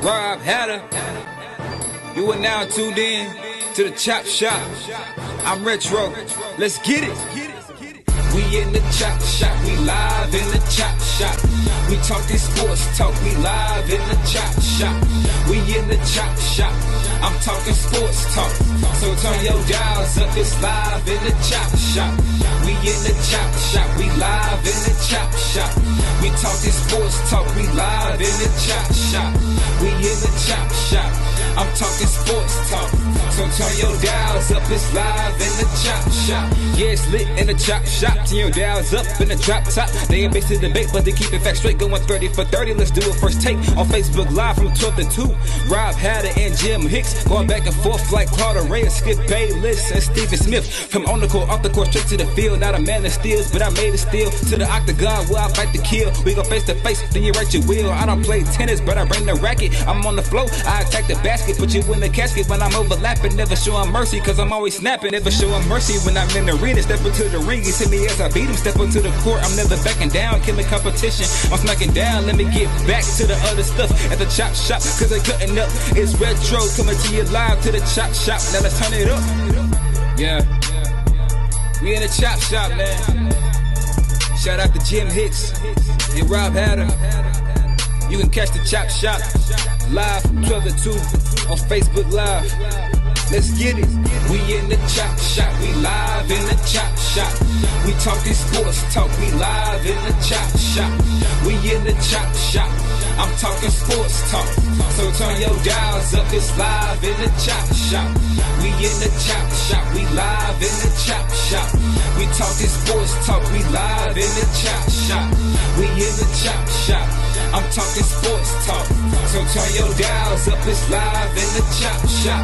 Rob Hatter. You are now tuned in to the Chop Shop. I'm Retro. Let's get it. We in the Chop Shop. We live in the Chop Shop. We talking sports talk. We live in the Chop Shop. We in the Chop Shop. I'm talking sports talk. So turn your dials up. It's live in the Chop Shop. We in the Chop Shop. We live in the Chop Shop. We talking sports talk. We live in the Chop Shop. We in the Chop Shop. I'm talking sports talk. So turn your dials up. It's live in the Chop Shop. Yeah, it's lit in the Chop Shop. Turn your dials up in the drop top. They ain't based the debate, but they keep it fact straight. Going 30 for 30. Let's do a first take on Facebook Live from 12 to 2. Rob Hatter and Jim Hicks going back and forth like Carter Ray and Skip Bayless and Stephen Smith. From on the court, off the court, straight to the field. Not a man that steals, but I made it steal. To the octagon where I fight to kill. We go face to face, then you write your will. I don't play tennis, but I bring the racket. I'm on the floor, I attack the basket. Put you in the casket when I'm overlapping. Never showing mercy, cause I'm always snapping. Never showing mercy when I'm in the arena. Step into the ring, you see me as I beat him. Step into the court, I'm never backing down. Killing competition, I'm smacking down. Let me get back to the other stuff at the Chop Shop, cause they cutting up. It's Retro coming to you live to the Chop Shop. Now let's turn it up. Yeah, we in the Chop Shop, man. Shout out to Jim Hicks and Rob Hatter. You can catch the Chop Shop live from 12 to 2 on Facebook Live. Let's get it. We in the Chop Shop. We live in the Chop Shop. We talking sports talk. We live in the Chop Shop. We in the Chop Shop. I'm talking sports talk. So turn your dials up. It's live in the Chop Shop. We in the Chop Shop. We live in the Chop Shop. We talking sports talk. We live in the Chop Shop. We in the Chop Shop. I'm talking sports talk. So turn your dials up. It's live in the Chop Shop.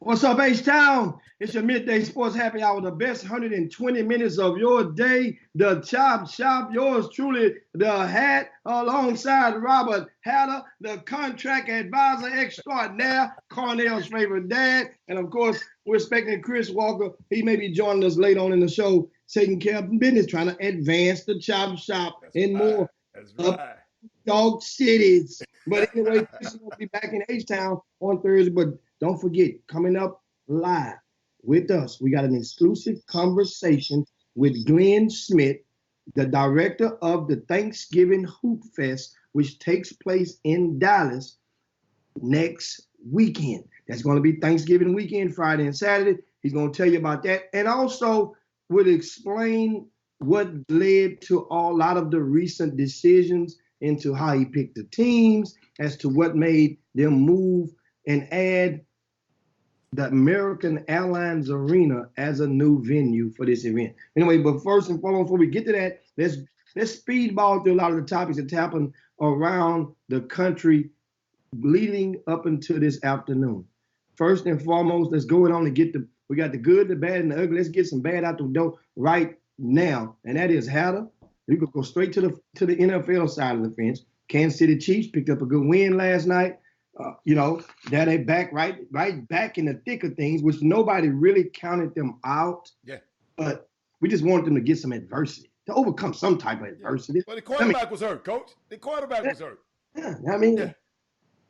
What's up, H-Town? It's your midday sports happy hour, the best 120 minutes of your day. The Chop Shop, yours truly, the Hat, alongside Robert Hatter, the contract advisor extraordinaire, Cornell's favorite dad. And of course, we're expecting Chris Walker. He may be joining us late on in the show, taking care of business, trying to advance the Chop Shop more dog cities. But anyway, Chris is going to be back in H-Town on Thursday. But don't forget, coming up live with us, we got an exclusive conversation with Glenn Smith, the director of the Thanksgiving Hoop Fest, which takes place in Dallas next weekend. That's going to be Thanksgiving weekend, Friday and Saturday. He's going to tell you about that. And also will explain what led to a lot of the recent decisions into how he picked the teams, as to what made them move and add the American Airlines Arena as a new venue for this event. Anyway, but first and foremost, before we get to that, let's speedball through a lot of the topics that happened around the country leading up until this afternoon. First and foremost, let's go on and we got the good, the bad, and the ugly. Let's get some bad out the door right now, and that is Hatter. We could go straight to the NFL side of the fence. Kansas City Chiefs picked up a good win last night. That they back right back in the thick of things, which nobody really counted them out. Yeah. But we just wanted them to get some adversity, to overcome some type of adversity. Well, the quarterback was hurt, Coach. The quarterback was hurt. Yeah,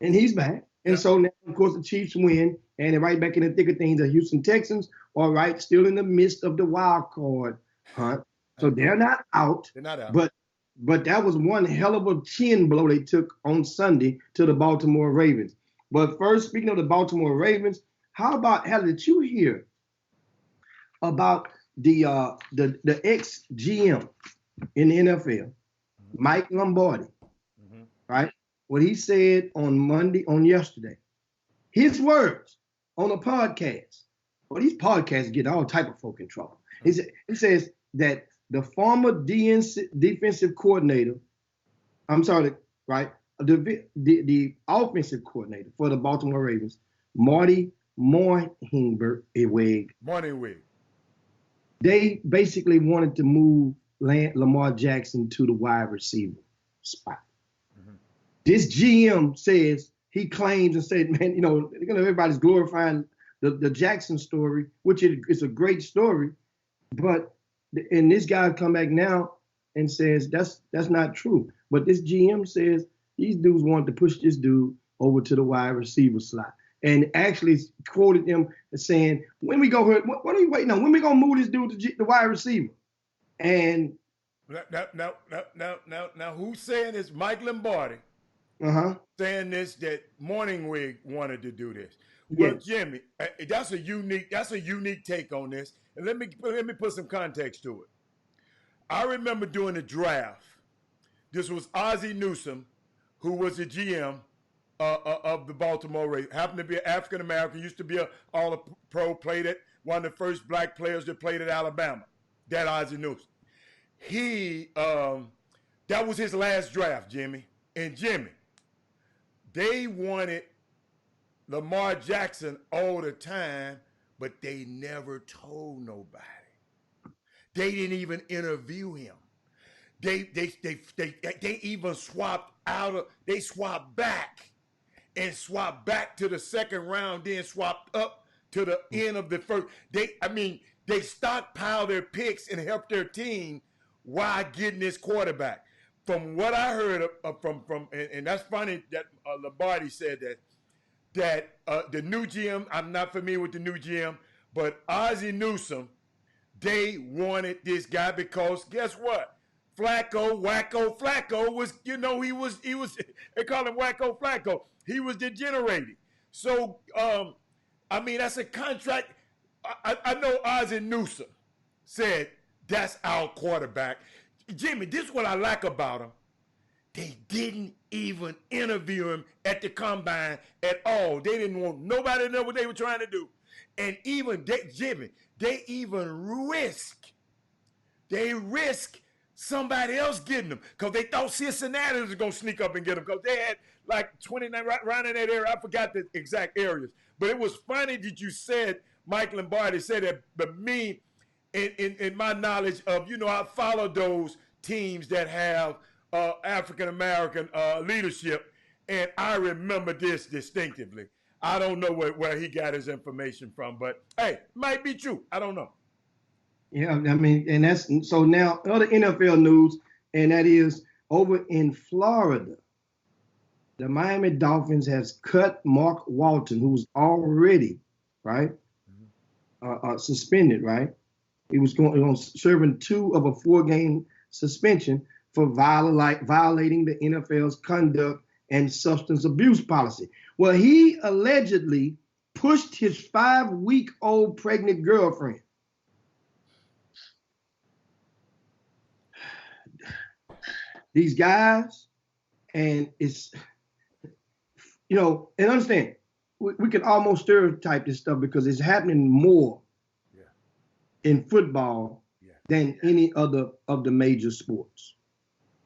and he's back. And so now, of course, the Chiefs win, and they're right back in the thick of things. The Houston Texans are right still in the midst of the wild card hunt. So they're not out. They're not out. But that was one hell of a chin blow they took on Sunday to the Baltimore Ravens. But first, speaking of the Baltimore Ravens, how did you hear about the ex-GM in the NFL, Mike Lombardi, right? What he said on yesterday. His words on a podcast. Well, these podcasts get all type of folk in trouble. He says that the former defensive coordinator, the offensive coordinator for the Baltimore Ravens, Marty Mornhinweg, they basically wanted to move Lamar Jackson to the wide receiver spot. This GM says, he claims and said, man, everybody's glorifying the Jackson story, which is a great story, but And this guy come back now and says that's not true. But this GM says these dudes wanted to push this dude over to the wide receiver slot, and actually quoted them as saying, "When we go here, what are you waiting on? When we gonna move this dude to the wide receiver?" And now, who's saying this? Mike Lombardi. Saying this that Morningwig wanted to do this. Well, yes. Jimmy, that's a unique take on this. And let me put some context to it. I remember doing the draft. This was Ozzie Newsome, who was the GM of the Baltimore Ravens. Happened to be an African American. Used to be an All-Pro. Played it. One of the first black players that played at Alabama. That Ozzie Newsome. He that was his last draft, Jimmy. And Jimmy, they wanted Lamar Jackson all the time, but they never told nobody. They didn't even interview him. They even swapped back to the second round, then swapped up to the end of the first. They stockpiled their picks and helped their team while getting this quarterback. From what I heard and that's funny that Lombardi said that the new GM, I'm not familiar with the new GM, but Ozzie Newsome, they wanted this guy because guess what? Wacko Flacco was, he was, they call him Wacko Flacco. He was degenerating. So, that's a contract. I know Ozzie Newsome said, that's our quarterback. Jimmy, this is what I like about him. They didn't even interview him at the combine at all. They didn't want nobody to know what they were trying to do. And even Jimmy, they risk somebody else getting them because they thought Cincinnati was going to sneak up and get them because they had like 29 right in that area. I forgot the exact areas. But it was funny that you said, Mike Lombardi said that, but me, in my knowledge of, I follow those teams that have African-American leadership, and I remember this distinctively. I don't know where he got his information from, but, hey, it might be true. I don't know. Yeah, and that's so now other NFL news, and that is over in Florida, the Miami Dolphins has cut Mark Walton, who's already, right, suspended, right? He was going serving 2 of a 4-game suspension for violating the NFL's conduct and substance abuse policy. Well, he allegedly pushed his 5-week-old pregnant girlfriend. These guys, and it's, and understand, we can almost stereotype this stuff because it's happening more in football than any other of the major sports.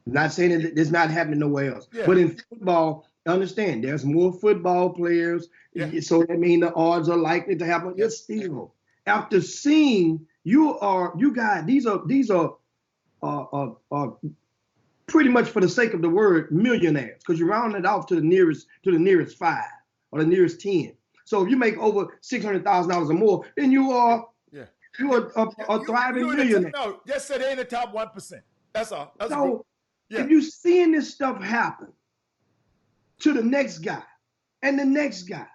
I'm not saying that it's not happening nowhere else, but in football, understand there's more football players, so that means the odds are likely to happen. Yet still, after seeing you guys, these are pretty much, for the sake of the word, millionaires, because you're rounding it off to the nearest 5 or the nearest 10. So if you make over $600,000 or more, then you are a thriving millionaire. No, just say they're in the top 1%. That's all. If you're seeing this stuff happen to the next guy and the next guy,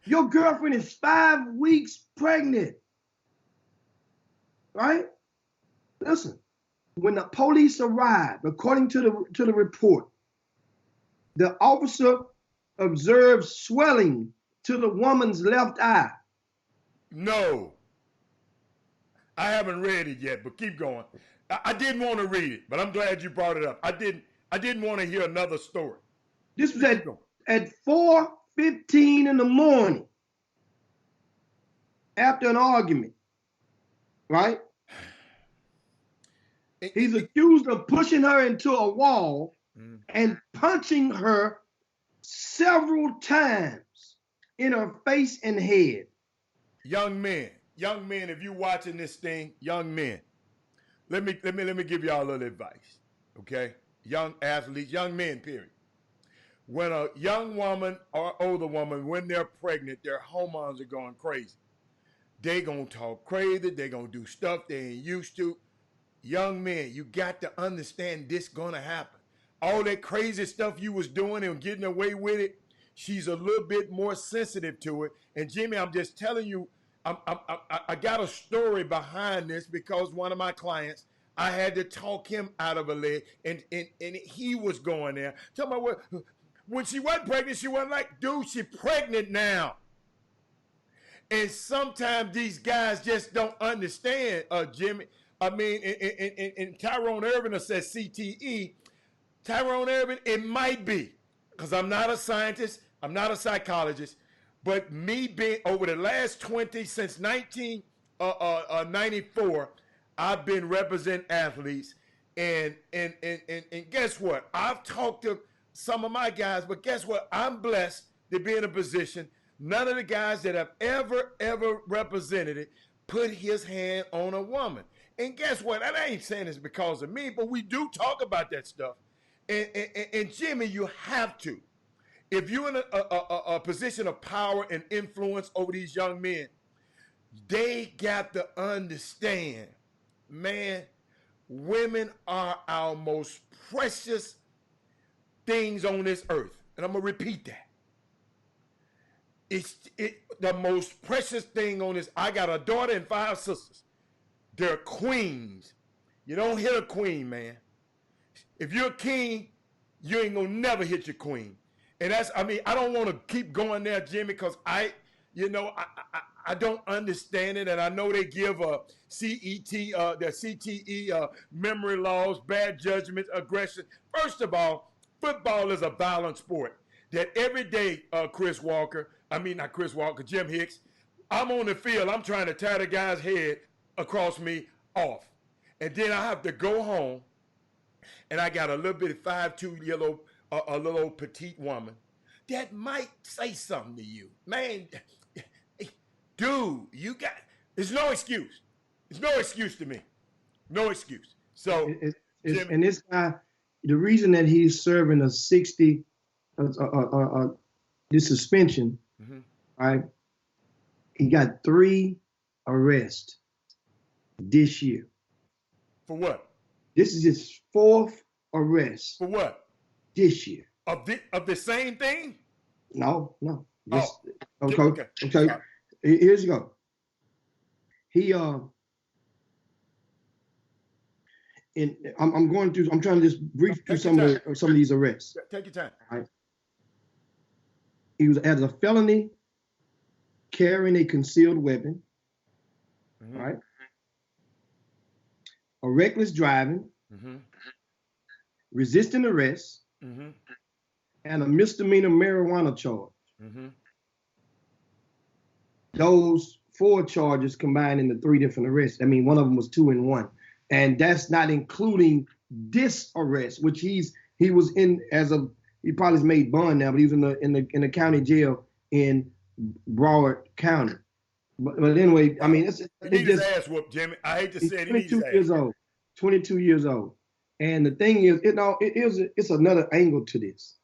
your girlfriend is 5 weeks pregnant, right? Listen, when the police arrived, according to the report, the officer observed swelling to the woman's left eye. No. I haven't read it yet, but keep going. I didn't want to read it, but I'm glad you brought it up. I didn't want to hear another story. This was at 4:15 in the morning after an argument, right? He's accused of pushing her into a wall and punching her several times in her face and head. Young men, if you're watching this thing, young men, let me give y'all a little advice, okay? Young athletes, young men, period. When a young woman or older woman, when they're pregnant, their hormones are going crazy. they gonna talk crazy. They gonna do stuff they ain't used to. Young men, you got to understand this gonna happen. All that crazy stuff you was doing and getting away with it, she's a little bit more sensitive to it. And Jimmy, I'm just telling you, I got a story behind this because one of my clients, I had to talk him out of a leg, and he was going there. Tell me what, when she wasn't pregnant, she wasn't like, dude, she pregnant now. And sometimes these guys just don't understand, Jimmy. I mean, and Tyrone Irving says CTE. Tyrone Irving, it might be, because I'm not a scientist, I'm not a psychologist, but me being over the last since 1994, I've been representing athletes, and guess what? I've talked to some of my guys, but guess what? I'm blessed to be in a position. None of the guys that have ever represented it put his hand on a woman. And guess what? And I ain't saying this because of me, but we do talk about that stuff. And Jimmy, you have to. If you're in a position of power and influence over these young men, they got to understand, man, women are our most precious things on this earth. And I'm going to repeat that. It's the most precious thing on this. I got a daughter and 5 sisters. They're queens. You don't hit a queen, man. If you're a king, you ain't gonna never hit your queen. And that's, I mean, I don't want to keep going there, Jimmy, because I don't understand it, and I know they give the CTE memory loss, bad judgment, aggression. First of all, football is a violent sport. That every day, Jim Hicks, I'm on the field, I'm trying to tear the guy's head across me off. And then I have to go home, and I got a little bit of 5'2" a little petite woman that might say something to you. Man, dude, there's no excuse. There's no excuse to me. No excuse. So, and this guy, the reason that he's serving a 60, this suspension, right? He got 3 arrests this year. For what? This is his 4th arrest. For what? This year. Of the same thing? No. Okay. Here's you go. He I'm trying to just brief through some of these arrests. Take your time. All right. He was as a felony carrying a concealed weapon. Right? A reckless driving, resisting arrest, and a misdemeanor marijuana charge. Those 4 charges combined into 3 different arrests. I mean, one of them was 2 in 1, and that's not including this arrest, which he was in he probably made bond now, but he was in the county jail in Broward County. But anyway, I mean, he needs his ass whooped, Jimmy. I hate to say it. He needs his ass. 22 years old. And the thing is, it's another angle to this.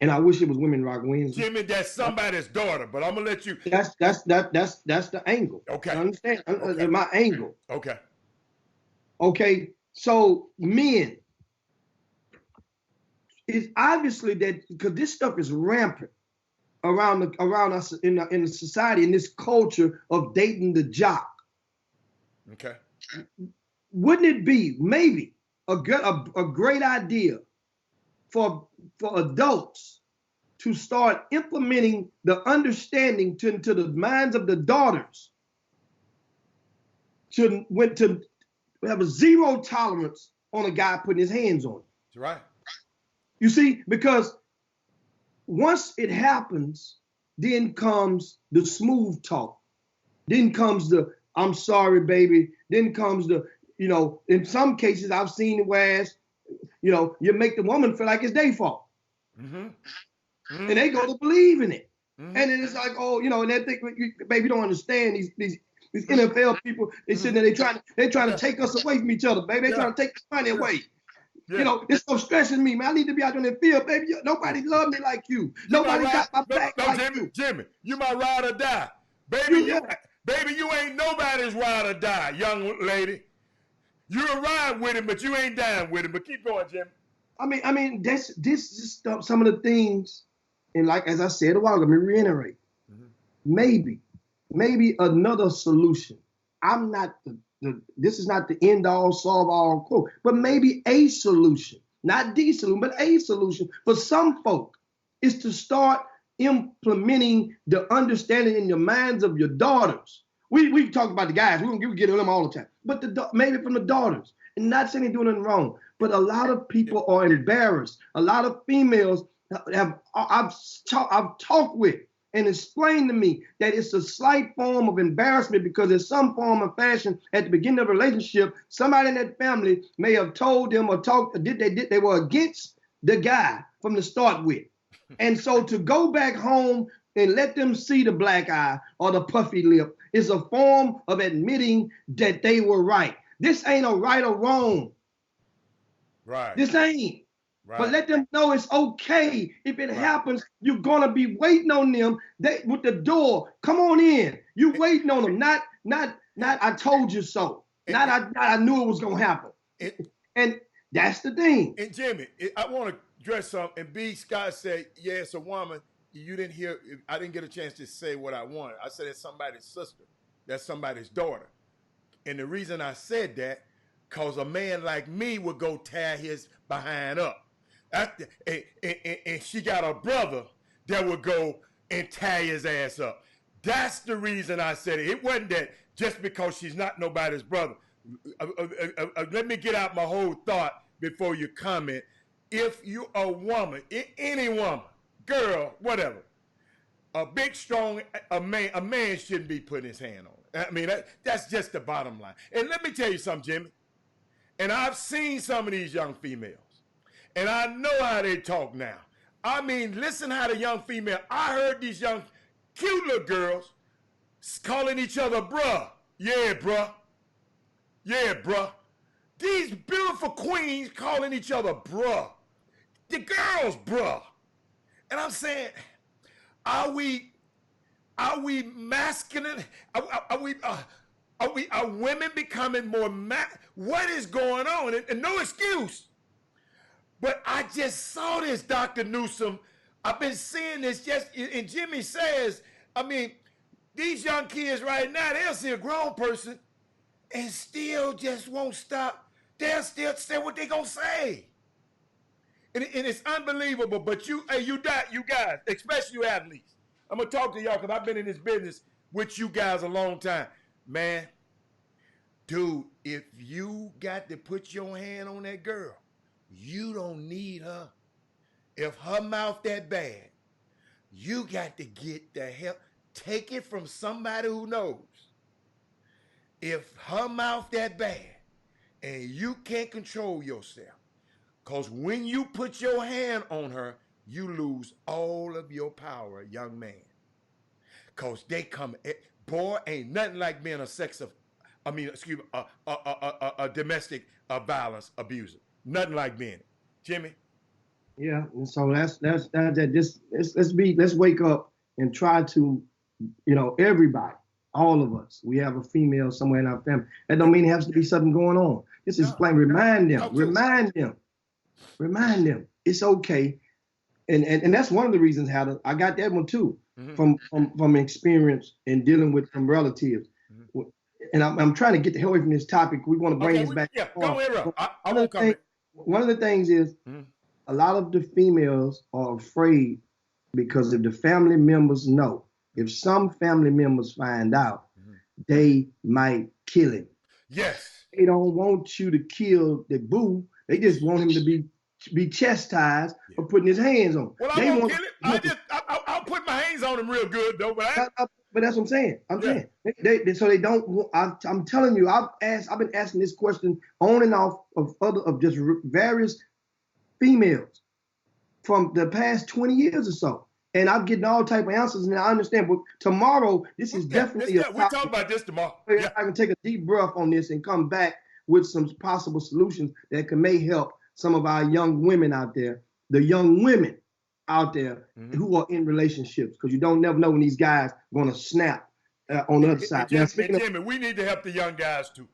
And I wish it was Women Rock Wednesday. Jimmy, that's somebody's daughter, but I'm gonna let you. That's the angle. Okay. I understand? Okay. My angle. Okay. Okay. So men, it's obviously that because this stuff is rampant around us in the society, in this culture of dating the jock. Okay. Wouldn't it be maybe a great idea for adults to start implementing the understanding to the minds of the daughters to have a 0 tolerance on a guy putting his hands on it? That's right. You see, because once it happens, then comes the smooth talk. Then comes the "I'm sorry, baby." Then comes the, in some cases I've seen whereas, you make the woman feel like it's their fault. And they go to believe in it. And then it's like, and they think, baby, you don't understand these NFL people. They sitting there, they're trying to take us away from each other, baby. They're trying to take the money away. Yeah. It's so stressing me, man. I need to be out on the field, baby. Nobody love me like you. Nobody got my back like you. Jimmy, you might ride or die. Baby, you ain't nobody's ride or die, young lady. You'll ride with him, but you ain't dying with him. But keep going, Jim. I mean, this is some of the things, and like as I said a while ago, let me reiterate. Maybe another solution. I'm not this is not the end all, solve all quote, but maybe a solution, not the solution, but a solution for some folk is to start implementing the understanding in the minds of your daughters. We talk about the guys, we get on them all the time, but maybe from the daughters, and not saying they're doing anything wrong, but a lot of people are embarrassed. A lot of females I've talked with and explained to me that it's a slight form of embarrassment because in some form of fashion at the beginning of a relationship, somebody in that family may have told them or they were against the guy from the start with. And so to go back home and let them see the black eye or the puffy lip is a form of admitting that they were right. This ain't a right or wrong. Right. This ain't. Right. But let them know it's okay. If it happens, you're gonna be waiting on them. With the door, come on in. You waiting on them. Not I told you so. I knew it was gonna happen. And that's the thing. And Jimmy, I want to address something. And B. Scott said, yeah, it's a woman. You didn't hear, I didn't get a chance to say what I wanted. I said it's somebody's sister. That's somebody's daughter. And the reason I said that, because a man like me would go tear his behind up. And she got a brother that would go and tie his ass up. That's the reason I said it. It wasn't that just because she's not nobody's brother. Let me get out my whole thought before you comment. If you're a woman, any woman, girl, whatever, a big, strong, a man shouldn't be putting his hand on it. I mean, that's just the bottom line. And let me tell you something, Jimmy. And I've seen some of these young females. And I know how they talk now. I mean, listen how the young female, I heard these young, cute little girls calling each other bruh. Yeah, bruh. Yeah, bruh. These beautiful queens calling each other bruh. The girls, bruh. And I'm saying, are we masculine? Are women becoming more what is going on? And no excuse. But I just saw this, Dr. Newsom. I've been seeing this and Jimmy says, I mean, these young kids right now, they'll see a grown person and still just won't stop. They'll still say what they gonna say. And it's unbelievable, but you guys, especially you athletes, I'm gonna talk to y'all because I've been in this business with you guys a long time. Man, dude, if you got to put your hand on that girl, you don't need her. If her mouth that bad, you got to get the help. Take it from somebody who knows. If her mouth that bad and you can't control yourself, because when you put your hand on her, you lose all of your power, young man. Because they come, boy, ain't nothing like being a domestic violence abuser. Nothing like being it. Jimmy? Yeah, and so that's that. Let's wake up and try to, everybody, all of us, we have a female somewhere in our family. That don't mean it has to be something going on. This is plain. Remind them. It's okay. And that's one of the reasons how I got that one too, from experience and dealing with some relatives. And I'm trying to get the hell away from this topic. We want to bring this back. Yeah, go ahead, Rob. I won't comment. One of the things is a lot of the females are afraid because if the family members know, if some family members find out, they might kill him. Yes. They don't want you to kill the boo. They just want him to be chastised for putting his hands on. Well, I won't kill him. I'll put my hands on him real good though. But that's what I'm saying. Saying so they don't. I'm telling you, I've been asking this question on and off of just various females from the past 20 years or so, and I'm getting all type of answers. And I understand, but tomorrow this is definitely we'll talk about this tomorrow. I can take a deep breath on this and come back with some possible solutions that may help some of our young women out there, the young women out there who are in relationships, because you don't never know when these guys are going to snap on the other side. Now, speaking Jimmy, we need to help the young guys too.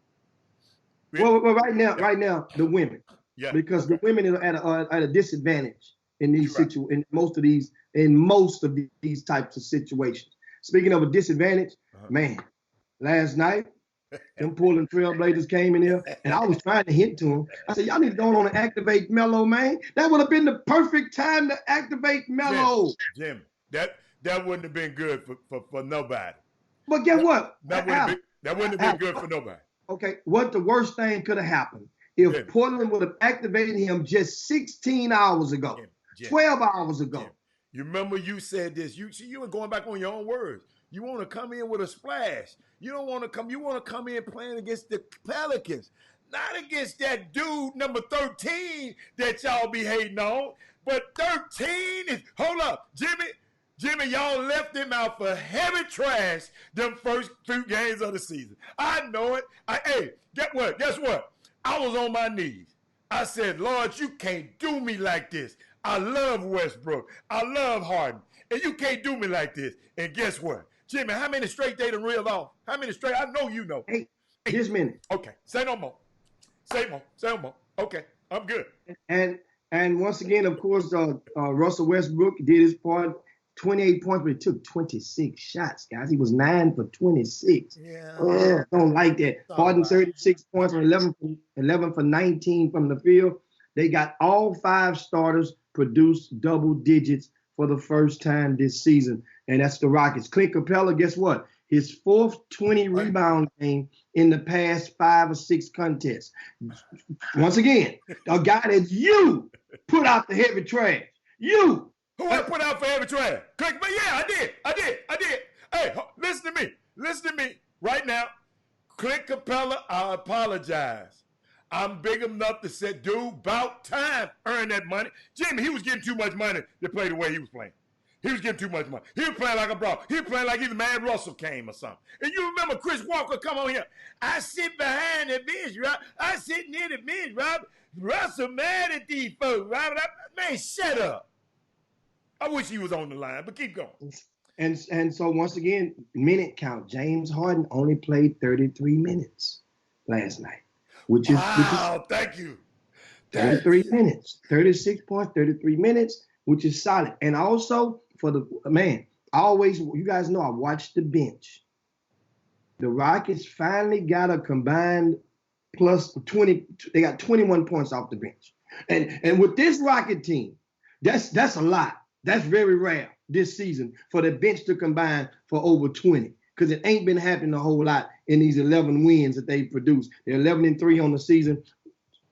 Well, right now, the women. Yeah. Because the women are at a disadvantage in these in most of these types of situations. Speaking of a disadvantage, man, last night, them Portland Trailblazers came in here, and I was trying to hint to them. I said, y'all need to go on and activate Melo, man. That would have been the perfect time to activate Melo. Jim, that wouldn't have been good for nobody. But guess what? That wouldn't have been good for nobody. Okay, what the worst thing could have happened if Portland would have activated him just 16 hours ago, Jim. 12 hours ago. Jim. You remember you said this. You were going back on your own words. You want to come in with a splash. You don't want to come. You want to come in playing against the Pelicans, not against that dude number 13 that y'all be hating on. But 13 is, hold up, Jimmy, y'all left him out for heavy trash them first few games of the season. I know it. Hey, guess what? I was on my knees. I said, Lord, you can't do me like this. I love Westbrook. I love Harden. And you can't do me like this. And guess what? Jimmy, how many straight they done reeled off? How many straight? I know you know. Hey, just a minute. Okay. Say no more. Say no more. Okay. I'm good. And once again, of course, Russell Westbrook did his part. 28 points, but he took 26 shots, guys. He was 9 for 26. Yeah. Don't like that. Harden 36 points, 11 for 19 from the field. They got all 5 starters produced double digits for the first time this season, and that's the Rockets. Clint Capella, guess what? His 4th 20-rebound game in the past 5 or 6 contests. Once again, a guy that you put out the heavy trash. You. Who I put out for heavy trash? Click, but yeah, I did. Hey, listen to me right now. Clint Capella, I apologize. I'm big enough to say, dude, about time, earn that money. Jimmy, he was getting too much money to play the way he was playing. He was getting too much money. He was playing like a bro. He was playing like either Mad Russell came or something. And you remember Chris Walker come on here. I sit behind the bench, right? I sit near the bench, Rob. Russell mad at these folks, right? Man, shut up. I wish he was on the line, but keep going. And so once again, minute count. James Harden only played 33 minutes last night, which is thank you. 33 minutes, 36 points, 33 minutes, which is solid. And also for the man, you guys know I watched the bench. The Rockets finally got a combined plus 20. They got 21 points off the bench, and with this Rocket team, that's a lot. That's very rare this season for the bench to combine for over 20, because it ain't been happening a whole lot in these 11 wins that they produced. They're 11-3 on the season,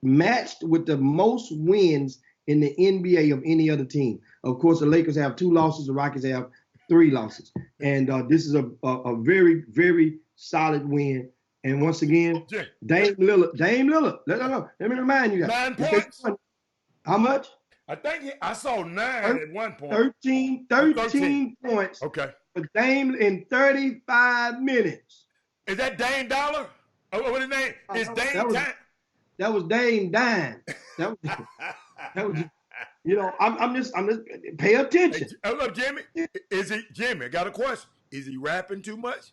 matched with the most wins in the NBA of any other team. Of course, the Lakers have 2 losses. The Rockets have 3 losses. And this is a very, very solid win. And once again, Dame Lillard. Let me remind you guys. 9 points. How much? I think I saw 9 at one point. 13 points. Okay. For Dame in 35 minutes. Is that Dame Dollar? What his name? Is Dame Time? That was Dame Dime. That was I'm just pay attention. Hey, look, Jimmy. Jimmy, I got a question. Is he rapping too much?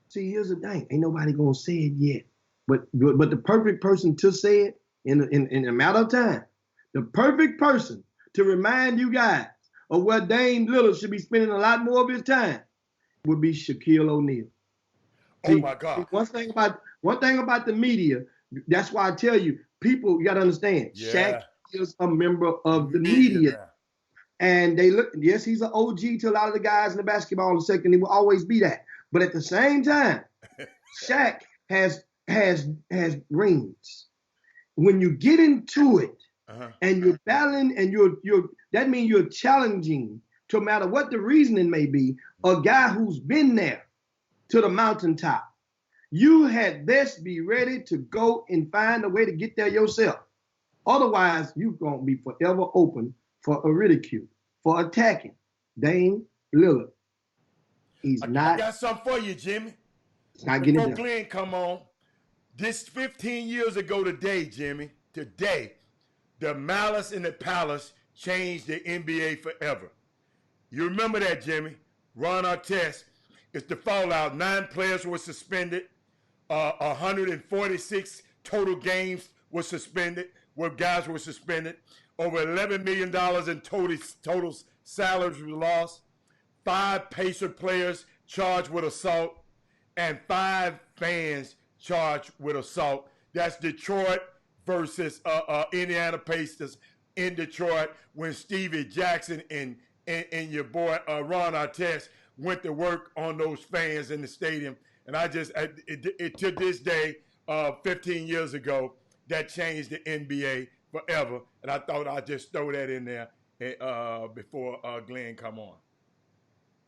See, here's the thing. Ain't nobody gonna say it yet. But the perfect person to say it in a matter of time. The perfect person to remind you guys of where Dame Lillard should be spending a lot more of his time would be Shaquille O'Neal. Oh my God! One thing about the media, that's why I tell you, people, you got to understand. Yeah. Shaq is a member of the media, and they look. Yes, he's an OG to a lot of the guys in the basketball sector, and he will always be that. But at the same time, Shaq has rings. When you get into it. And you're battling, and that means you're challenging, no matter what the reasoning may be, a guy who's been there to the mountaintop. You had best be ready to go and find a way to get there yourself. Otherwise, you're going to be forever open for a ridicule, for attacking Dame Lillard. I got something for you, Jimmy. It's not getting done. Glenn, come on. This 15 years ago today, Jimmy, the Malice in the Palace changed the NBA forever. You remember that, Jimmy? Ron Artest It's the fallout. 9 players were suspended. 146 total games were suspended, where guys were suspended. Over $11 million in total salaries were lost. 5 Pacer players charged with assault, and 5 fans charged with assault. That's Detroit versus Indiana Pacers in Detroit, when Stevie Jackson and your boy Ron Artest went to work on those fans in the stadium. And it to this day, 15 years ago, that changed the NBA forever. And I thought I'd just throw that in there before Glenn come on.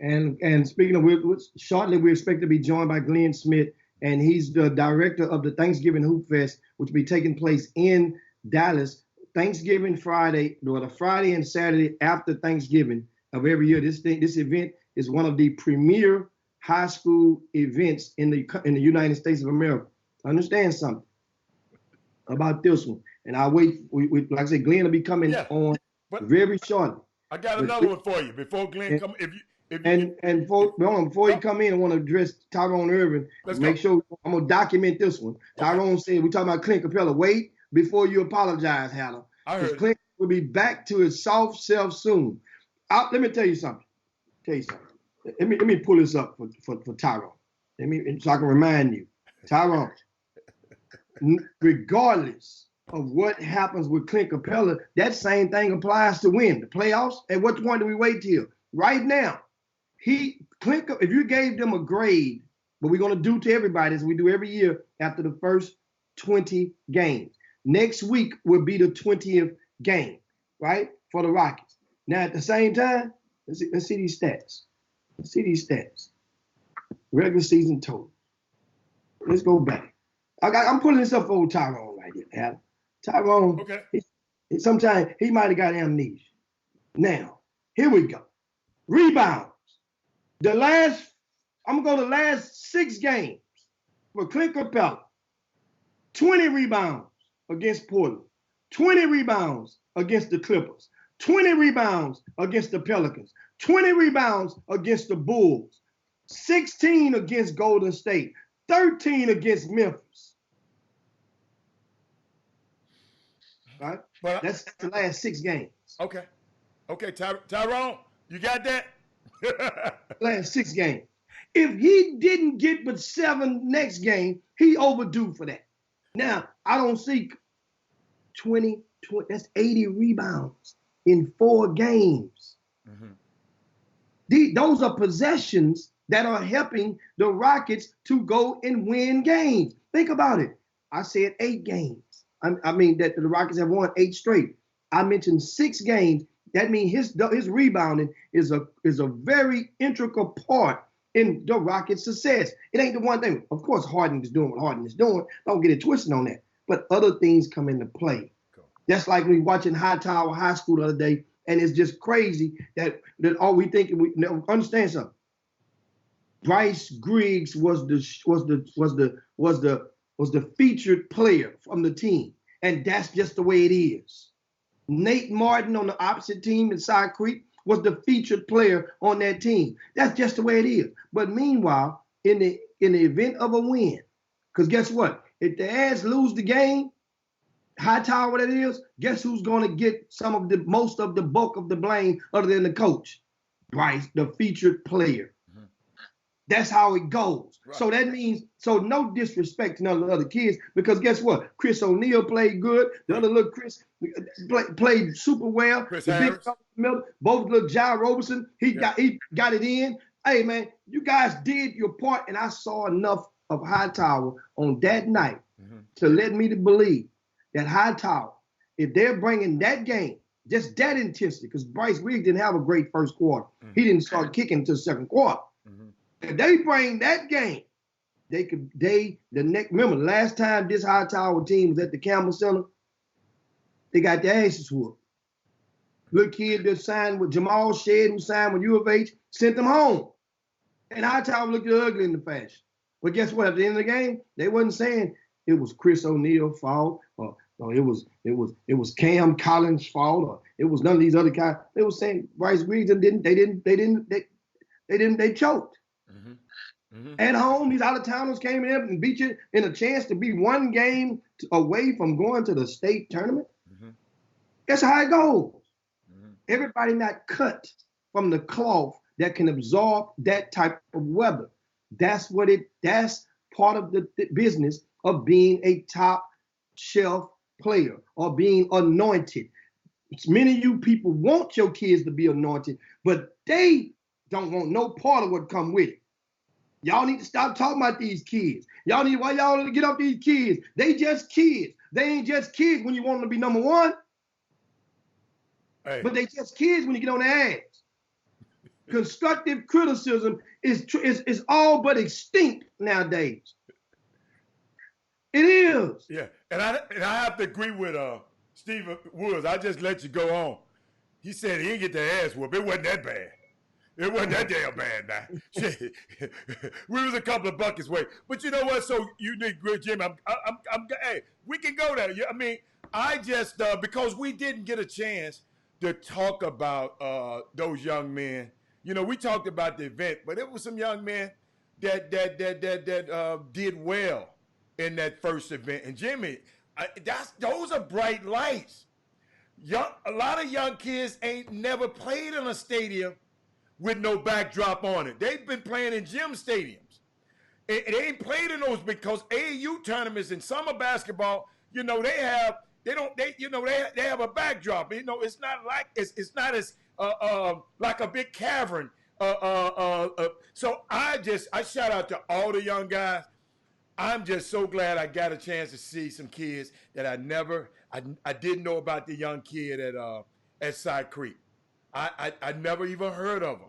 And speaking of, shortly we expect to be joined by Glenn Smith, and he's the director of the Thanksgiving Hoop Fest, which will be taking place in Dallas Thanksgiving Friday, or the Friday and Saturday after Thanksgiving of every year. This event is one of the premier high school events in the United States of America. Understand something about this one, and I'll wait. We like I said, Glenn will be coming on very shortly. I got another one for you before Glenn come. Before you come in, I want to address Tyrone Irving. Make sure I'm gonna document this one. Tyrone said we talking about Clint Capella. Wait before you apologize, Hannah. Because Clint will be back to his soft self soon. Let me tell you something. Let me pull this up for Tyrone. So I can remind you, Tyrone. Regardless of what happens with Clint Capella, that same thing applies to win the playoffs. At what point do we wait till? Right now, if you gave them a grade, what we're going to do to everybody as we do every year after the first 20 games. Next week will be the 20th game, right, for the Rockets. Now, at the same time, let's see these stats. Regular season total. Let's go back. I'm pulling this up for old Tyrone right here, Adam. Tyrone, sometimes he might have got amnesia. Now, here we go. Rebounds. I'm going to go the last 6 games for Clint Capella. 20 rebounds against Portland. 20 rebounds against the Clippers. 20 rebounds against the Pelicans. 20 rebounds against the Bulls. 16 against Golden State. 13 against Memphis. Right? Well, that's the last 6 games. Okay, Tyrone, you got that? Last 6 games. If he didn't get but 7 next game, he overdue for that. Now, I don't see 20, that's 80 rebounds in 4 games. Mm-hmm. Those are possessions that are helping the Rockets to go and win games. Think about it. I said 8 games. I mean that the Rockets have won 8 straight. I mentioned 6 games. That means his rebounding is a very integral part in the Rockets' success. It ain't the one thing. Of course, Harden is doing what Harden is doing. Don't get it twisted on that. But other things come into play. Cool. That's like we watching Hightower High School the other day, and it's just crazy that all we think we understand something. Bryce Griggs was the featured player from the team, and that's just the way it is. Nate Martin on the opposite team in Side Creek was the featured player on that team. That's just the way it is. But meanwhile, in the event of a win, because guess what? If the Ads lose the game, Hightower, what it is, guess who's going to get most of the bulk of the blame other than the coach? Bryce, the featured player. Mm-hmm. That's how it goes. Right. So that means, no disrespect to none of the other kids, because guess what? Chris O'Neal played good. The other little Chris played super well. Chris the Harris. Big both little Jai Roberson, he got it in. Hey, man, you guys did your part, and I saw enough of Hightower on that night to let me to believe that Hightower, if they're bringing that game, just that intensity, because Bryce Griggs didn't have a great first quarter. Mm-hmm. He didn't start kicking until the second quarter. Mm-hmm. If they bring that game, remember, the last time this Hightower team was at the Campbell Center, they got their asses whooped. Little kid that signed with Jamal Shedd, who signed with U of H, sent them home. And Hightower looked ugly in the fashion. But guess what? At the end of the game, they wasn't saying it was Chris O'Neal's fault, or it was Cam Collins' fault, or it was none of these other guys. They were saying Bryce Griggs they choked. Mm-hmm. At home, these out-of-towners came in and beat you in a chance to be one game away from going to the state tournament. That's how it goes. Everybody not cut from the cloth that can absorb that type of weather. That's part of the business of being a top shelf player or being anointed. Many of you people want your kids to be anointed, but they don't want no part of what come with it. Y'all need to stop talking about these kids. Why y'all get off these kids? They just kids. They ain't just kids when you want them to be number one. Hey. But they just kids when you get on their ass. Constructive criticism is all but extinct nowadays. It is. Yeah, and I have to agree with Steve Woods. I just let you go on. He said he didn't get their ass whooped. It wasn't that bad. It wasn't that damn bad now. Shit. We was a couple of buckets away. But you know what? So you did good, Jim. Hey, we can go there. I mean, I just because we didn't get a chance to talk about those young men. You know, we talked about the event, but it was some young men that did well in that first event. And Jimmy, those are bright lights. A lot of young kids ain't never played in a stadium with no backdrop on it. They've been playing in gym stadiums. And they ain't played in those because AAU tournaments in summer basketball, you know, they have a backdrop. You know, it's not like it's not as like a big cavern. So I shout out to all the young guys. I'm just so glad I got a chance to see some kids that I didn't know about. The young kid at Side Creek. I never even heard of him,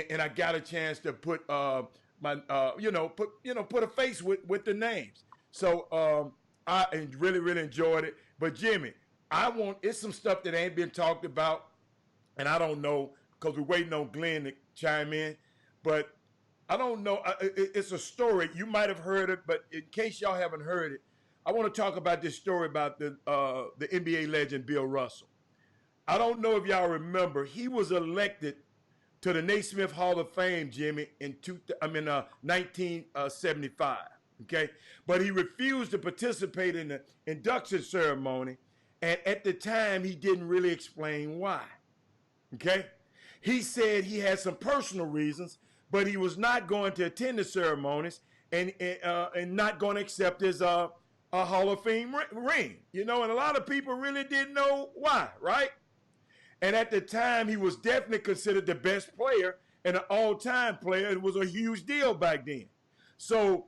and I got a chance to put put a face with the names. So I really enjoyed it. But Jimmy, it's some stuff that ain't been talked about, and I don't know because we're waiting on Glenn to chime in, but I don't know. It's a story. You might have heard it, but in case y'all haven't heard it, I want to talk about this story about the NBA legend Bill Russell. I don't know if y'all remember, he was elected to the Naismith Hall of Fame, Jimmy, in 1975. Okay, but he refused to participate in the induction ceremony, and at the time he didn't really explain why. Okay, he said he had some personal reasons, but he was not going to attend the ceremonies and not going to accept his Hall of Fame ring. You know, and a lot of people really didn't know why, right? And at the time, he was definitely considered the best player and an all-time player. It was a huge deal back then. So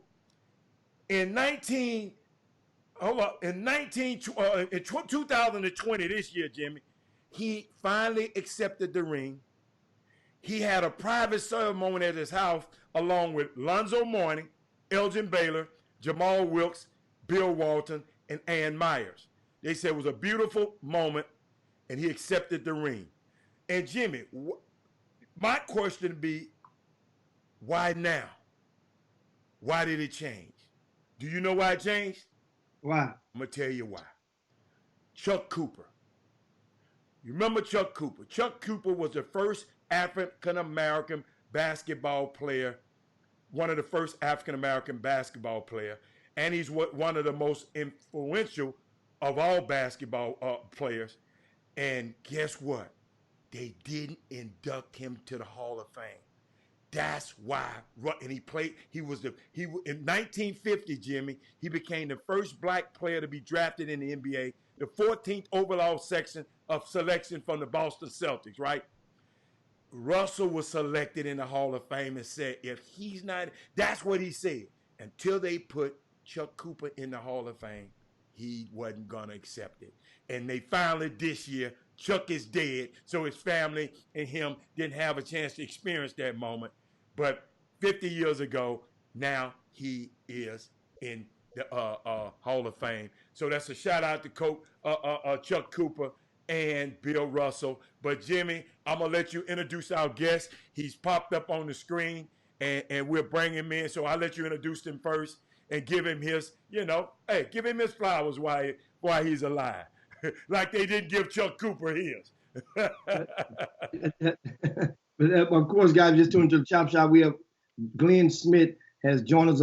in 2020, this year, Jimmy, he finally accepted the ring. He had a private ceremony at his house along with Lonzo Mourning, Elgin Baylor, Jamal Wilkes, Bill Walton, and Ann Myers. They said it was a beautiful moment, and he accepted the ring. And Jimmy, my question would be, why now? Why did it change? Do you know why it changed? Why? I'm going to tell you why. Chuck Cooper. You remember Chuck Cooper? Chuck Cooper was the first African-American basketball player, one of the first African-American basketball player, and he's one of the most influential of all basketball players. And guess what? They didn't induct him to the Hall of Fame. That's why. And he in 1950, Jimmy, he became the first black player to be drafted in the NBA, the 14th overall selection from the Boston Celtics, right? Russell was selected in the Hall of Fame and said, if he's not, that's what he said. Until they put Chuck Cooper in the Hall of Fame, he wasn't going to accept it. And they finally, this year, Chuck is dead, so his family and him didn't have a chance to experience that moment. But 50 years ago, now he is in the Hall of Fame. So that's a shout out to Chuck Cooper and Bill Russell. But Jimmy, I'm going to let you introduce our guest. He's popped up on the screen, and we'll bring him in. So I'll let you introduce him first and give him his, give him his flowers while he's alive. Like they didn't give Chuck Cooper his. But of course, guys, just tuned to the Chop Shop. We have Glenn Smith has joined us,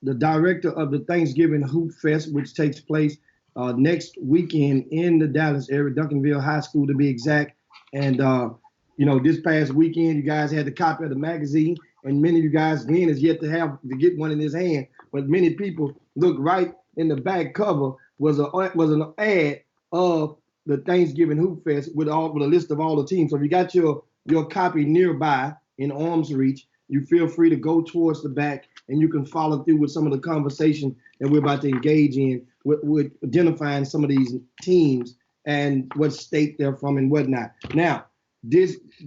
the director of the Thanksgiving Hoop Fest, which takes place next weekend in the Dallas area, Duncanville High School to be exact. And this past weekend, you guys had the copy of the magazine, and many of you guys, Glenn is yet to get one in his hand, but many people look right in the back cover was an ad of the Thanksgiving Hoop Fest with a list of all the teams. So if you got your copy nearby in arm's reach, you feel free to go towards the back and you can follow through with some of the conversation that we're about to engage in with identifying some of these teams and what state they're from and whatnot. Now,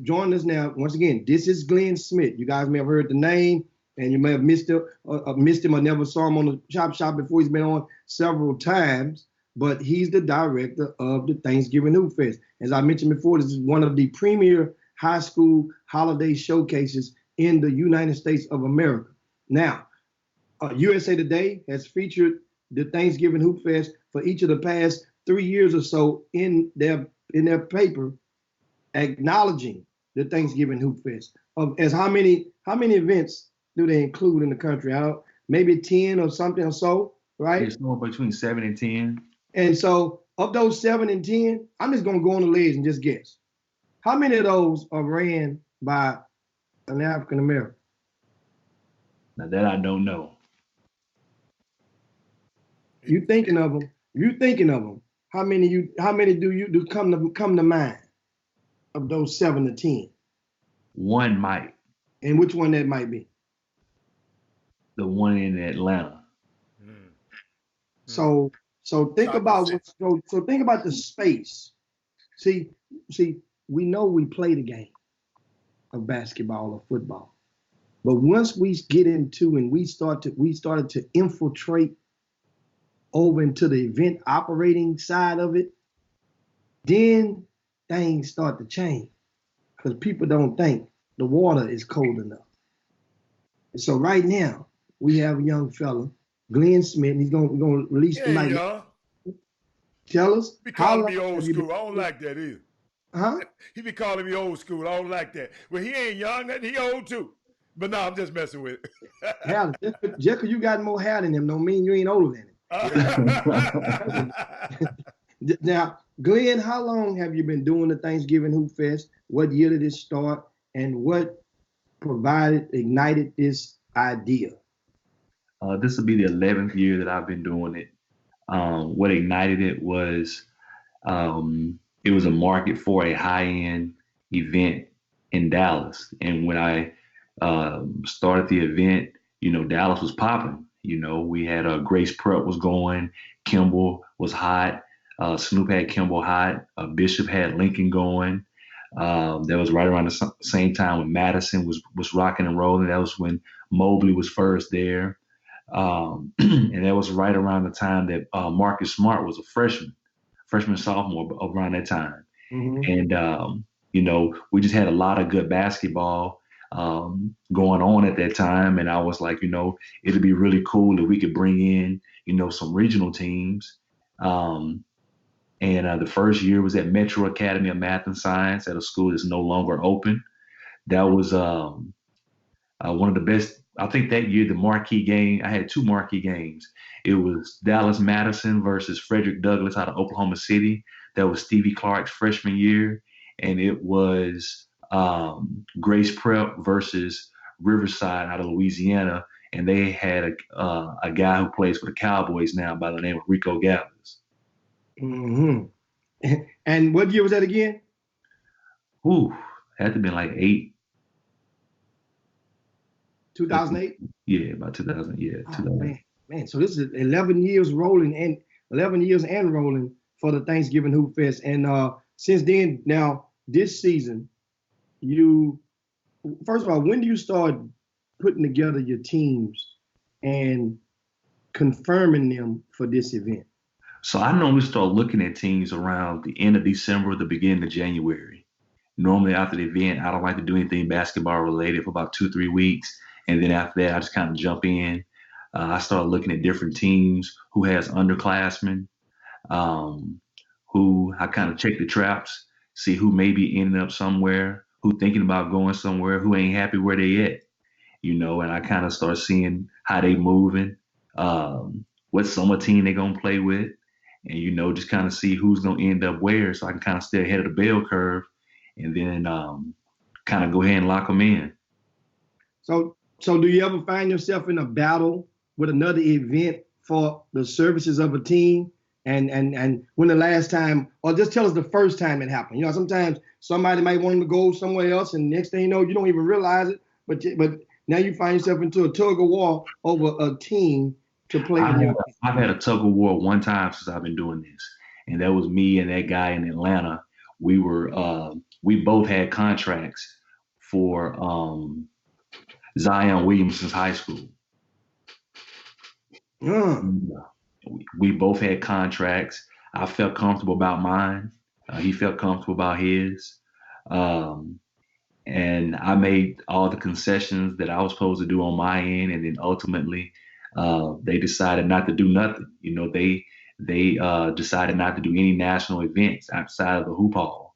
join us now. Once again, this is Glenn Smith. You guys may have heard the name and you may have missed him or never saw him on the Chop Shop before. He's been on several times, but he's the director of the Thanksgiving Hoop Fest. As I mentioned before, this is one of the premier high school holiday showcases in the United States of America. Now, USA Today has featured the Thanksgiving Hoop Fest for each of the past 3 years or so in their paper, acknowledging the Thanksgiving Hoop Fest. As how many events do they include in the country? Maybe 10 or something or so, right? It's somewhere between 7 and 10. And so of those 7 and 10, I'm just gonna go on the ledge and just guess. How many of those are ran by an African American? Now that I don't know. You thinking of them? How many do come to mind of those 7 to 10? One might. And which one that might be? The one in Atlanta. So think about the space. See, we know we play the game of basketball or football, but once we get into and we started to infiltrate over into the event operating side of it, then things start to change because people don't think the water is cold enough. And so right now we have a young fella, Glenn Smith, and he's gonna release the mic. Tell us. He be calling me old school. I don't like that either. Huh? He be calling me old school. I don't like that. Well, he ain't young, he old too. But no, I'm just messing with it. Hell, just because you got more hair than him don't mean you ain't older than him. Now, Glenn, how long have you been doing the Thanksgiving Hoop Fest? What year did it start? And what ignited this idea? This will be the 11th year that I've been doing it. What ignited it was it was a market for a high-end event in Dallas. And when I started the event, Dallas was popping. We had Grace Prep was going, Kimball was hot, Snoop had Kimball hot, Bishop had Lincoln going. That was right around the same time when Madison was rocking and rolling. That was when Mobley was first there. And that was right around the time that Marcus Smart was a freshman, sophomore, around that time. Mm-hmm. And, we just had a lot of good basketball going on at that time. And I was like, it'd be really cool if we could bring in, some regional teams. And the first year was at Metro Academy of Math and Science at a school that's no longer open. That was one of the best. I think that year, the marquee game, I had 2 marquee games. It was Dallas Madison versus Frederick Douglass out of Oklahoma City. That was Stevie Clark's freshman year. And it was Grace Prep versus Riverside out of Louisiana. And they had a guy who plays for the Cowboys now by the name of Rico Gathers. Mm-hmm. And what year was that again? Had to be like 2008? Yeah, about 2000. Yeah, 2000. Man. So this is 11 years rolling and rolling for the Thanksgiving Hoop Fest. And since then, now this season, first of all, when do you start putting together your teams and confirming them for this event? So I normally start looking at teams around the end of December, the beginning of January. Normally after the event, I don't like to do anything basketball related for about 2-3 weeks. And then after that, I just kind of jump in. I start looking at different teams who has underclassmen, who I kind of check the traps, see who may be ending up somewhere, who thinking about going somewhere, who ain't happy where they at. and I kind of start seeing how they moving, what summer team they gonna play with, and just kind of see who's gonna end up where, so I can kind of stay ahead of the bell curve, and then kind of go ahead and lock them in. So do you ever find yourself in a battle with another event for the services of a team? And when the last time, or just tell us the first time it happened. Sometimes somebody might want them to go somewhere else, and next thing you know, you don't even realize it. But now you find yourself into a tug of war over a team to play. I've had a tug of war one time since I've been doing this, and that was me and that guy in Atlanta. We both had contracts for Zion Williamson's high school. We both had contracts. I felt comfortable about mine. He felt comfortable about his. And I made all the concessions that I was supposed to do on my end. And then ultimately, they decided not to do nothing. They decided not to do any national events outside of the hoop hall.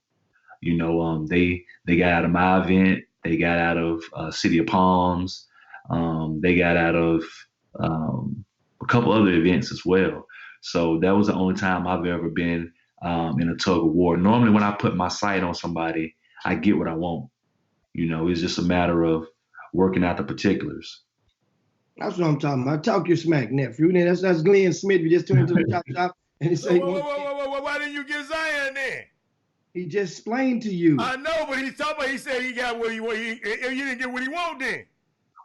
They got out of my event. They got out of City of Palms. They got out of a couple other events as well. So that was the only time I've ever been in a tug of war. Normally when I put my sight on somebody, I get what I want. It's just a matter of working out the particulars. That's what I'm talking about. Talk your smack, nephew. That's Glenn Smith. We just tuned into the Chop Shop. And he said, why didn't you get Zion then? He just explained to you. I know, but he said he got what he wanted. You didn't get what he wanted then.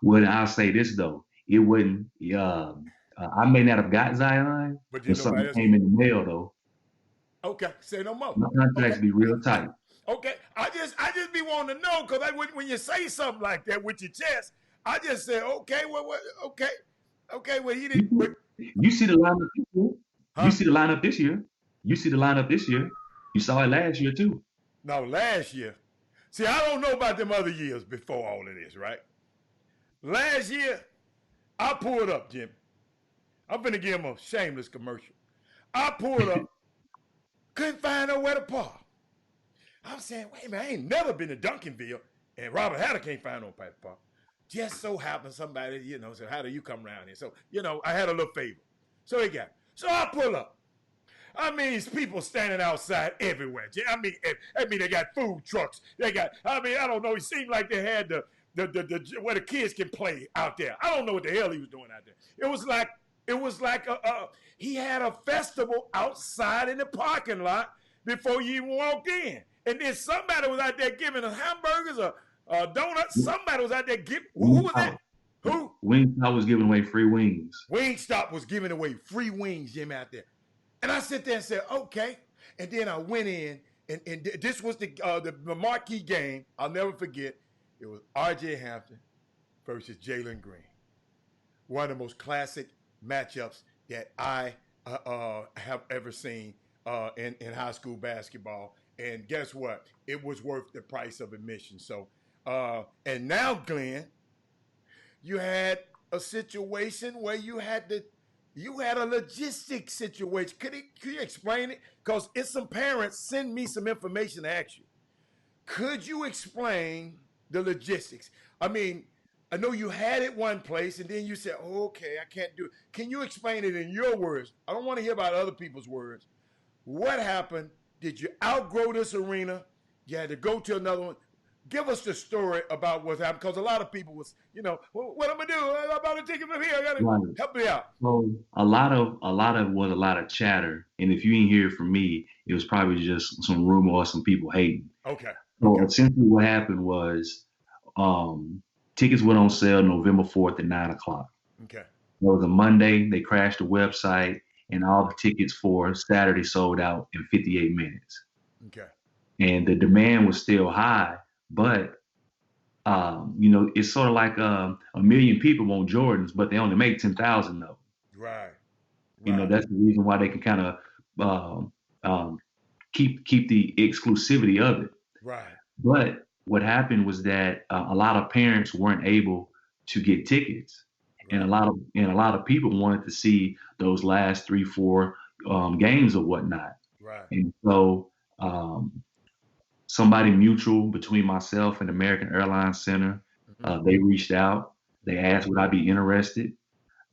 Well, I'll say this, though. It wouldn't, I may not have got Zion, but something came in the mail, though. Okay, say no more. My contracts be real tight. Okay, I just be wanting to know, because when you say something like that with your chest, I just say, okay, well, he didn't. But, you see the lineup this year. Huh? You see the lineup this year. You saw it last year, too. No, last year. See, I don't know about them other years before all of this, right? Last year, I pulled up, Jim. I'm finna give him a shameless commercial. I pulled up, couldn't find nowhere to park. I'm saying, wait a minute, I ain't never been to Duncanville, and Robert Hatter can't find no place to park. Just so happened somebody, said, how do you come around here? So, I had a little favor. So I pull up. I mean, it's people standing outside everywhere. I mean, they got food trucks. I don't know. It seemed like they had the where the kids can play out there. I don't know what the hell he was doing out there. It was like he had a festival outside in the parking lot before you even walked in. And then somebody was out there giving us hamburgers or donuts. Somebody was out there giving. Who was that? Who? Wingstop was giving away free wings. Wingstop was giving away free wings, Jim, out there. And I sit there and said, okay. And then I went in, and this was the marquee game. I'll never forget. It was R.J. Hampton versus Jalen Green. One of the most classic matchups that I have ever seen in high school basketball. And guess what? It was worth the price of admission. So, and now, Glenn, you had a situation where you had a logistics situation. Could you explain it? Because it's some parents send me some information to ask you. Could you explain the logistics? I mean, I know you had it one place and then you said, oh, okay, I can't do it. Can you explain it in your words? I don't want to hear about other people's words. What happened? Did you outgrow this arena? You had to go to another one. Give us the story about what happened, because a lot of people was, what am I do? I'm about to take it from here. I gotta help me out. So a lot of was a lot of chatter, and if you didn't hear it from me, it was probably just some rumor or some people hating. Okay. So essentially, what happened was, tickets went on sale November 4th at 9:00. Okay. It was a Monday. They crashed the website, and all the tickets for Saturday sold out in 58 minutes. Okay. And the demand was still high. But, it's sort of like a million people want Jordans, but they only make 10,000 though. Right. That's the reason why they can kind of keep the exclusivity of it. Right. But what happened was that a lot of parents weren't able to get tickets, right. and a lot of people wanted to see those last 3-4 games or whatnot. Right. And so. Somebody mutual between myself and American Airlines Center, they reached out. They asked would I be interested.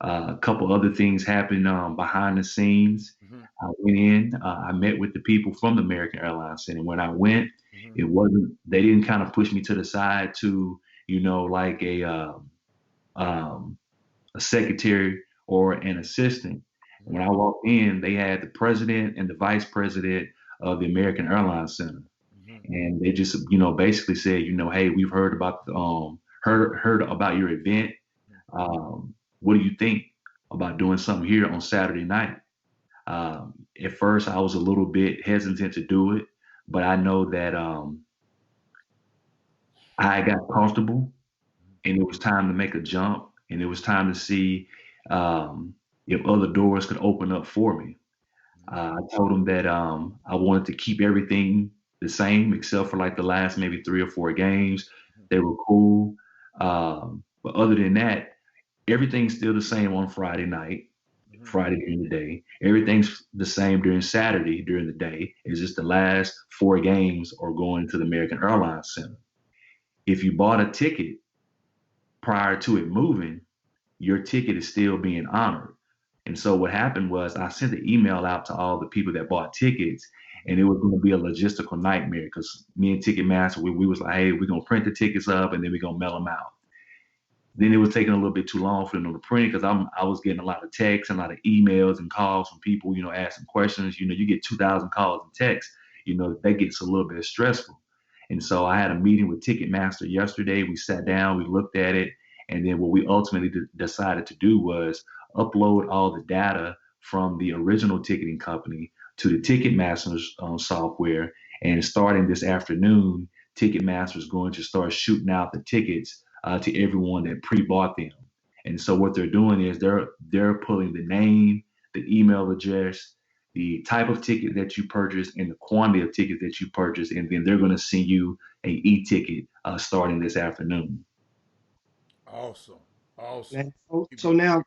A couple other things happened behind the scenes. Mm-hmm. I went in. I met with the people from the American Airlines Center. When I went, Mm-hmm. it wasn't. They didn't kind of push me to the side to, like a secretary or an assistant. Mm-hmm. When I walked in, they had the president and the vice president of the American Airlines Center, Mm-hmm. and they just, basically said, hey, we've heard about heard about your event. What do you think about doing something here on Saturday night? At first, I was a little bit hesitant to do it, but I know that I got comfortable, and it was time to make a jump, and it was time to see if other doors could open up for me. I told them that I wanted to keep everything the same except for like the last maybe 3 or 4 games. They were cool. But other than that, everything's still the same on Friday night, Friday during the day. Everything's the same during Saturday during the day. It's just the last 4 games are going to the American Airlines Center. If you bought a ticket prior to it moving, your ticket is still being honored. And so what happened was I sent an email out to all the people that bought tickets, and it was going to be a logistical nightmare because me and Ticketmaster, we was like, hey, we're going to print the tickets up and then we're going to mail them out. Then it was taking a little bit too long for them to print because I was getting a lot of texts and a lot of emails and calls from people, asking questions. You get 2,000 calls and texts, that gets a little bit stressful. And so I had a meeting with Ticketmaster yesterday. We sat down, we looked at it, and then what we ultimately decided to do was upload all the data from the original ticketing company to the Ticketmaster's software. And starting this afternoon, Ticketmaster is going to start shooting out the tickets to everyone that pre-bought them. And so what they're doing is they're pulling the name, the email address, the type of ticket that you purchased, and the quantity of tickets that you purchased, and then they're going to send you an e-ticket starting this afternoon. Awesome. Awesome. So now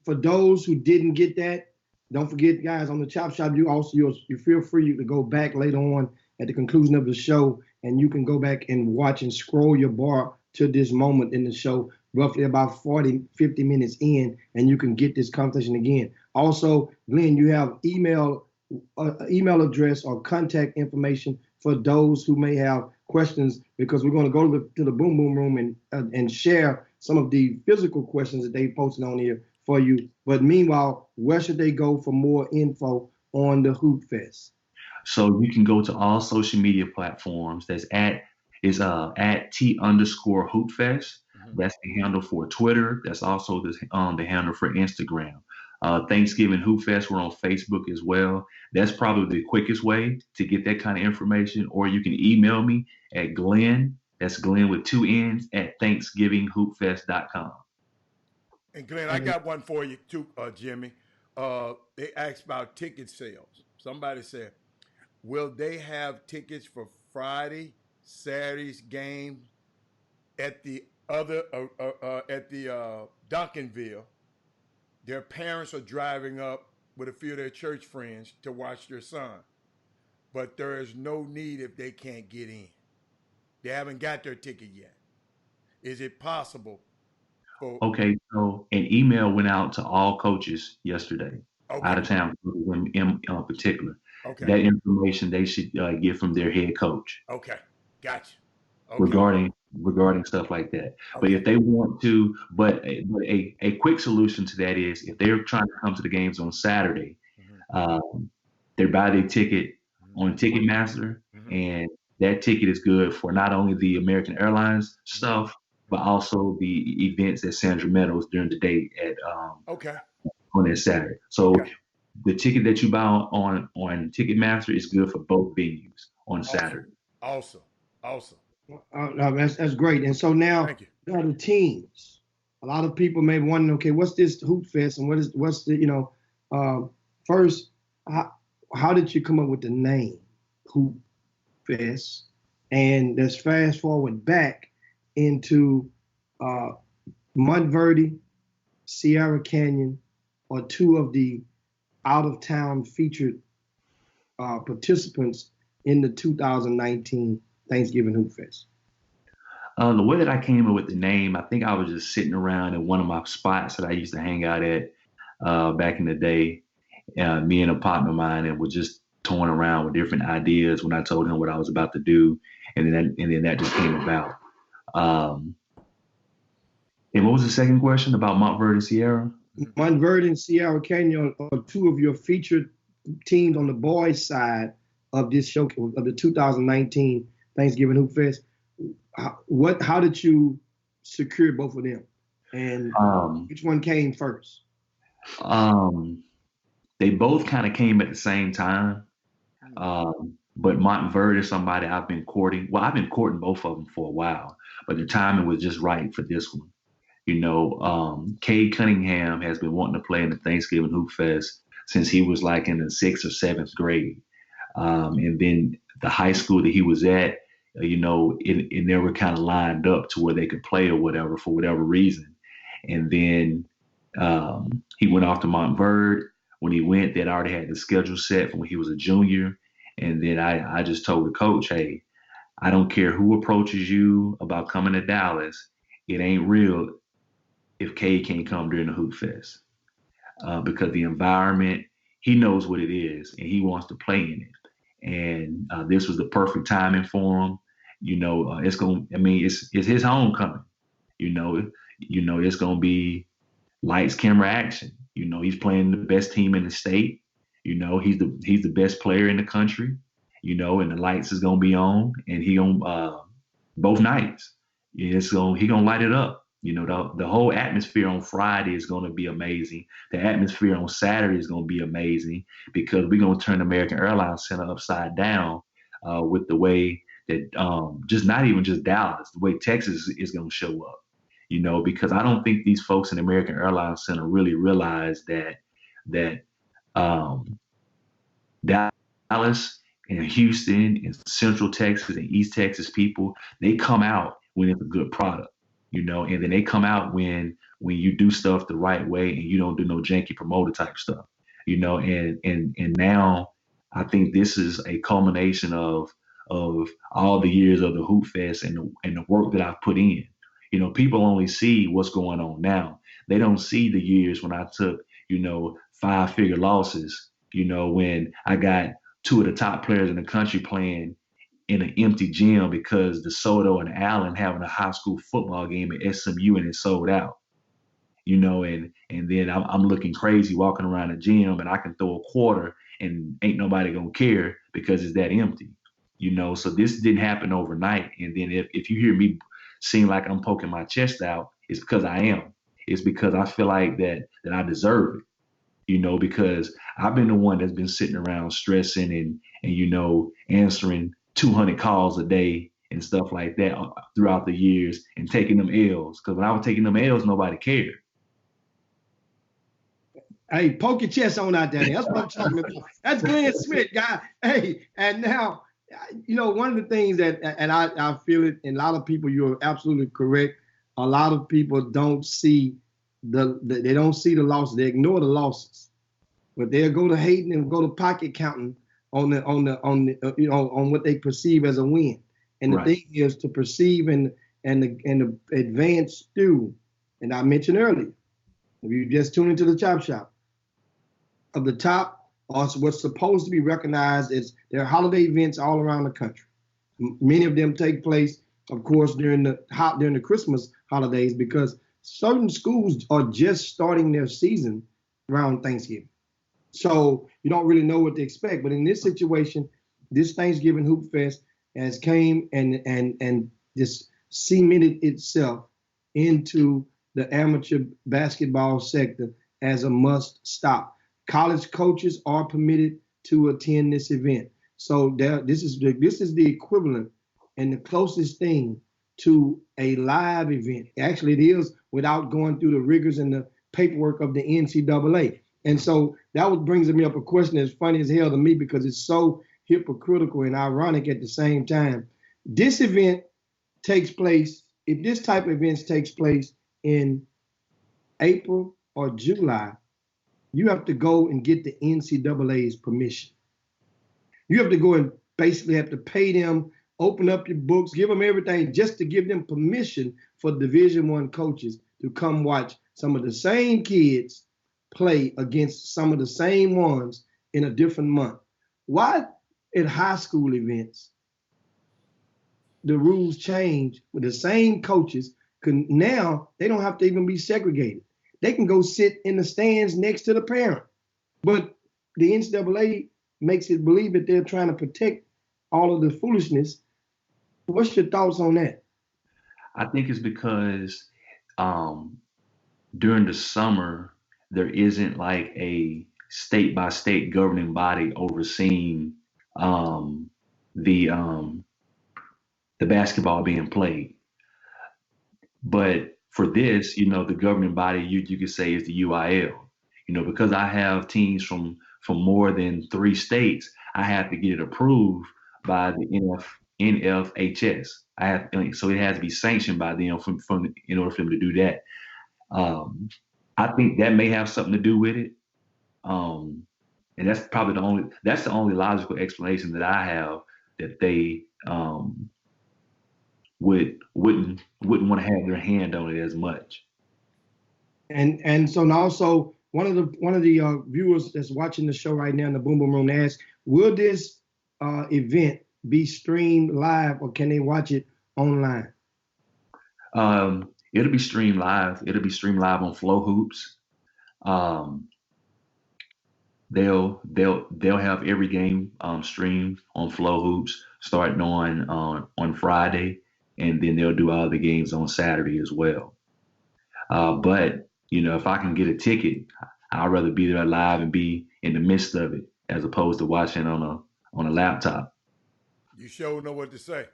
for those who didn't get that, don't forget, guys, on the Chop Shop, you feel free to go back later on at the conclusion of the show, and you can go back and watch and scroll your bar to this moment in the show, roughly about 40, 50 minutes in, and you can get this conversation again. Also, Glenn, you have email address or contact information for those who may have questions, because we're going to go to the Boom Boom Room and share some of the physical questions that they posted on here for you. But meanwhile, where should they go for more info on the Hoop Fest? So you can go to all social media platforms. That's at T_Hoopfest. That's the handle for Twitter. That's also the handle for Instagram. Thanksgiving Hoop Fest, we're on Facebook as well. That's probably the quickest way to get that kind of information. Or you can email me at Glenn, that's Glenn with 2 N's, at ThanksgivingHoopFest.com. And Glenn, I got one for you too, Jimmy. They asked about ticket sales. Somebody said, will they have tickets for Friday, Saturday's game at the other at the Duncanville? Their parents are driving up with a few of their church friends to watch their son, but there is no need if they can't get in. They haven't got their ticket yet. Is it possible? Okay, so an email went out to all coaches yesterday, out of town, in particular. Okay. That information they should get from their head coach. Okay, gotcha. Okay. Regarding stuff like that. Okay. But if they want to, but a quick solution to that is if they're trying to come to the games on Saturday, they buy their ticket on Ticketmaster, and that ticket is good for not only the American Airlines stuff, but also the events at Sandra Meadows during the day at on that Saturday. So the ticket that you buy on Ticketmaster is good for both venues on Saturday. Awesome. That's great. And so now the teams. A lot of people may be wondering, okay, what's this Hoop Fest, and what's the first, how did you come up with the name Hoop Fest? And let's fast forward back into Montverde, Sierra Canyon, or two of the out-of-town featured participants in the 2019 Thanksgiving Hoop Fest. The way that I came up with the name, I think I was just sitting around in one of my spots that I used to hang out at back in the day. Me and a partner of mine, and was just toying around with different ideas when I told him what I was about to do, and then that just came about. And what was the second question about Montverde and Sierra? Montverde and Sierra Canyon are two of your featured teams on the boys' side of this show of the 2019 Thanksgiving Hoop Fest. How did you secure both of them, and which one came first? They both kind of came at the same time, but Montverde is somebody I've been courting. Well, I've been courting both of them for a while, but the timing was just right for this one. You know, Cade Cunningham has been wanting to play in the Thanksgiving Hoop Fest since he was like in the 6th or 7th grade, and then the high school that he was at, you know, it never kind of lined up to where they could play or whatever for whatever reason. And then he went off to Montverde. When he went, they'd already had the schedule set from when he was a junior. And then I just told the coach, hey, I don't care who approaches you about coming to Dallas. It ain't real if Cade can't come during the Hoop Fest, because the environment, he knows what it is and he wants to play in it. And this was the perfect timing for him. You know, it's his homecoming. You know, it's gonna be lights, camera, action. You know, he's playing the best team in the state. You know, he's the best player in the country. You know, and the lights is gonna be on, and he gonna both nights. He gonna light it up. You know, the whole atmosphere on Friday is gonna be amazing. The atmosphere on Saturday is gonna be amazing because we're gonna turn the American Airlines Center upside down with the way that just not even just Dallas, the way Texas is gonna show up. You know, because I don't think these folks in the American Airlines Center really realize that Dallas and Houston and Central Texas and East Texas people, they come out when it's a good product, you know, and then they come out when you do stuff the right way and you don't do no janky promoter type stuff, you know, and now I think this is a culmination of all the years of the Hoop Fest and the work that I've put in. You know, people only see what's going on now. They don't see the years when I took, you know, 5-figure losses, you know, when I got 2 of the top players in the country playing in an empty gym because DeSoto and Allen having a high school football game at SMU and it sold out. You know, and then I'm looking crazy walking around the gym and I can throw a quarter and ain't nobody gonna care because it's that empty. You know, so this didn't happen overnight. And then if you hear me seem like I'm poking my chest out, it's because I am. It's because I feel like that I deserve it, you know, because I've been the one that's been sitting around stressing and you know, answering 200 calls a day and stuff like that throughout the years and taking them L's. Because when I was taking them L's, nobody cared. Hey, poke your chest on out there. That's what I'm talking about. That's Glenn Smith, guy. Hey, and now, you know, one of the things that, and I feel it, and a lot of people, you're absolutely correct. A lot of people don't see they don't see the losses. They ignore the losses, but they'll go to hating and go to pocket counting on what they perceive as a win. And the thing is to perceive and advance through. And I mentioned earlier, if you just tune into the Chop Shop, of the top are what's supposed to be recognized as their holiday events all around the country. Many of them take place, of course, during the Christmas holidays because certain schools are just starting their season around Thanksgiving. So you don't really know what to expect. But in this situation, this Thanksgiving Hoop Fest has came and just cemented itself into the amateur basketball sector as a must stop. College coaches are permitted to attend this event. So this is the equivalent and the closest thing to a live event. Actually, it is without going through the rigors and the paperwork of the NCAA. And so that brings me up a question that's funny as hell to me because it's so hypocritical and ironic at the same time. This event takes place, if this type of event takes place in April or July, you have to go and get the NCAA's permission. You have to go and basically have to pay them open up your books, give them everything just to give them permission for Division I coaches to come watch some of the same kids play against some of the same ones in a different month. Why at high school events, the rules change with the same coaches? Now they don't have to even be segregated. They can go sit in the stands next to the parent. But the NCAA makes it believe that they're trying to protect all of the foolishness. What's your thoughts on that? I think it's because during the summer, there isn't like a state-by-state governing body overseeing the basketball being played. But for this, the governing body, you could say, is the UIL. Because I have teams from more than 3 states, I have to get it approved by the NFHS. So it has to be sanctioned by them in order for them to do that. I think that may have something to do with it. And that's probably the only logical explanation that I have, that they wouldn't want to have their hand on it as much. And so now also one of the viewers that's watching the show right now in the Boom Boom Room asked, will this event be streamed live, or can they watch it online? It'll be streamed live. It'll be streamed live on Flow Hoops. They'll have every game streamed on Flow Hoops starting on Friday, and then they'll do all the games on Saturday as well. But if I can get a ticket, I'd rather be there live and be in the midst of it as opposed to watching on a laptop. You sure know what to say.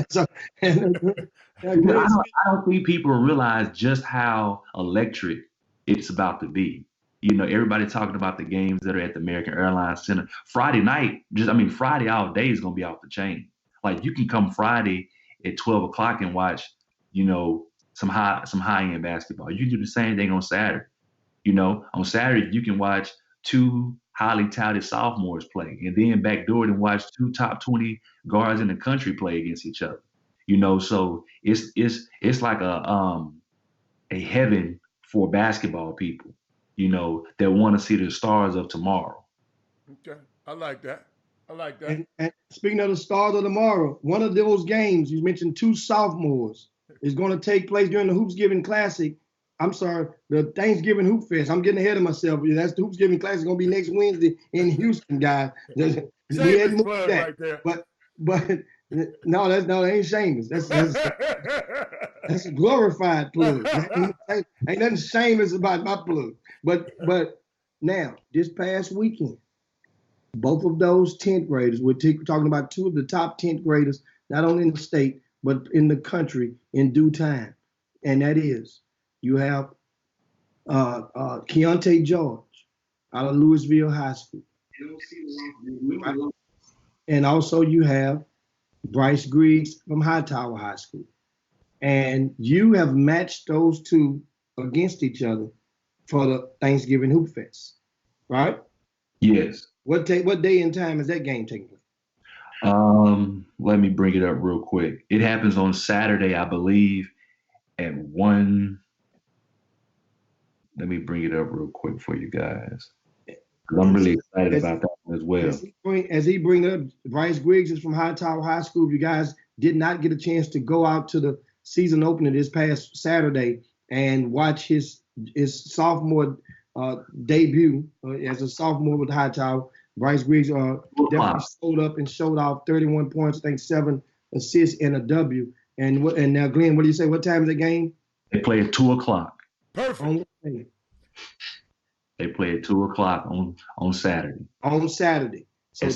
So, I don't think people realize just how electric it's about to be. Everybody talking about the games that are at the American Airlines Center. Friday night, Friday all day is going to be off the chain. Like, you can come Friday at 12 o'clock and watch, some high-end basketball. You can do the same thing on Saturday. On Saturday, you can watch 2 highly touted sophomores play, and then backdoor and watch 2 top 20 guards in the country play against each other. So it's like a heaven for basketball people, that want to see the stars of tomorrow. Okay, I like that. And speaking of the stars of tomorrow, one of those games you mentioned, 2 sophomores, is going to take place during the Hoopsgiving Classic. I'm sorry, the Thanksgiving Hoop Fest. I'm getting ahead of myself. That's the Hoopsgiving Classic. Going to be next Wednesday in Houston, guys. Right there. But no, that ain't shameless. That's a glorified plug. Ain't nothing shameless about my plug. But now, this past weekend, both of those 10th graders, we're talking about 2 of the top 10th graders, not only in the state, but in the country in due time. And that is, you have Keontae George out of Louisville High School. And also you have Bryce Griggs from Hightower High School. And you have matched those 2 against each other for the Thanksgiving Hoop Fest, right? Yes. What day and time is that game taking place? Let me bring it up real quick. It happens on Saturday, I believe, at 1. Let me bring it up real quick for you guys. I'm really excited about that one as well. As he bring up, Bryce Griggs is from Hightower High School. If you guys did not get a chance to go out to the season opener this past Saturday and watch his sophomore debut as a sophomore with Hightower, Bryce Griggs definitely showed up and showed off 31 points, I think 7 assists and a W. And now, Glenn, what do you say? What time is the game? They play at 2 o'clock. Perfect. They play at 2 o'clock on Saturday. On Saturday. So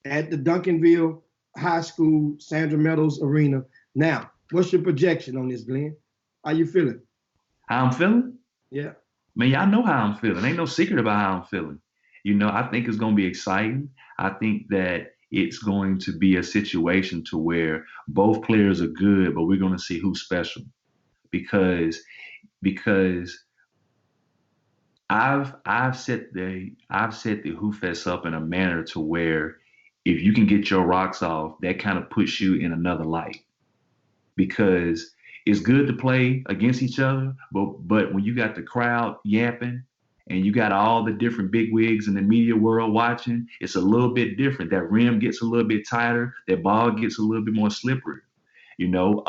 at the Duncanville High School Sandra Meadows Arena. Now, what's your projection on this, Glenn? How you feeling? How I'm feeling? Yeah. Man, y'all know how I'm feeling. Ain't no secret about how I'm feeling. I think it's going to be exciting. I think that it's going to be a situation to where both players are good, but we're going to see who's special. Because I've set the Hoofest up in a manner to where if you can get your rocks off, that kind of puts you in another light, because it's good to play against each other, but when you got the crowd yapping and you got all the different bigwigs in the media world watching, it's a little bit different. That rim gets a little bit tighter, that ball gets a little bit more slippery. You know,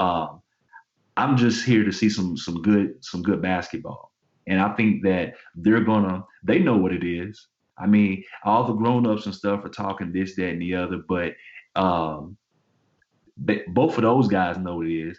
I'm just here to see some good basketball, and I think that they know what it is. I mean, all the grown-ups and stuff are talking this, that, and the other, but both of those guys know what it is.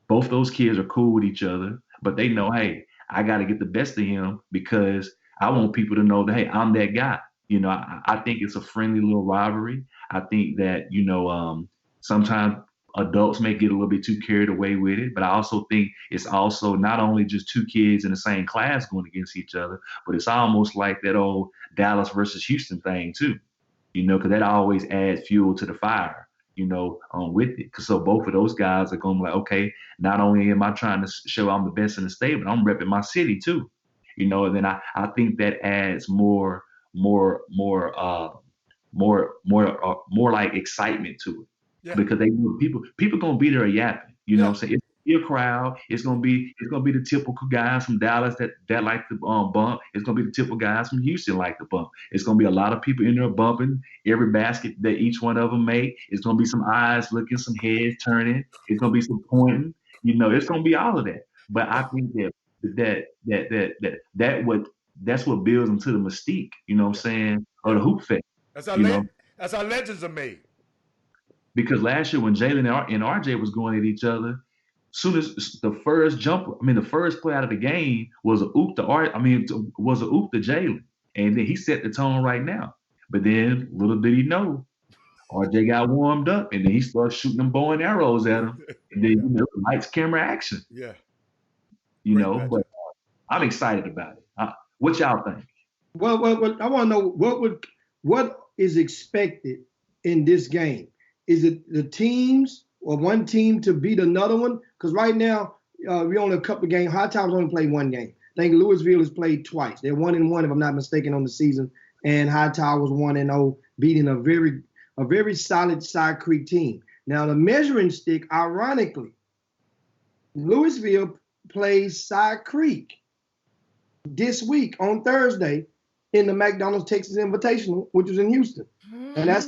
Both those kids are cool with each other, but they know, hey, I got to get the best of him because I want people to know that, hey, I'm that guy. You know, I think it's a friendly little rivalry. I think that, you know, sometimes adults may get a little bit too carried away with it, but I also think it's also not only just two kids in the same class going against each other, but it's almost like that old Dallas versus Houston thing too, you know, because that always adds fuel to the fire, you know, with it. So both of those guys are going to be like, okay, not only am I trying to show I'm the best in the state, but I'm repping my city too, you know. And then I think that adds more like excitement to it. Yeah. Because people gonna be there yapping, you know what I'm saying? It's gonna be a crowd. It's gonna be the typical guys from Dallas that like to bump. It's gonna be the typical guys from Houston like to bump. It's gonna be a lot of people in there bumping every basket that each one of them make. It's gonna be some eyes looking, some heads turning. It's gonna be some pointing. You know, it's gonna be all of that. But I think that's what builds into the mystique. You know what I'm saying? Or the hoop fest. That's how legends are made. Because last year when Jalen and RJ was going at each other, soon as the first play out of the game was a oop to Jalen, and then he set the tone right now. But then little did he know, RJ got warmed up, and then he started shooting them bow and arrows at him, and then you know, lights, camera, action. Yeah, you know. Magic. But I'm excited about it. What y'all think? Well, I want to know what is expected in this game. Is it the teams or one team to beat another one? Because right now, we only a couple of games. Hightower's only played one game. I think Louisville has played twice. They're 1-1, if I'm not mistaken, on the season. And Hightower was 1-0, beating a very solid Side Creek team. Now, the measuring stick, ironically, Louisville plays Side Creek this week on Thursday in the McDonald's Texas Invitational, which is in Houston. And that's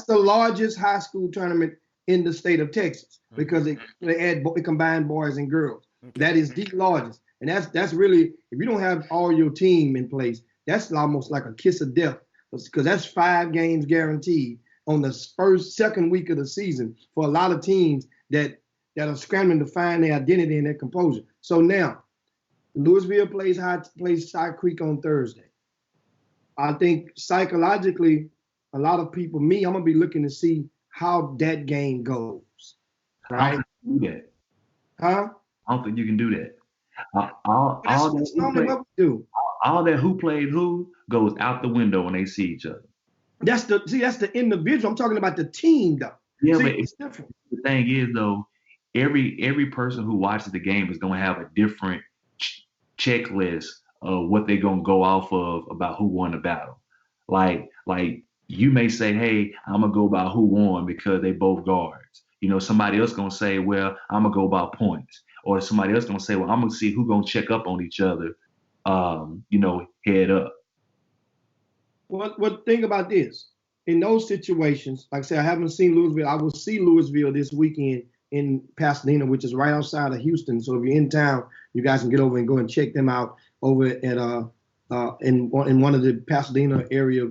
the largest high school tournament in the state of Texas because they combine boys and girls. That is the largest. And that's really, if you don't have all your team in place, that's almost like a kiss of death because that's 5 games guaranteed on the second week of the season for a lot of teams that are scrambling to find their identity and their composure. So now, Louisville plays Side Creek on Thursday. I think psychologically, a lot of people, I'm going to be looking to see how that game goes. Right? I don't think you can do that. Huh? I don't think you can do that. All that who played who goes out the window when they see each other. That's the individual. I'm talking about the team, though. Yeah, but it's different. The thing is, though, every person who watches the game is going to have a different checklist of what they're going to go off of about who won the battle. Like you may say, hey, I'm going to go by who won because they both guards. You know, somebody else going to say, well, I'm going to go by points. Or somebody else going to say, well, I'm going to see who's going to check up on each other, head up. Well, think about this. In those situations, like I said, I haven't seen Louisville. I will see Louisville this weekend in Pasadena, which is right outside of Houston. So if you're in town, you guys can get over and go and check them out over at in one of the Pasadena area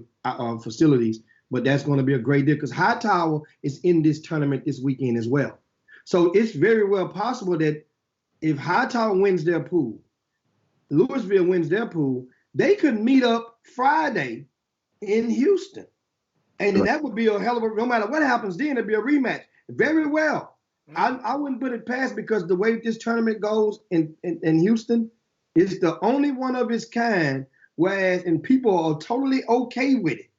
facilities. But that's going to be a great deal because Hightower is in this tournament this weekend as well. So it's very well possible that if Hightower wins their pool, Louisville wins their pool, they could meet up Friday in Houston. And then that would be a hell of a, no matter what happens then, it'd be a rematch. Very well. I wouldn't put it past because the way this tournament goes in Houston, it's the only one of its kind, and people are totally okay with it.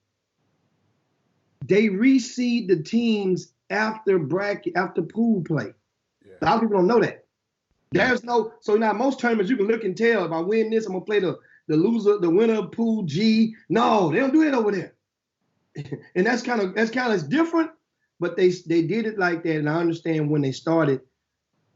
They reseed the teams after pool play. Yeah. A lot of people don't know that. So now most tournaments you can look and tell if I win this, I'm gonna play the winner of Pool G. No, they don't do that over there. And that's kind of different, but they did it like that. And I understand when they started,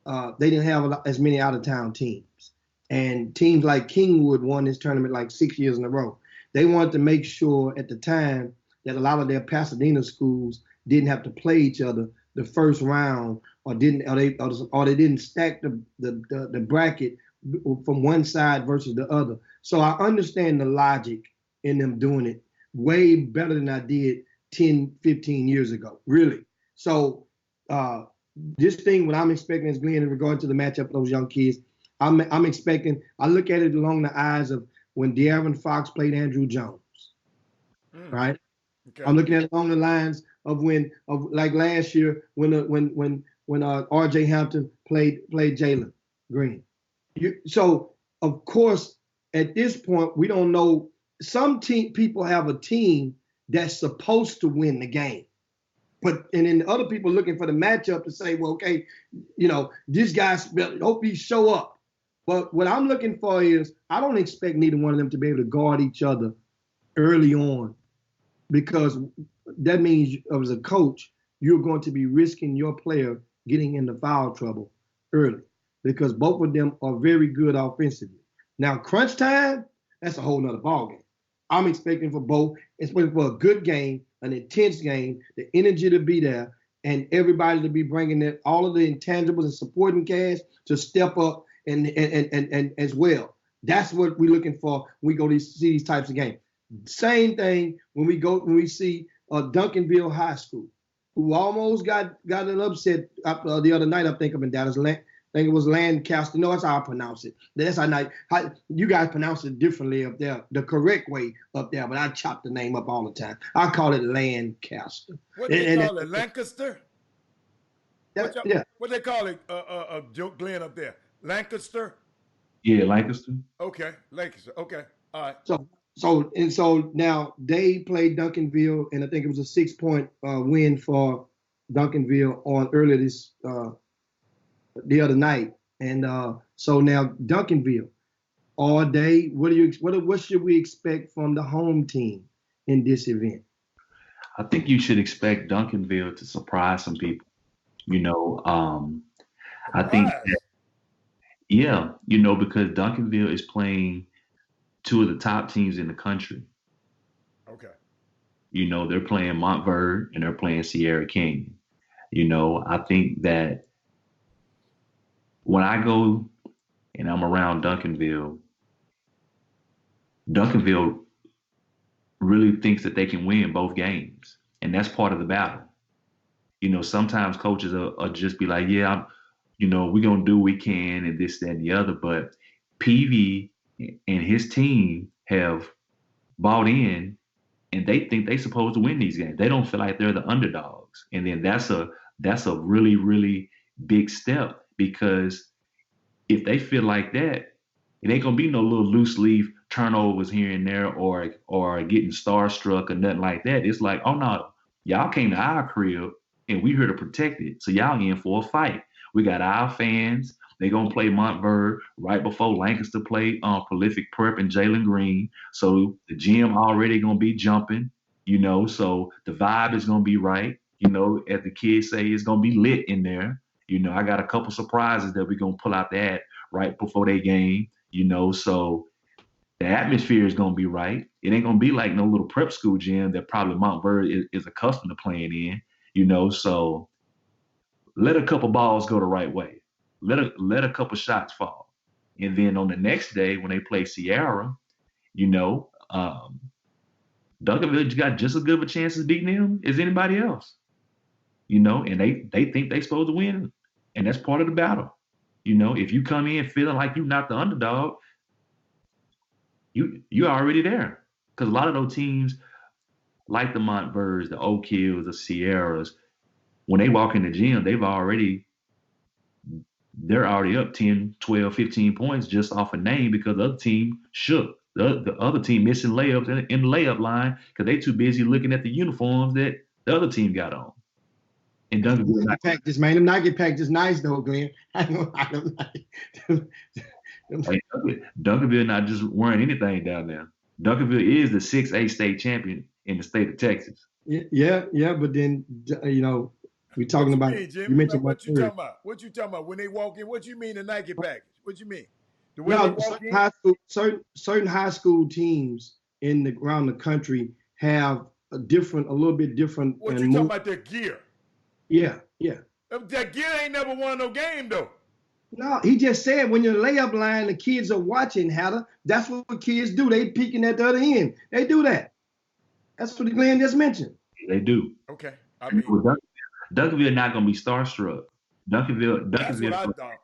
they didn't have as many out of town teams, and teams like Kingwood won this tournament like 6 years in a row. They wanted to make sure at the time that a lot of their Pasadena schools didn't have to play each other the first round, or they didn't stack the bracket from one side versus the other. So I understand the logic in them doing it way better than I did 10, 15 years ago, really. So this thing, what I'm expecting is, Glenn, in regard to the matchup of those young kids, I'm expecting, I look at it along the eyes of when De'Aaron Fox played Andrew Jones, right? Okay. I'm looking at it along the lines of like last year when R.J. Hampton played Jalen Green. So of course, at this point, we don't know. Some people have a team that's supposed to win the game, and then other people looking for the matchup to say, well, okay, this guy's hope he show up. But what I'm looking for is, I don't expect neither one of them to be able to guard each other early on, because that means as a coach, you're going to be risking your player getting into foul trouble early, because both of them are very good offensively. Now, crunch time, that's a whole nother ballgame. I'm expecting for both, expecting for a good game, an intense game, the energy to be there, and everybody to be bringing all of the intangibles and supporting cast to step up and as well. That's what we're looking for when we go to see these types of games. Same thing when we see Duncanville High School, who almost got an upset the other night. I think up in Dallas. I think it was Lancaster. No, that's how I pronounce it. That's how you guys pronounce it differently up there, the correct way up there. But I chop the name up all the time. I call it Lancaster. What they call it, Lancaster? Yeah. What they call it, Glenn up there? Lancaster? Yeah, Lancaster. Okay, Lancaster. Okay, all right. So now they played Duncanville, and I think it was a 6-point win for Duncanville on earlier this the other night. And so now Duncanville, all day. What should we expect from the home team in this event? I think you should expect Duncanville to surprise some people. I think that, because Duncanville is playing two of the top teams in the country. Okay. They're playing Montverde and they're playing Sierra Canyon. I think that when I go and I'm around Duncanville really thinks that they can win both games. And that's part of the battle. Sometimes coaches will just be like, yeah, we're going to do what we can and this, that, and the other. But PV and his team have bought in, and they think they're supposed to win these games. They don't feel like they're the underdogs. And then that's a really, really big step, because if they feel like that, it ain't going to be no little loose leaf turnovers here and there or getting starstruck or nothing like that. It's like, oh, no, y'all came to our crib and we here to protect it. So y'all in for a fight. We got our fans. They're going to play Montverde right before Lancaster play Prolific Prep and Jalen Green. So the gym already going to be jumping, so the vibe is going to be right. As the kids say, it's going to be lit in there. I got a couple surprises that we're going to pull out that right before they game, so the atmosphere is going to be right. It ain't going to be like no little prep school gym that probably Montverde is accustomed to playing in, so let a couple balls go the right way. Let a couple shots fall. And then on the next day when they play Sierra, Duncanville got just as good of a chance of beating them as anybody else. And they think they're supposed to win. And that's part of the battle. If you come in feeling like you're not the underdog, you're already there. Because a lot of those teams, like the Montverdes, the Oak Hills, the Sierras, when they walk in the gym, they're already up 10, 12, 15 points just off a name, because the other team shook. The other team missing layups in the layup line because they too busy looking at the uniforms that the other team got on. And Duncanville practice, man. Them Nike practice nice though, Glenn. I don't like Hey, Duncanville not just wearing anything down there. Duncanville is the 6A state champion in the state of Texas. Yeah. But then we're talking about. You mentioned what you talking about? What you talking about? When they walk in, what you mean the Nike package? What you mean? The way no, certain high school teams around the country have a little bit different. What you talking about? Their gear? Yeah. That gear ain't never won no game though. No, he just said when you're layup line, the kids are watching, Hatter. That's what kids do. They peeking at the other end. They do that. That's what Glenn just mentioned. They do. Okay. Duncanville not going to be starstruck. Duncanville. That's what I thought.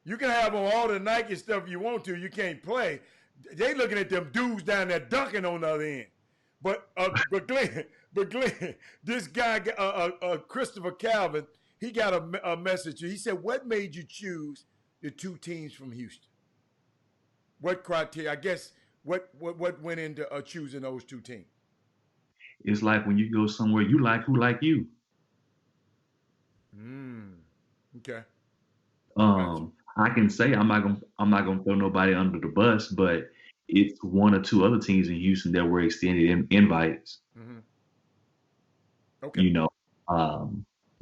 You can have on all the Nike stuff you want to. You can't play. They looking at them dudes down there dunking on the other end. But Glenn, this guy, Christopher Calvin, he got a message. He said, "What made you choose the two teams from Houston? What criteria? I guess what went into choosing those two teams?" It's like when you go somewhere you like who like you. Okay. I can say I'm not gonna throw nobody under the bus, but it's one or two other teams in Houston that were extended invites. Mm-hmm. Okay.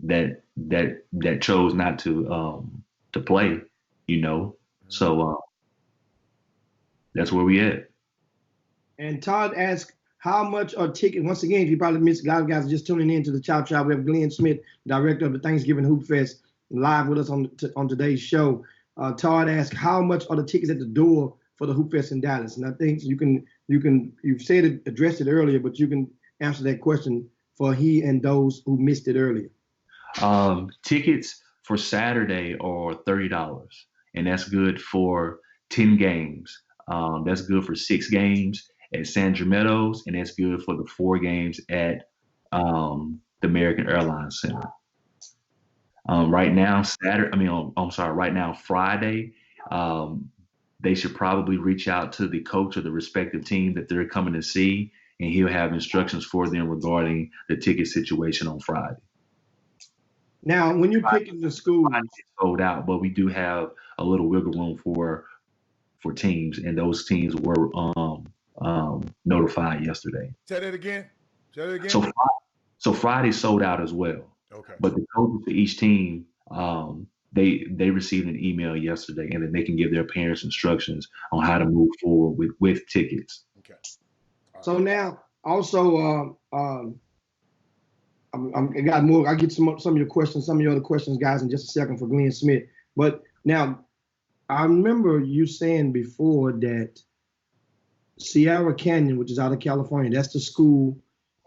That chose not to play. So that's where we at. And Todd asked, how much are tickets? Once again, if you probably missed, a lot of guys are just tuning in to the Chop Shop. We have Glenn Smith, director of the Thanksgiving Hoop Fest, live with us on today's show. Todd asked, how much are the tickets at the door for the Hoop Fest in Dallas? And I think you've said it, addressed it earlier, but you can answer that question for he and those who missed it earlier. Tickets for Saturday are $30, and that's good for 10 games. That's good for 6 games at Sandra Meadows, and that's good for the 4 games at the American Airlines Center. Right now, Friday, they should probably reach out to the coach of the respective team that they're coming to see, and he'll have instructions for them regarding the ticket situation on Friday. Now, when you're picking the school, it's sold out, but we do have a little wiggle room for teams, and those teams were notified yesterday. Say that again. So Friday sold out as well. Okay. But the coaches for each team, they received an email yesterday, and then they can give their parents instructions on how to move forward with tickets. Okay. So now, also, I got more. I'll get some of your questions, some of your other questions, guys, in just a second for Glenn Smith. But now, I remember you saying before that Sierra Canyon, which is out of California, that's the school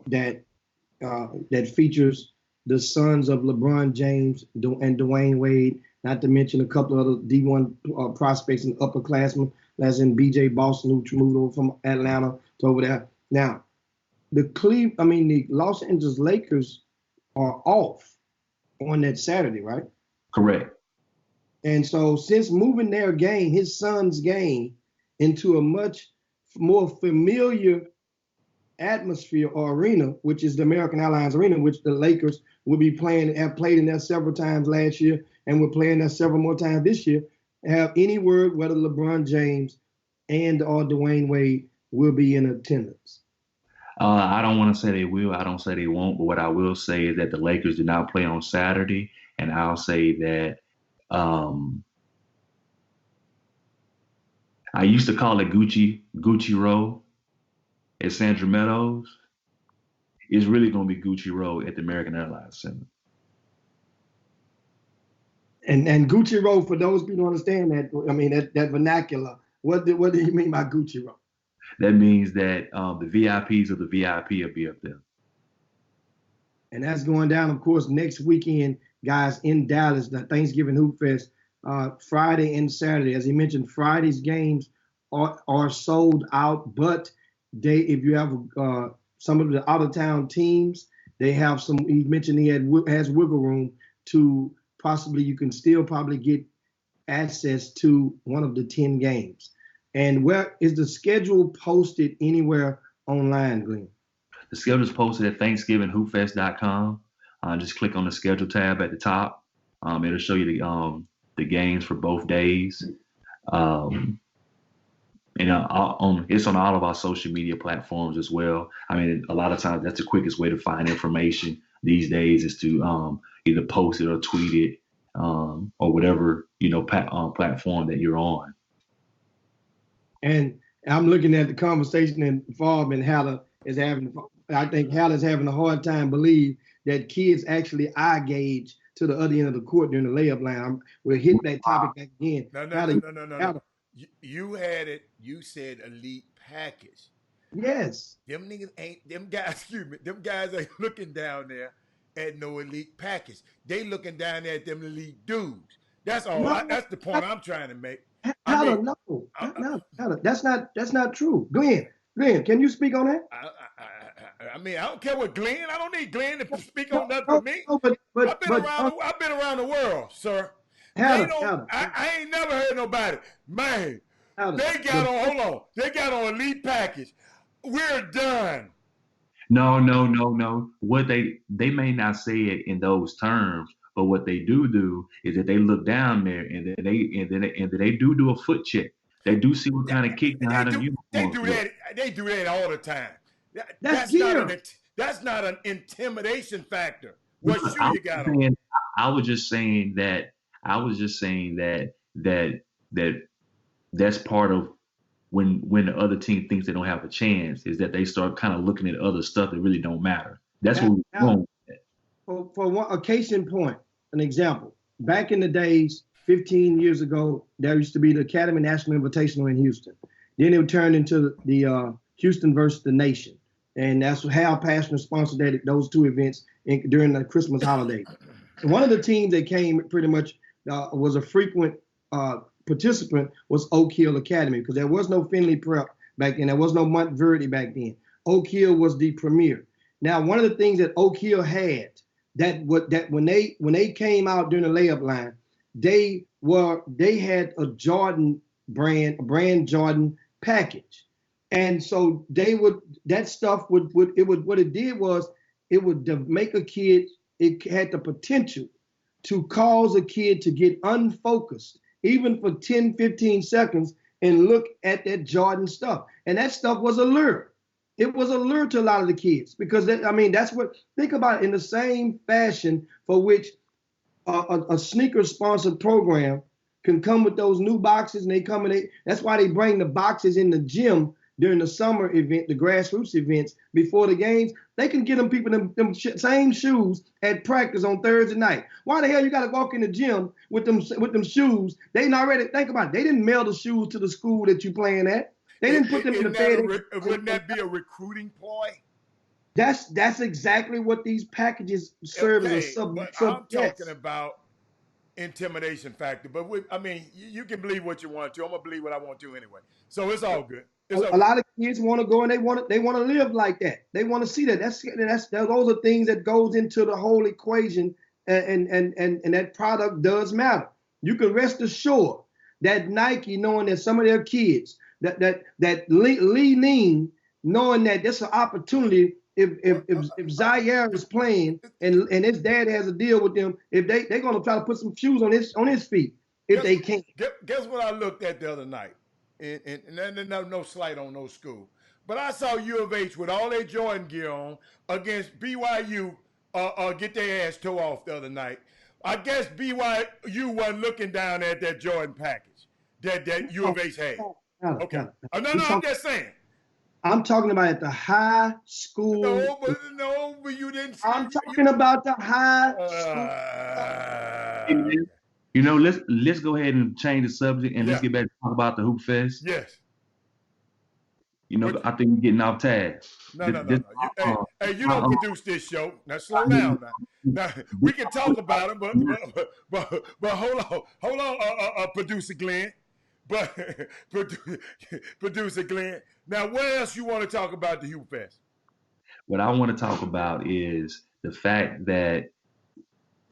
that features the sons of LeBron James and Dwayne Wade, not to mention a couple of other D1 prospects and upperclassmen, as in B.J. Boston, who moved over from Atlanta to over there. Now, the Los Angeles Lakers are off on that Saturday, right? Correct. And so since moving their game, his son's game, into a much more familiar atmosphere or arena, which is the American Airlines Arena, which the Lakers will be playing, have played in there several times last year, and we're playing there several more times this year, have any word whether LeBron James and or Dwayne Wade will be in attendance? I don't want to say they will. I don't say they won't. But what I will say is that the Lakers did not play on Saturday, and I'll say that I used to call it Gucci Row at Sandra Meadows. It's really going to be Gucci Row at the American Airlines Center. And Gucci Row, for those people who understand that, that vernacular, what do you mean by Gucci Row? That means that the VIPs of the VIP will be up there. And that's going down, of course, next weekend, guys, in Dallas, the Thanksgiving Hoop Fest, Friday and Saturday. As he mentioned, Friday's games are sold out, but if you have some of the out-of-town teams, they have some. He mentioned he has wiggle room to you can still probably get access to one of the 10 games. And where is the schedule posted anywhere online, Glenn? The schedule is posted at ThanksgivingHoopFest.com. Just click on the schedule tab at the top. It'll show you the games for both days. And it's on all of our social media platforms as well. I mean, a lot of times that's the quickest way to find information these days is to either post it or tweet it or whatever platform that you're on. And I'm looking at the conversation and Haller is having. I think Haller's having a hard time believe that kids actually eye gauge to the other end of the court during the layup line. We'll hit that topic back again. No. You had it. You said elite package. Yes. Them niggas ain't them guys. Excuse me. Them guys ain't looking down there at no elite package. They looking down there at them elite dudes. That's all. That's the point I'm trying to make. Haller, no, that's not true. Glenn, can you speak on that? I mean, I don't care what Glenn. I don't need Glenn to speak on that for me. I've been around the world, sir. I ain't never heard nobody. Man, they got on. Hold on, they got on elite package. We're done. No. What they may not say it in those terms, but what they do is that they look down there and then they do a foot check. They do see what kind of kick and how the uniform. They do that all the time. That's not an intimidation factor. What shoe you got on? I was just saying that that's part of when the other team thinks they don't have a chance is that they start kind of looking at other stuff that really don't matter. That's what we're going with. For one, a case in point, an example. Back in the days, 15 years ago, there used to be the Academy National Invitational in Houston. Then it turned into the Houston versus the Nation. And that's how Pastner sponsored those two events during the Christmas holiday. And one of the teams that came pretty much was a frequent participant was Oak Hill Academy because there was no Finley Prep back then. There was no Montverde back then. Oak Hill was the premier. Now, one of the things that Oak Hill had that when they came out during the layup line, they had a Jordan brand Jordan package. And so what it did was it would make a kid, it had the potential to cause a kid to get unfocused, even for 10, 15 seconds, and look at that Jordan stuff. And that stuff was a lure. It was a lure to a lot of the kids because, that's what, think about it in the same fashion for which a sneaker-sponsored program can come with those new boxes, and that's why they bring the boxes in the gym during the summer event, the grassroots events before the games. They can get them people them same shoes at practice on Thursday night. Why the hell you got to walk in the gym with them shoes? They didn't already think about it. They didn't mail the shoes to the school that you playing at. They didn't put them in the bed. Wouldn't that be a recruiting ploy? That's exactly what these packages serve as a sub. I'm talking about intimidation factor. But you can believe what you want to. I'm gonna believe what I want to anyway. So it's all good. A lot of kids want to go and they want to live like that. They want to see that. Those are things that goes into the whole equation, and that product does matter. You can rest assured that Nike, knowing that some of their kids that lean, knowing that there's an opportunity. If Zaire is playing and his dad has a deal with them, if they're gonna try to put some shoes on his feet if they can. Guess what I looked at the other night? And no slight on no school, but I saw U of H with all their Jordan gear on against BYU get their ass tore off the other night. I guess BYU wasn't looking down at that Jordan package that U of H had. Okay. No, I'm just saying. I'm talking about at the high school. No, but you didn't. I'm talking about the high school. Let's go ahead and change the subject and let's get back to talk about the Hoop Fest. Yes. I think we're getting off task. No. You don't produce this show. Now slow down. Now we can talk about it, but hold on, producer Glenn. But producer Glenn. Now, what else you want to talk about the Hoop Fest? What I want to talk about is the fact that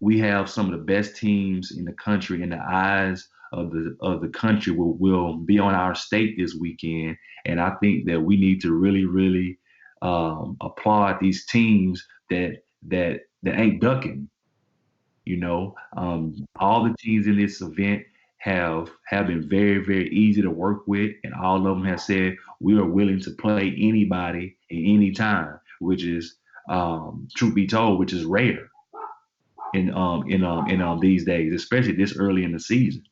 we have some of the best teams in the country in the eyes of the country will be on our state this weekend. And I think that we need to really, really applaud these teams that ain't ducking. All the teams in this event have been very, very easy to work with, and all of them have said we are willing to play anybody at any time, which is, truth be told, which is rare in these days, especially this early in the season,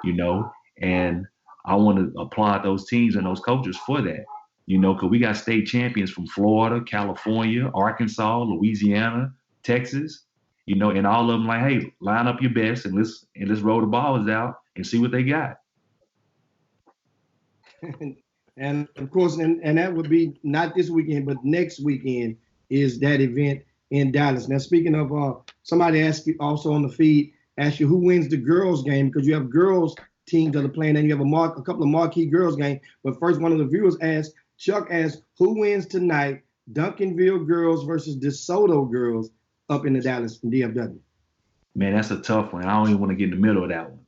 you know. And I want to applaud those teams and those coaches for that, you know, because we got state champions from Florida, California, Arkansas, Louisiana, Texas, you know, and all of them like, hey, line up your best and let's roll the balls out and see what they got. And of course, and that would be not this weekend, but next weekend is that event in Dallas. Now, speaking of, somebody asked you also on the feed, asked you who wins the girls game, because you have girls teams that are playing, and you have a couple of marquee girls games. But first, one of the viewers asked, Chuck asked, who wins tonight, Duncanville girls versus DeSoto girls up in the Dallas and DFW? Man, that's a tough one. I don't even want to get in the middle of that one.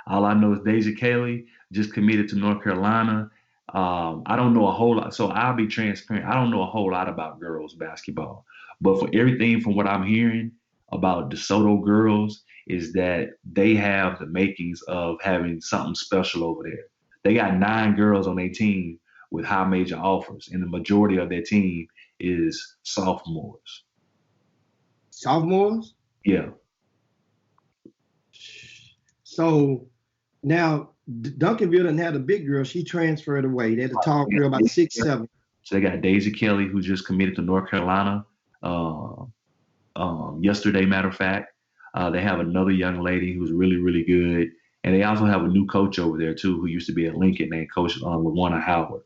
All I know is Deja Kelly just committed to North Carolina. I don't know a whole lot, so I'll be transparent. I don't know a whole lot about girls basketball, but for everything from what I'm hearing about DeSoto girls is that they have the makings of having something special over there. They got 9 girls on their team with high major offers, and the majority of their team is sophomores. Sophomores? Yeah. So now Duncanville doesn't have the big girl. She transferred away. They had a tall girl, about 6'7". So they got Deja Kelly, who just committed to North Carolina yesterday, matter of fact. They have another young lady who's really, really good. And they also have a new coach over there, too, who used to be at Lincoln, named Coach LaWanna Howard.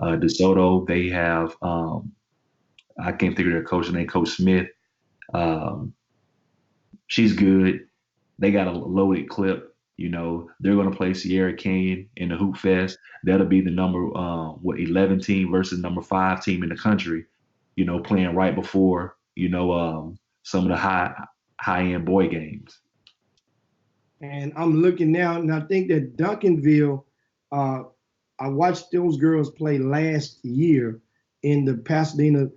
DeSoto, they have, I can't think of their coach name, Coach Smith. She's good. They got a loaded clip. You know, they're going to play Sierra Canyon in the Hoop Fest. That'll be the number 11 team versus number 5 team in the country, you know, playing right before, you know, some of the high-end boy games. And I'm looking now, and I think that Duncanville, I watched those girls play last year in the Pasadena,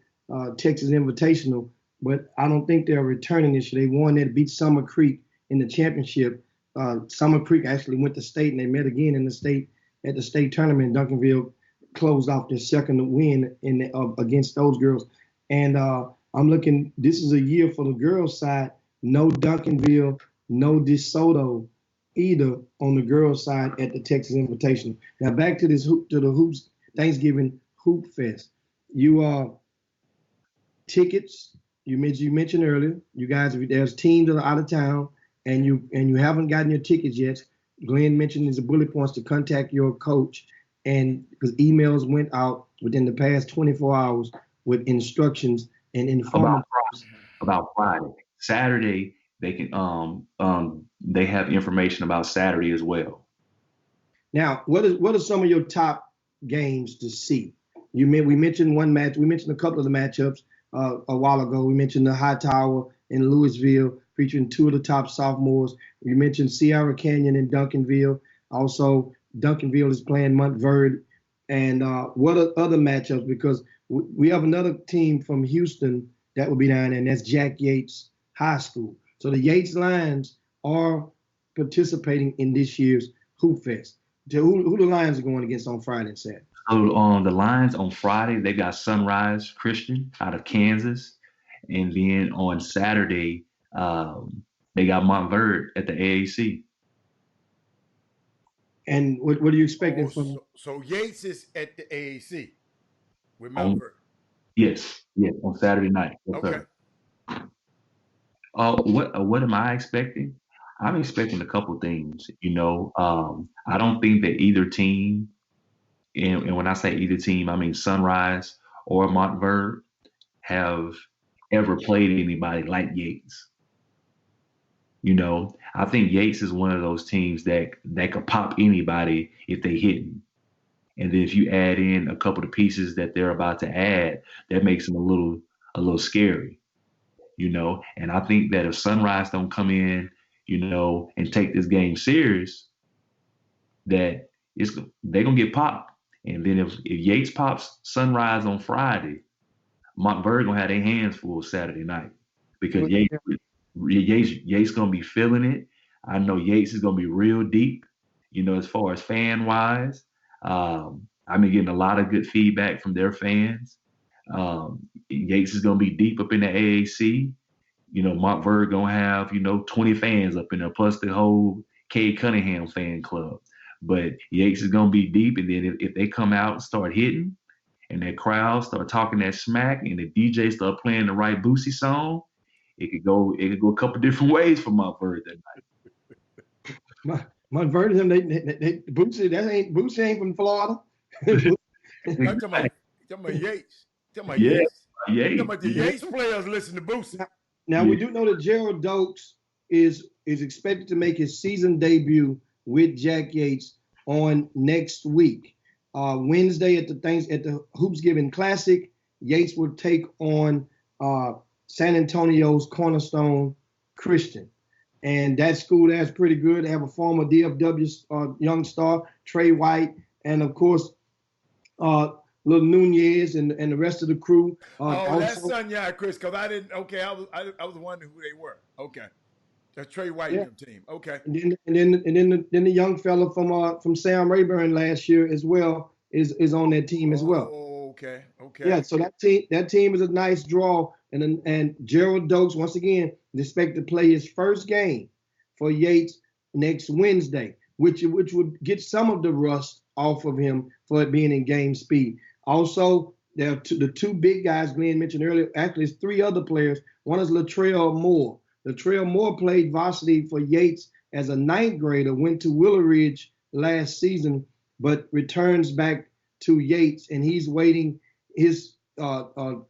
Texas Invitational, but I don't think they're returning this year. They won that, beat Summer Creek in the championship. Summer Creek actually went to state, and they met again in the state at the state tournament. Duncanville closed off their second win against those girls. And I'm looking, this is a year for the girls' side. No Duncanville, no DeSoto either on the girls' side at the Texas Invitational. Now back to the Hoops Thanksgiving Hoop Fest. Tickets. You mentioned earlier. You guys, there's teams that are out of town, and you haven't gotten your tickets yet. Glenn mentioned there's a bullet points to contact your coach, and because emails went out within the past 24 hours with instructions and information about Friday. Saturday they can they have information about Saturday as well. Now, what are some of your top games to see? We mentioned one match. We mentioned a couple of the matchups a while ago. We mentioned the High Tower in Louisville, featuring 2 of the top sophomores. We mentioned Sierra Canyon in Duncanville. Also, Duncanville is playing Montverde. And what are other matchups? Because we have another team from Houston that will be down there, and that's Jack Yates High School. So the Yates Lions are participating in this year's Hoop Fest. Who the Lions are going against on Friday and Saturday? So on the Lions on Friday, they got Sunrise Christian out of Kansas. And then on Saturday, they got Montverde at the AAC. And what are you expecting from? So Yates is at the AAC with Montverde. Yes, on Saturday night. Yes, okay. What am I expecting? I'm expecting a couple things. You know, I don't think that either team, and when I say either team, I mean Sunrise or Montverde, have ever played anybody like Yates. You know, I think Yates is one of those teams that could pop anybody if they hit him. And then if you add in a couple of pieces that they're about to add, that makes them a little scary, you know. And I think that if Sunrise don't come in, you know, and take this game serious, that they're gonna get popped. And then if Yates pops Sunrise on Friday, Montverde gonna have their hands full Saturday night, because Yates gonna be feeling it. I know Yates is going to be real deep, as far as fan-wise. I've been getting a lot of good feedback from their fans. Yates is going to be deep up in the AAC. Montverde going to have, 20 fans up in there, plus the whole Cade Cunningham fan club. But Yates is going to be deep, and then if they come out and start hitting, and that crowd start talking that smack, and the DJ start playing the right Boosie song, it could go a couple different ways for Montverde that night. Montverde, Boosie ain't from Florida. I'm talking about Yates. Yates. Talking about the Yates players listen to Boosie. Now we do know that Gerald Dokes is expected to make his season debut with Jack Yates on next week. Wednesday at the Hoopsgiving Classic, Yates will take on San Antonio's Cornerstone Christian. And that school that's pretty good. They have a former DFW young star, Trey White, and of course, Little Nunez and the rest of the crew. That's Sunyard, Chris, because I didn't. Okay, I was wondering who they were. Okay, that's Trey White team. Okay, and then the young fella from Sam Rayburn last year as well is on that team as well. Okay. Yeah, so that team is a nice draw, and Gerald Dokes once again is expected to play his first game for Yates next Wednesday, which would get some of the rust off of him for it being in game speed. Also, there are the two big guys Glenn mentioned earlier. Actually, it's three other players. One is Latrell Moore. Latrell Moore played varsity for Yates as a ninth grader, went to Willow Ridge last season, but returns back to Yates, and he's waiting his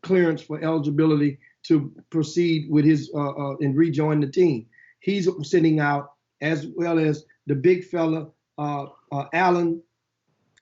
clearance for eligibility to proceed with his and rejoin the team. He's sitting out, as well as the big fella, Allen.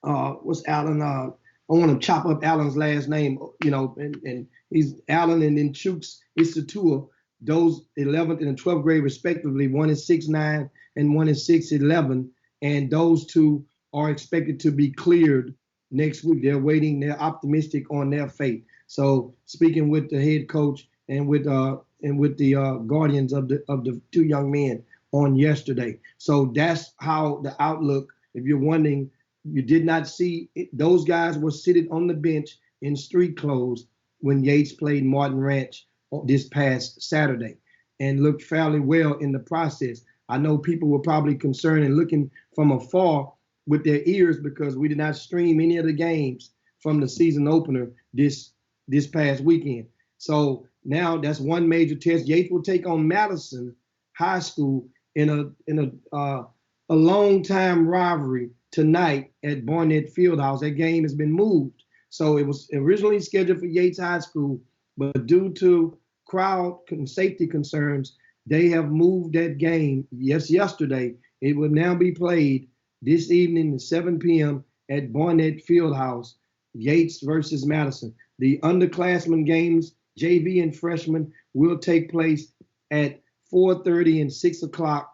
What's Allen? I want to chop up Allen's last name, and he's Allen, and then Chooks Isatua, those 11th and 12th grade respectively. One is 6'9" and one is 6'11", and those two are expected to be cleared next week. They're waiting. They're optimistic on their fate. So speaking with the head coach and with the guardians of the two young men on yesterday. So that's how the outlook. If you're wondering, you did not see it. Those guys were sitting on the bench in street clothes when Yates played Martin Ranch this past Saturday and looked fairly well in the process. I know people were probably concerned and looking from afar with their ears because we did not stream any of the games from the season opener this past weekend. So now that's one major test. Yates will take on Madison High School in a long time rivalry tonight at Barnett Fieldhouse. That game has been moved. So it was originally scheduled for Yates High School, but due to crowd and safety concerns, they have moved that game. Yesterday. It will now be played this evening at 7 p.m. at Barnett Fieldhouse, Yates versus Madison. The underclassmen games, JV and freshman, will take place at 4:30 and 6 o'clock.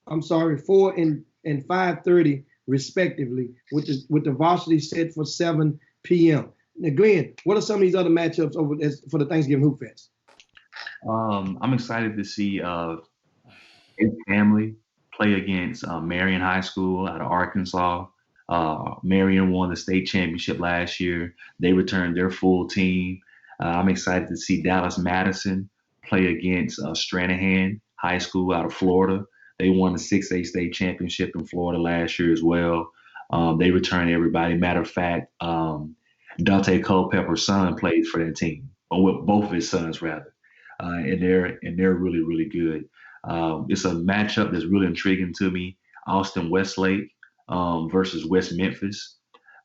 4 and 5:30 respectively, with the varsity set for 7 p.m. Now, Glenn, what are some of these other matchups for the Thanksgiving Hoop Fest? I'm excited to see family play against Marion High School out of Arkansas. Marion won the state championship last year. They returned their full team. I'm excited to see Dallas Madison play against Stranahan High School out of Florida. They won the 6A state championship in Florida last year as well. They returned everybody. Matter of fact, Dante Culpepper's son plays for that team, or with both of his sons rather, and they're really, really good. It's a matchup that's really intriguing to me. Austin Westlake versus West Memphis.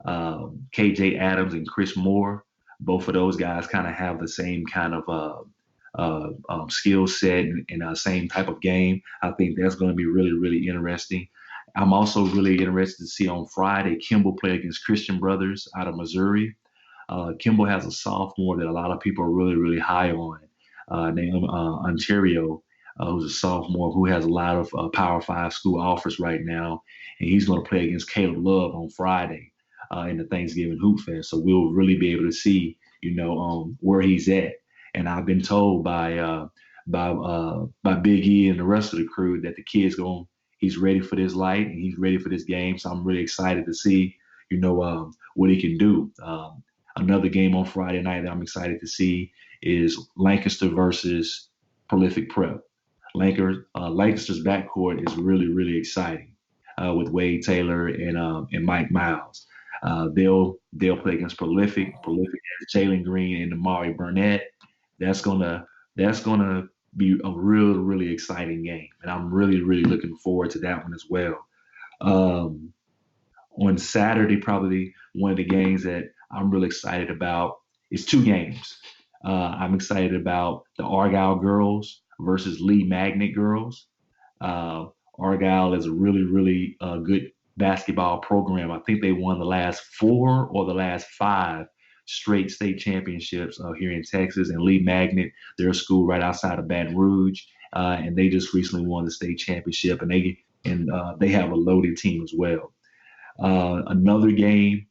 KJ Adams and Chris Moore, both of those guys kind of have the same kind of skill set and same type of game. I think that's going to be really, really interesting. I'm also really interested to see on Friday Kimball play against Christian Brothers out of Missouri. Kimball has a sophomore that a lot of people are really, really high on, named Ontario, who's a sophomore who has a lot of Power 5 school offers right now. And he's going to play against Caleb Love on Friday in the Thanksgiving Hoop Fest. So we'll really be able to see, where he's at. And I've been told by Big E and the rest of the crew that the kid's going He's ready for this light and he's ready for this game. So I'm really excited to see, what he can do. Another game on Friday night that I'm excited to see is Lancaster versus Prolific Prep. Lancaster's backcourt is really, really exciting with Wade Taylor and Mike Miles. They'll play against Prolific. Prolific has Jalen Green and Amari Burnett. That's gonna be a really, really exciting game, and I'm really, really looking forward to that one as well. On Saturday, probably one of the games that I'm really excited about is 2 games. I'm excited about the Argyle girls versus Lee Magnet girls. Argyle is a really, really good basketball program. I think they won the last 4 or the last 5 straight state championships here in Texas. And Lee Magnet, they're a school right outside of Baton Rouge, and they just recently won the state championship. And they have a loaded team as well. Another game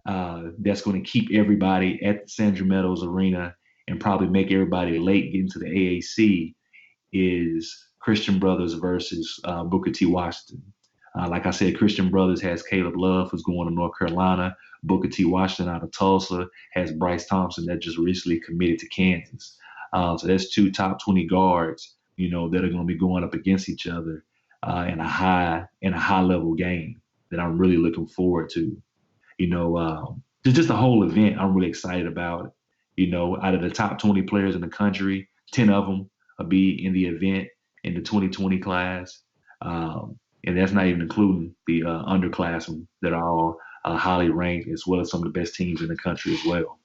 that's going to keep everybody at the Sandra Meadows Arena and probably make everybody late getting to the AAC is Christian Brothers versus Booker T. Washington. Like I said, Christian Brothers has Caleb Love, who's going to North Carolina. Booker T. Washington out of Tulsa has Bryce Thompson that just recently committed to Kansas. So that's 2 top 20 guards, that are going to be going up against each other in a high level game that I'm really looking forward to. Just the whole event, I'm really excited about. Out of the top 20 players in the country, 10 of them will be in the event in the 2020 class. And that's not even including the underclassmen that are all highly ranked, as well as some of the best teams in the country as well.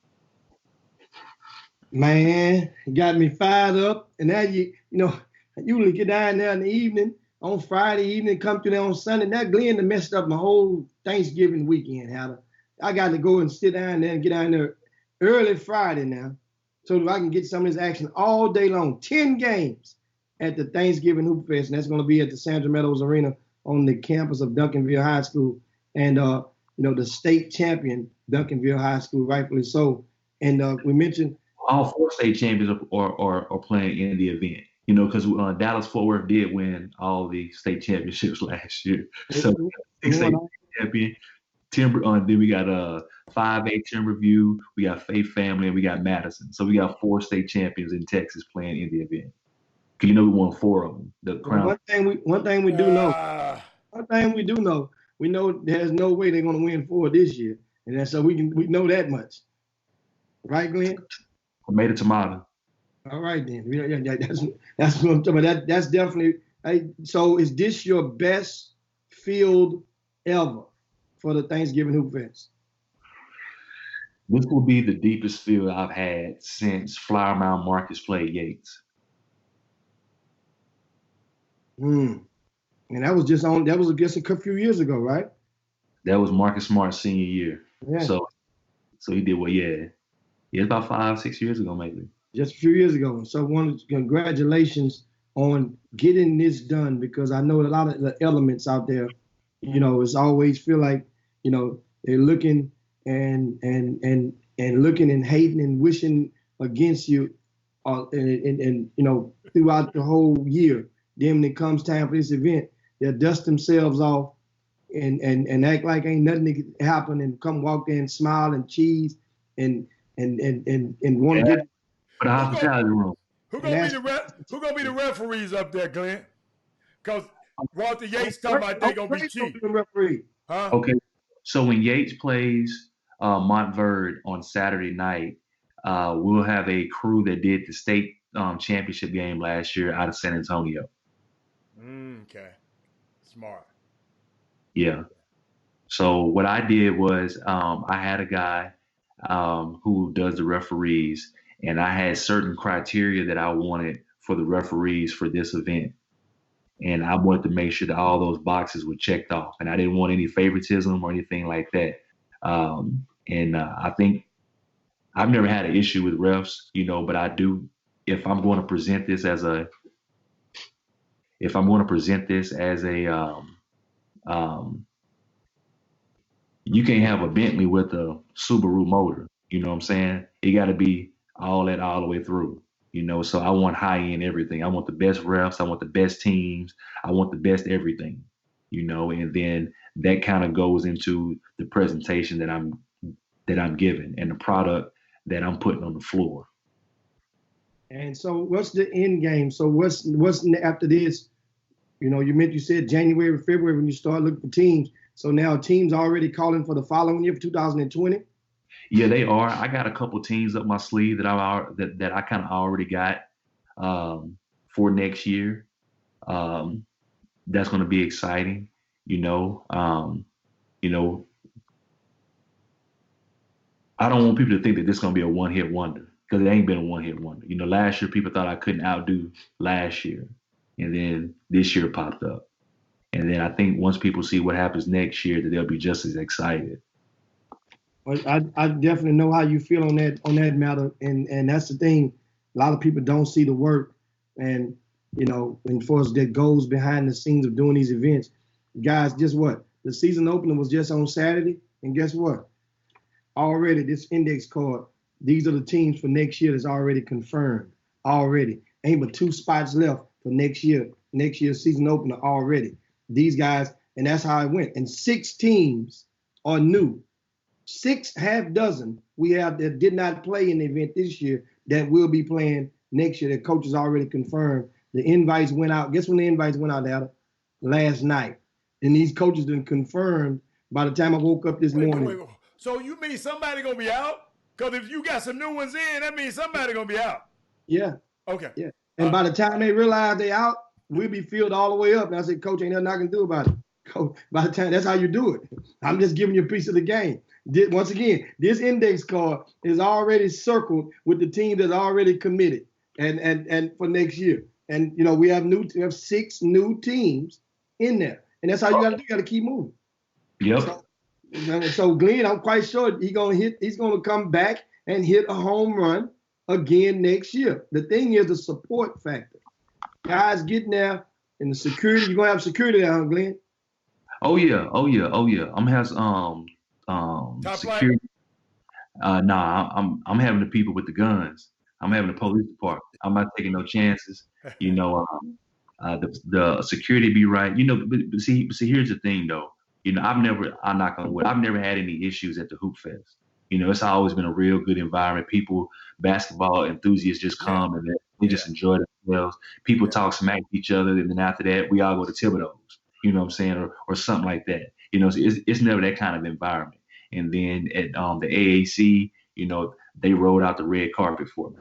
Man, you got me fired up. And now I usually get down there in the evening, on Friday evening, come through there on Sunday. Now Glenn done messed up my whole Thanksgiving weekend, Hatter. I got to go and sit down there and get down there early Friday now so that I can get some of this action all day long. 10 games at the Thanksgiving Hoop Fest, and that's going to be at the Sandra Meadows Arena on the campus of Duncanville High School. And, the state champion, Duncanville High School, rightfully so. And we mentioned all 4 state champions are playing in the event, because Dallas-Fort Worth did win all the state championships last year. So 6 state champion. Then we got 5A Timberview, we got Faith Family, and we got Madison. So we got 4 state champions in Texas playing in the event. We won 4 of them. The crown. One thing we do know. We know there's no way they're going to win 4 this year, and that's so we know that much, right, Glenn? Tomato, tomato. All right then. That's what I'm talking about. That's definitely. So is this your best field ever for the Thanksgiving Hoop Fest? This will be the deepest field I've had since Flower Mound Marcus played Yates. And that was just a few years ago, right? That was Marcus Smart's senior year. Yeah. So he did it's about 5-6 years ago, maybe. Just a few years ago. So congratulations on getting this done, because I know a lot of the elements out there, it's always feel like, they're looking and looking and hating and wishing against you and throughout the whole year. Then when it comes time for this event, they'll dust themselves off and act like ain't nothing happen and come walk there and smile and cheese and want to get for the hospitality room. Who gonna be the referees up there, Glenn? Because Walter Yates talking about they gonna be cheap. Huh? Okay. So when Yates plays Montverde on Saturday night, we'll have a crew that did the state championship game last year out of San Antonio. Okay. Smart. Yeah. So what I did was I had a guy who does the referees, and I had certain criteria that I wanted for the referees for this event. And I wanted to make sure that all those boxes were checked off, and I didn't want any favoritism or anything like that. I think I've never had an issue with refs, but I do, if I'm going to present this as a you can't have a Bentley with a Subaru motor, you know what I'm saying? It got to be all the way through, so I want high end everything. I want the best refs. I want the best teams. I want the best everything. and then that kind of goes into the presentation that I'm giving and the product that I'm putting on the floor. And so what's the end game? So what's after this? You said January, February when you start looking for teams. So now teams already calling for the following year for 2020? Yeah, they are. I got a couple teams up my sleeve that I kind of already got for next year. That's going to be exciting. I don't want people to think that this is going to be a one-hit wonder, because it ain't been a one-hit wonder. Last year people thought I couldn't outdo last year, and then this year popped up. And then I think once people see what happens next year, that they'll be just as excited. Well, I definitely know how you feel on that matter, and that's the thing. A lot of people don't see the work, and and for us that goes behind the scenes of doing these events. Guys, guess what? The season opener was just on Saturday, and guess what? Already this index card, these are the teams for next year that's already confirmed. Already. Ain't but 2 spots left for next year. Next year's season opener already. These guys, and that's how it went. And 6 teams are new. 6 half dozen we have that did not play in the event this year that will be playing next year. The coaches already confirmed. The invites went out. Guess when the invites went out, Adam? Last night. And these coaches done confirmed by the time I woke up this morning. Wait. So you mean somebody gonna be out? Because if you got some new ones in, that means somebody gonna be out. Yeah. Okay. Yeah. And by the time they realize they out, we'll be filled all the way up. And I said, Coach, ain't nothing I can do about it. Coach, by the time, that's how you do it. I'm just giving you a piece of the game. Once again, this index card is already circled with the team that's already committed and for next year. And we have 6 new teams in there. And that's how you gotta do. You gotta keep moving. Yep. So Glenn, I'm quite sure he's gonna come back and hit a home run again next year. The thing is the support factor. Guys getting there, and the security, you're gonna have security down, Glenn. Oh yeah. I'm have security. I'm having the people with the guns. I'm having the police department. I'm not taking no chances. The security be right. But see, here's the thing though. I've never had any issues at the Hoop Fest. It's always been a real good environment. People, basketball enthusiasts just come and they just enjoy themselves. People talk smack to each other, and then after that, we all go to Thibodeau's, what I'm saying, or something like that. It's never that kind of environment. And then at the AAC, they rolled out the red carpet for me.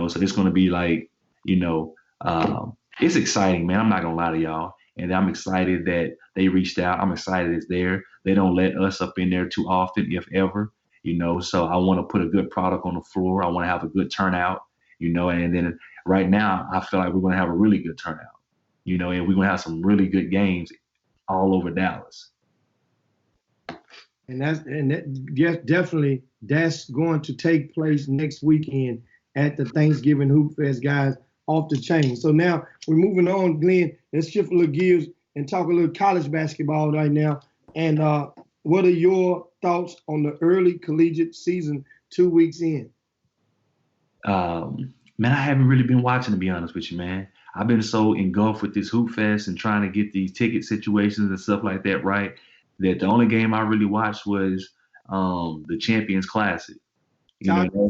So it's going to be like, it's exciting, man. I'm not going to lie to y'all. And I'm excited that they reached out. I'm excited it's there. They don't let us up in there too often, if ever, so I want to put a good product on the floor. I want to have a good turnout, and then right now I feel like we're going to have a really good turnout, and we're going to have some really good games all over Dallas. And definitely that's going to take place next weekend at the Thanksgiving Hoop Fest, guys, off the chain. So now we're moving on, Glenn. Let's shift a little gears and talk a little college basketball right now. And what are your thoughts on the early collegiate season 2 weeks in? Man, I haven't really been watching, to be honest with you, man. I've been so engulfed with this Hoop Fest and trying to get these ticket situations and stuff like that right, that the only game I really watched was the Champions Classic.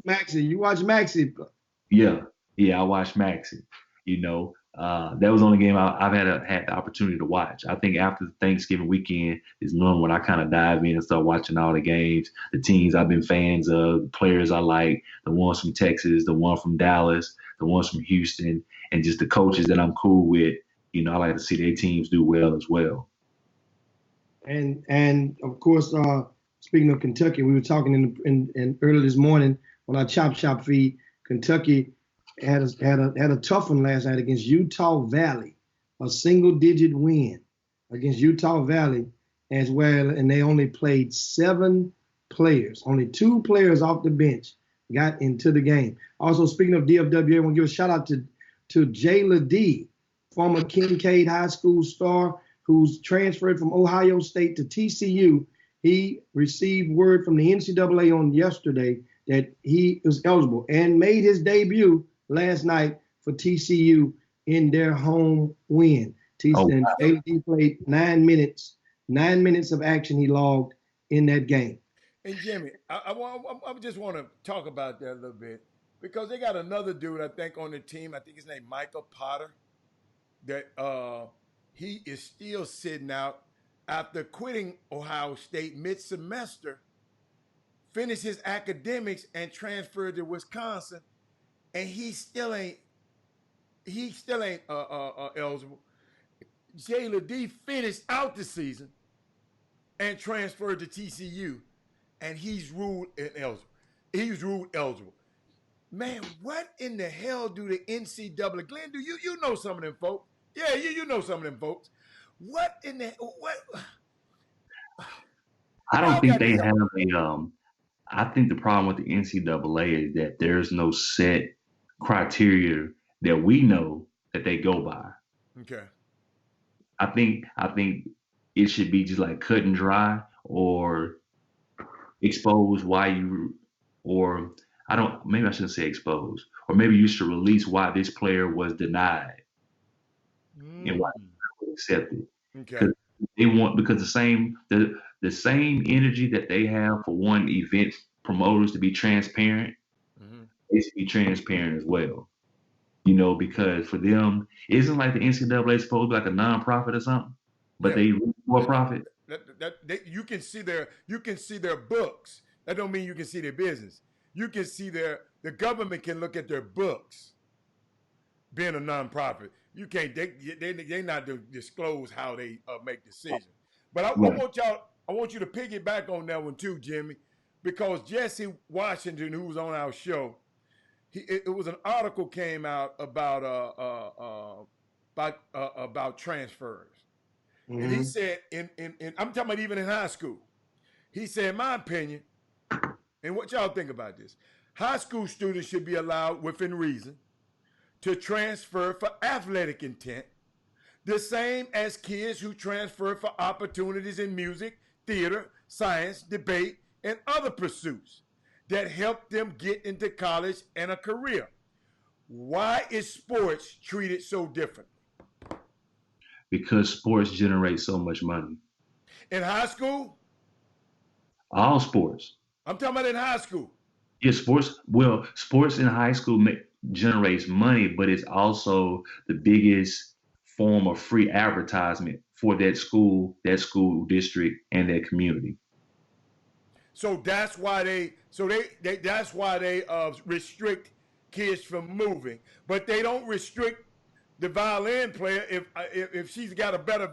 Maxey, you watch Maxey? Yeah, I watched Maxey. That was the only game I've had the opportunity to watch. I think after the Thanksgiving weekend is normally when I kind of dive in and start watching all the games, the teams I've been fans of, the players I like, the ones from Texas, the one from Dallas, the ones from Houston, and just the coaches that I'm cool with. I like to see their teams do well as well. And of course, speaking of Kentucky, we were talking in early this morning on our Chop Shop feed. Kentucky had a tough one last night against Utah Valley, a single-digit win against Utah Valley as well, and they only played 7 players. Only 2 players off the bench got into the game. Also, speaking of DFW, I want to give a shout-out to Jayla D, former Kincaid High School star who's transferred from Ohio State to TCU. He received word from the NCAA on yesterday that he was eligible and made his debut last night for TCU in their home win. And AD played 9 minutes. 9 minutes of action he logged in that game. And Jimmy, I just want to talk about that a little bit because they got another dude, I think, on the team. I think his name Michael Potter. That he is still sitting out after quitting Ohio State mid-semester, finished his academics and transferred to Wisconsin, and he still ain't eligible. Jayla D finished out the season and transferred to TCU, and he's ruled ineligible. He's ruled eligible. Man, what in the hell do the NCAA? Glenn, do you know some of them folks? Yeah, you know some of them folks. What in the what? I don't think they have a. I think the problem with the NCAA is that there's no set criteria that we know that they go by. Okay. I think it should be just like cut and dry or expose why you, or maybe I shouldn't say expose, or maybe you should release why this player was denied and why they were accepted. Okay. Because the same energy that they have for one event promoters to be transparent, they should be transparent as well. You know, because for them, it isn't like the NCAA is supposed to be like a nonprofit or something, but they for profit. You can see their books. That don't mean you can see their business. You can see the government can look at their books. Being a nonprofit, you can't. They not to disclose how they make decisions. But I want you to piggyback on that one too, Jimmy, because Jesse Washington, who was on our show, it was an article came out about transfers, and he said in I'm talking about even in high school, he said, in my opinion, and what y'all think about this, high school students should be allowed within reason to transfer for athletic intent, the same as kids who transfer for opportunities in music, theater, science, debate, and other pursuits that help them get into college and a career. Why is sports treated so differently? Because sports generate so much money. In high school? All sports. I'm talking about in high school. Yeah, sports in high school generates money, but it's also the biggest form of free advertisement for that school district, and that community. So that's why they restrict kids from moving, but they don't restrict the violin player if she's got a better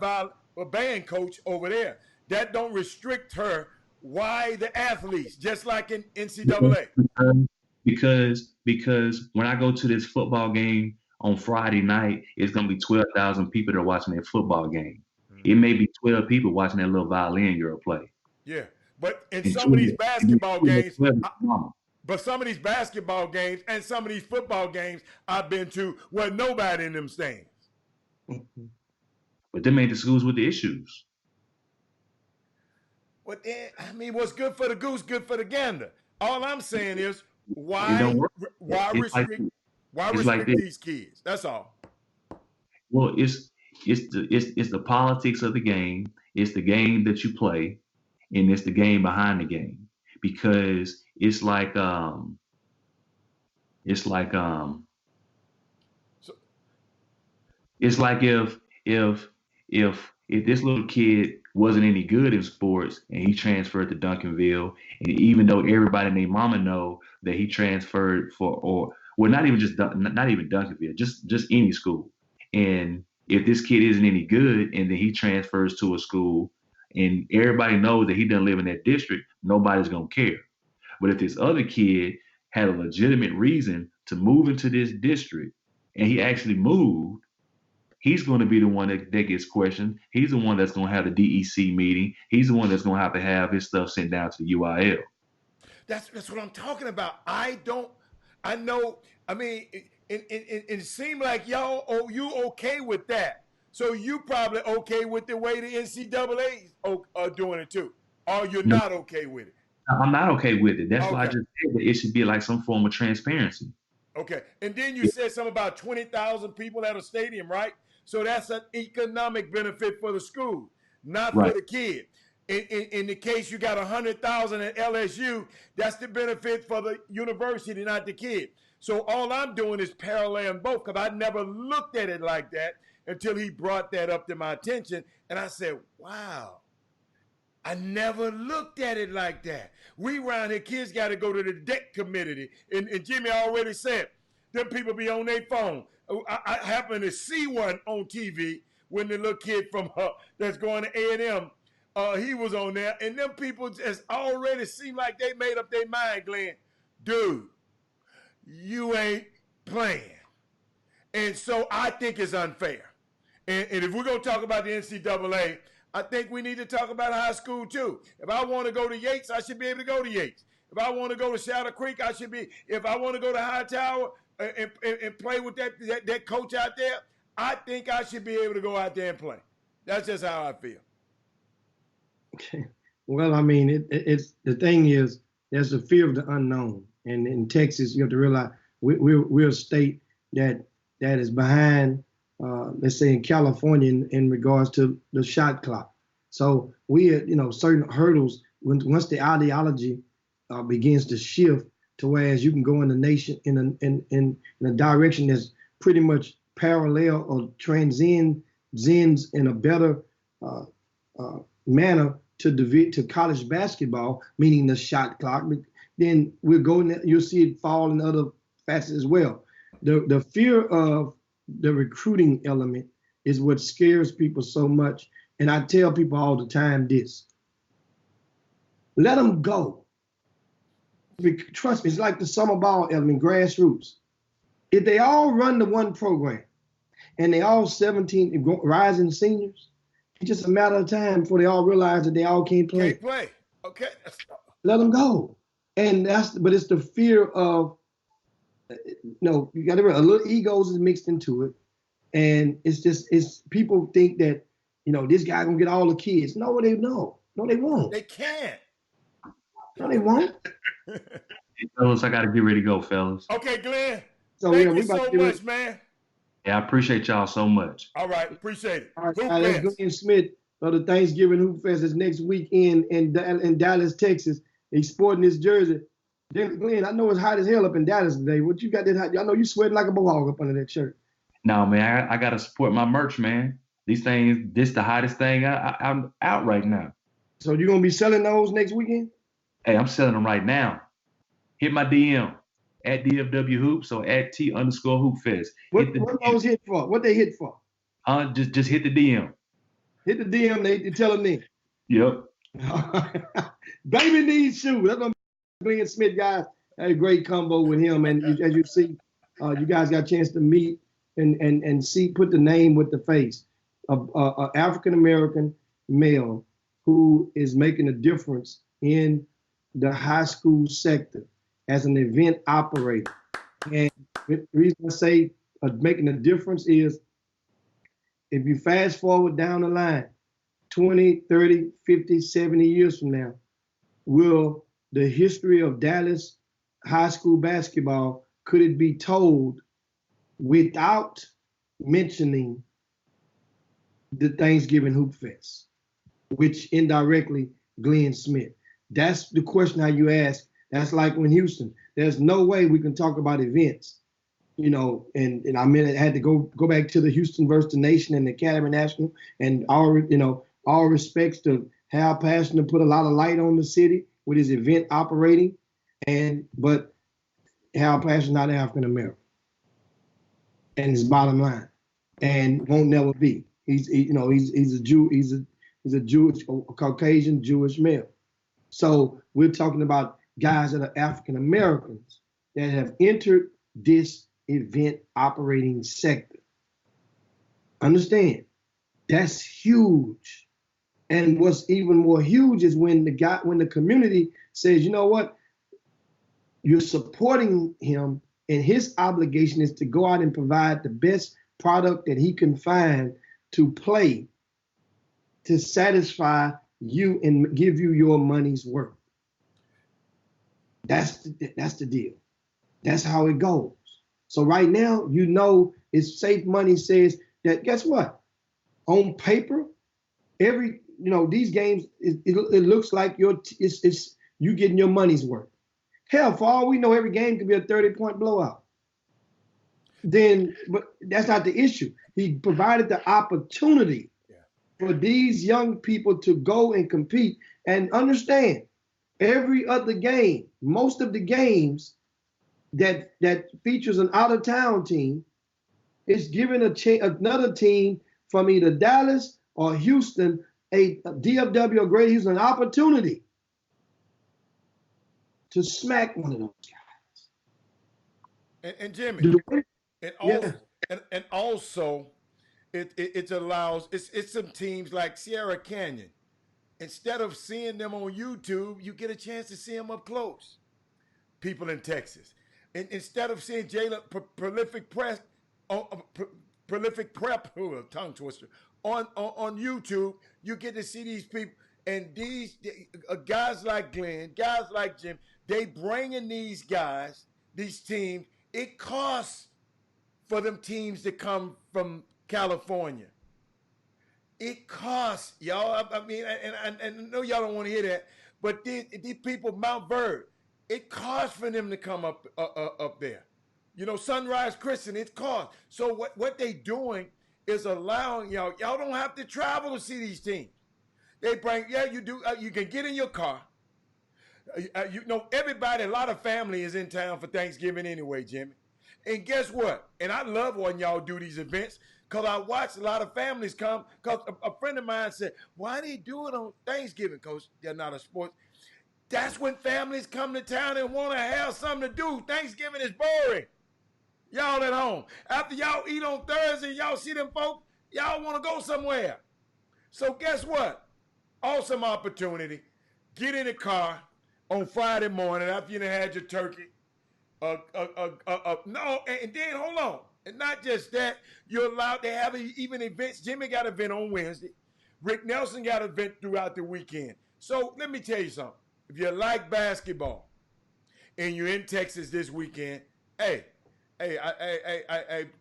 band coach over there. That don't restrict her. Why the athletes? Just like in NCAA. Because when I go to this football game on Friday night, it's gonna be 12,000 people that are watching that football game. It may be 12 people watching that little violin girl play. Yeah. But in some of these basketball games, and some of these football games I've been to where nobody in them stands. But them ain't the schools with the issues. But then, I mean, what's good for the goose, good for the gander. All I'm saying is, why restrict these kids? That's all. Well, it's the politics of the game. It's the game that you play. And it's the game behind the game, because it's like if this little kid wasn't any good in sports and he transferred to Duncanville, and even though everybody and their mama know that he transferred not even Duncanville, just any school, and if this kid isn't any good and then he transfers to a school and everybody knows that he doesn't live in that district, nobody's going to care. But if this other kid had a legitimate reason to move into this district and he actually moved, he's going to be the one that gets questioned. He's the one that's going to have the DEC meeting. He's the one that's going to have his stuff sent down to the UIL. That's what I'm talking about. It seemed like you okay with that. So you probably okay with the way the NCAA are doing it too, or you're not okay with it? I'm not okay with it. That's why I just said that it should be like some form of transparency. Okay, and then you said something about 20,000 people at a stadium, right? So that's an economic benefit for the school, not Right. for the kid. In the case you got 100,000 at LSU, that's the benefit for the university, not the kid. So all I'm doing is paralleling both, because I never looked at it like that until he brought that up to my attention. And I said, wow, I never looked at it like that. We around here, kids got to go to the debt committee. And Jimmy already said, them people be on their phone. I happened to see one on TV when the little kid from that's going to A&M, he was on there. And them people just already seem like they made up their mind, Glenn. Dude, you ain't playing. And so I think it's unfair. And if we're going to talk about the NCAA, I think we need to talk about high school too. If I want to go to Yates, I should be able to go to Yates. If I want to go to Shadow Creek, I should be. If I want to go to Hightower and play with that coach out there, I think I should be able to go out there and play. That's just how I feel. Okay. Well, I mean, it's the thing is, there's a fear of the unknown, and in Texas, you have to realize we're a state that is behind. Let's say in California in regards to the shot clock. So we had, certain hurdles once the ideology begins to shift to whereas you can go in the nation in a direction that's pretty much parallel or transcends in a better manner to college basketball, meaning the shot clock. Then we're going. You'll see it fall in other facets as well. The fear of the recruiting element is what scares people so much. And I tell people all the time this: let them go. Trust me, it's like the summer ball element, grassroots. If they all run the one program and they all 17 rising seniors, it's just a matter of time before they all realize that they all can't play. Can't play. Okay. Let them go. And but it's the fear of, you got to realize a little egos is mixed into it. And it's people think that, this guy gonna get all the kids. No, they won't. They can't. No, they won't. Fellas, I got to get ready to go, fellas. Okay, Glenn. So Thank yeah, you so much, man. Yeah, I appreciate y'all so much. All right, appreciate it. All right, that's Glenn Smith of the Thanksgiving Hoop Fest is next weekend in Dallas, Texas. He's sporting his jersey. Glenn, I know it's hot as hell up in Dallas today. What you got that hot? I know you sweating like a mohawk up under that shirt. No, man, I got to support my merch, man. These things, this the hottest thing I'm out right now. So you gonna be selling those next weekend? Hey, I'm selling them right now. Hit my DM at DFW Hoops or at T_Hoop Fest. What those hit for? What they hit for? Just hit the DM. Hit the DM. They tell them then. Yep. Baby needs shoes. That's what Glenn Smith, guys. Had a great combo with him, and as you see, you guys got a chance to meet and see, put the name with the face of an African American male who is making a difference in the high school sector as an event operator. And the reason I say making a difference is if you fast forward down the line, 20, 30, 50, 70 years from now, will the history of Dallas high school basketball, could it be told without mentioning the Thanksgiving Hoop Fest, which indirectly Glenn Smith? That's the question how you ask. That's like when Houston, there's no way we can talk about events, and I mean, I had to go back to the Houston versus the Nation and the Academy National, and all respects to Hal Passion to put a lot of light on the city with his event operating, but Hal Passion not African American, and his bottom line, and won't never be. He's a Jew. He's a Jewish, Caucasian Jewish male. So we're talking about guys that are African Americans that have entered this event operating sector. Understand, that's huge. And what's even more huge is when the community says, you know what, you're supporting him, and his obligation is to go out and provide the best product that he can find to play to satisfy you and give you your money's worth. That's the deal. That's how it goes. So right now, it's safe money says that guess what? On paper, these games, it looks like it's you getting your money's worth. Hell, for all we know, every game could be a 30-point blowout. But that's not the issue. He provided the opportunity for these young people to go and compete and understand every other game, most of the games that features an out-of-town team is giving another team from either Dallas or Houston, a DFW or Greater Houston, an opportunity to smack one of those guys. And Jimmy, and also it allows it's some teams like Sierra Canyon. Instead of seeing them on YouTube, you get a chance to see them up close. People in Texas. And instead of seeing Jalen Prolific Prep, tongue twister, on YouTube, you get to see these people. And these guys like Glenn, guys like Jim, they bringing these guys, these teams. It costs for them teams to come from California. It costs, y'all. I mean, and I know y'all don't want to hear that, but these people, Mount Verd, it costs for them to come up there. Sunrise Christian, it costs. So what they doing is allowing y'all don't have to travel to see these teams. They bring, you do. You can get in your car. Everybody, a lot of family is in town for Thanksgiving anyway, Jimmy. And guess what? And I love when y'all do these events because I watch a lot of families come. Because a friend of mine said, why they do it on Thanksgiving? Because they're not a sports. That's when families come to town and want to have something to do. Thanksgiving is boring. Y'all at home. After y'all eat on Thursday, y'all see them folks, y'all want to go somewhere. So guess what? Awesome opportunity. Get in the car on Friday morning after you done had your turkey. And then hold on. And not just that, you're allowed to have even events. Jimmy got an event on Wednesday. Rick Nelson got an event throughout the weekend. So let me tell you something. If you like basketball and you're in Texas this weekend, hey,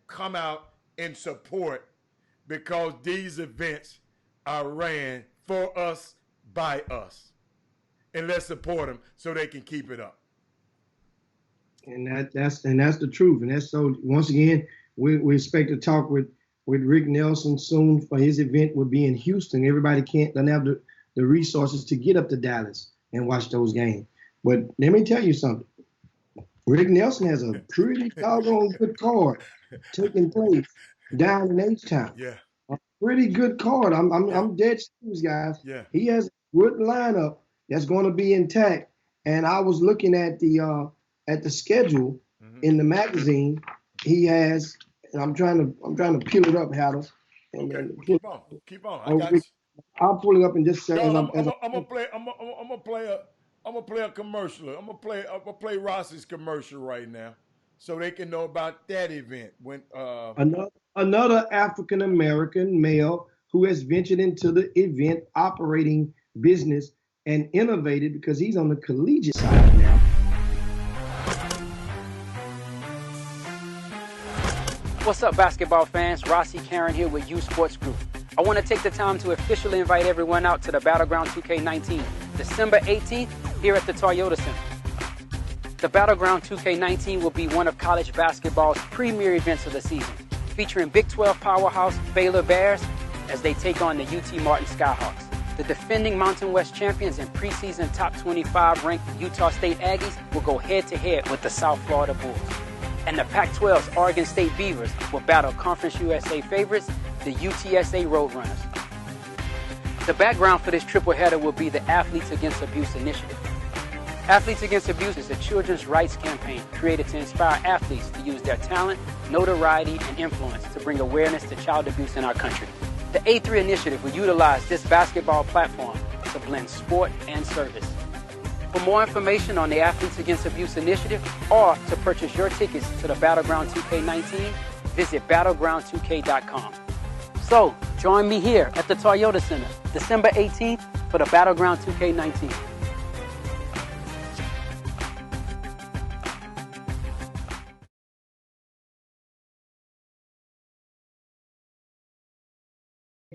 come out and support because these events are ran for us, by us. And let's support them so they can keep it up. And that's the truth. And that's so once again, we expect to talk with Rick Nelson soon for his event will be in Houston. Everybody doesn't have the resources to get up to Dallas and watch those games. But let me tell you something. Rick Nelson has a pretty doggone good card taking place down in H-Town. Yeah. A pretty good card. I'm dead serious, guys. Yeah. He has a good lineup that's going to be intact. And I was looking at the schedule in the magazine. He has, and I'm trying to peel it up, Haddle. Okay. Keep on. I got you. I'll pull it up in just a second. I'm gonna play a commercial. I'm gonna play Ross's commercial right now, so they can know about that event. When another African American male who has ventured into the event operating business and innovated because he's on the collegiate side now. What's up, basketball fans? Rossi Karen here with U Sports Group. I want to take the time to officially invite everyone out to the Battleground 2K19, December 18th, here at the Toyota Center. The Battleground 2K19 will be one of college basketball's premier events of the season, featuring Big 12 powerhouse Baylor Bears as they take on the UT Martin Skyhawks. The defending Mountain West champions and preseason top 25 ranked Utah State Aggies will go head-to-head with the South Florida Bulls. And the Pac-12's Oregon State Beavers will battle Conference USA favorites, the UTSA Roadrunners. The background for this triple header will be the Athletes Against Abuse initiative. Athletes Against Abuse is a children's rights campaign created to inspire athletes to use their talent, notoriety, and influence to bring awareness to child abuse in our country. The A3 initiative will utilize this basketball platform to blend sport and service. For more information on the Athletes Against Abuse initiative or to purchase your tickets to the Battleground 2K19, visit battleground2k.com. So, join me here at the Toyota Center, December 18th for the Battleground 2K19.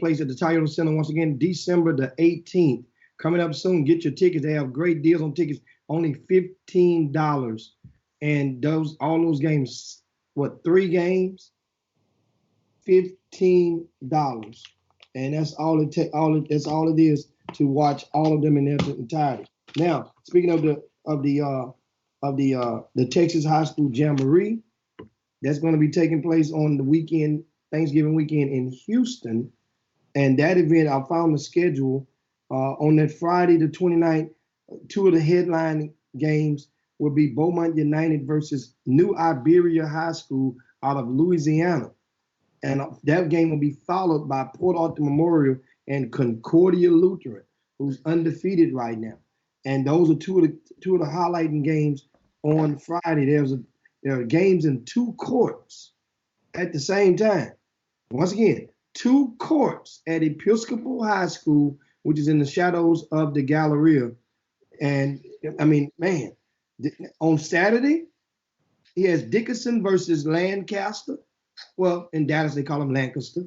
place at the Toyota Center once again, December the 18th. Coming up soon. Get your tickets. They have great deals on tickets. Only $15. And all those games, 3 games? $15. And that's all it is to watch all of them in their entirety. Now, speaking of the Texas High School Jamboree, that's going to be taking place on the weekend, Thanksgiving weekend in Houston. And that event, I found the schedule on that Friday the 29th. 2 of the headline games will be Beaumont United versus New Iberia High School out of Louisiana. And that game will be followed by Port Arthur Memorial and Concordia Lutheran, who's undefeated right now. And those are two of the highlighting games on Friday. There are games in 2 courts at the same time. Once again, 2 courts at Episcopal High School, which is in the shadows of the Galleria. And I mean, man, on Saturday, he has Dickinson versus Lancaster. Well, in Dallas, they call them Lancaster.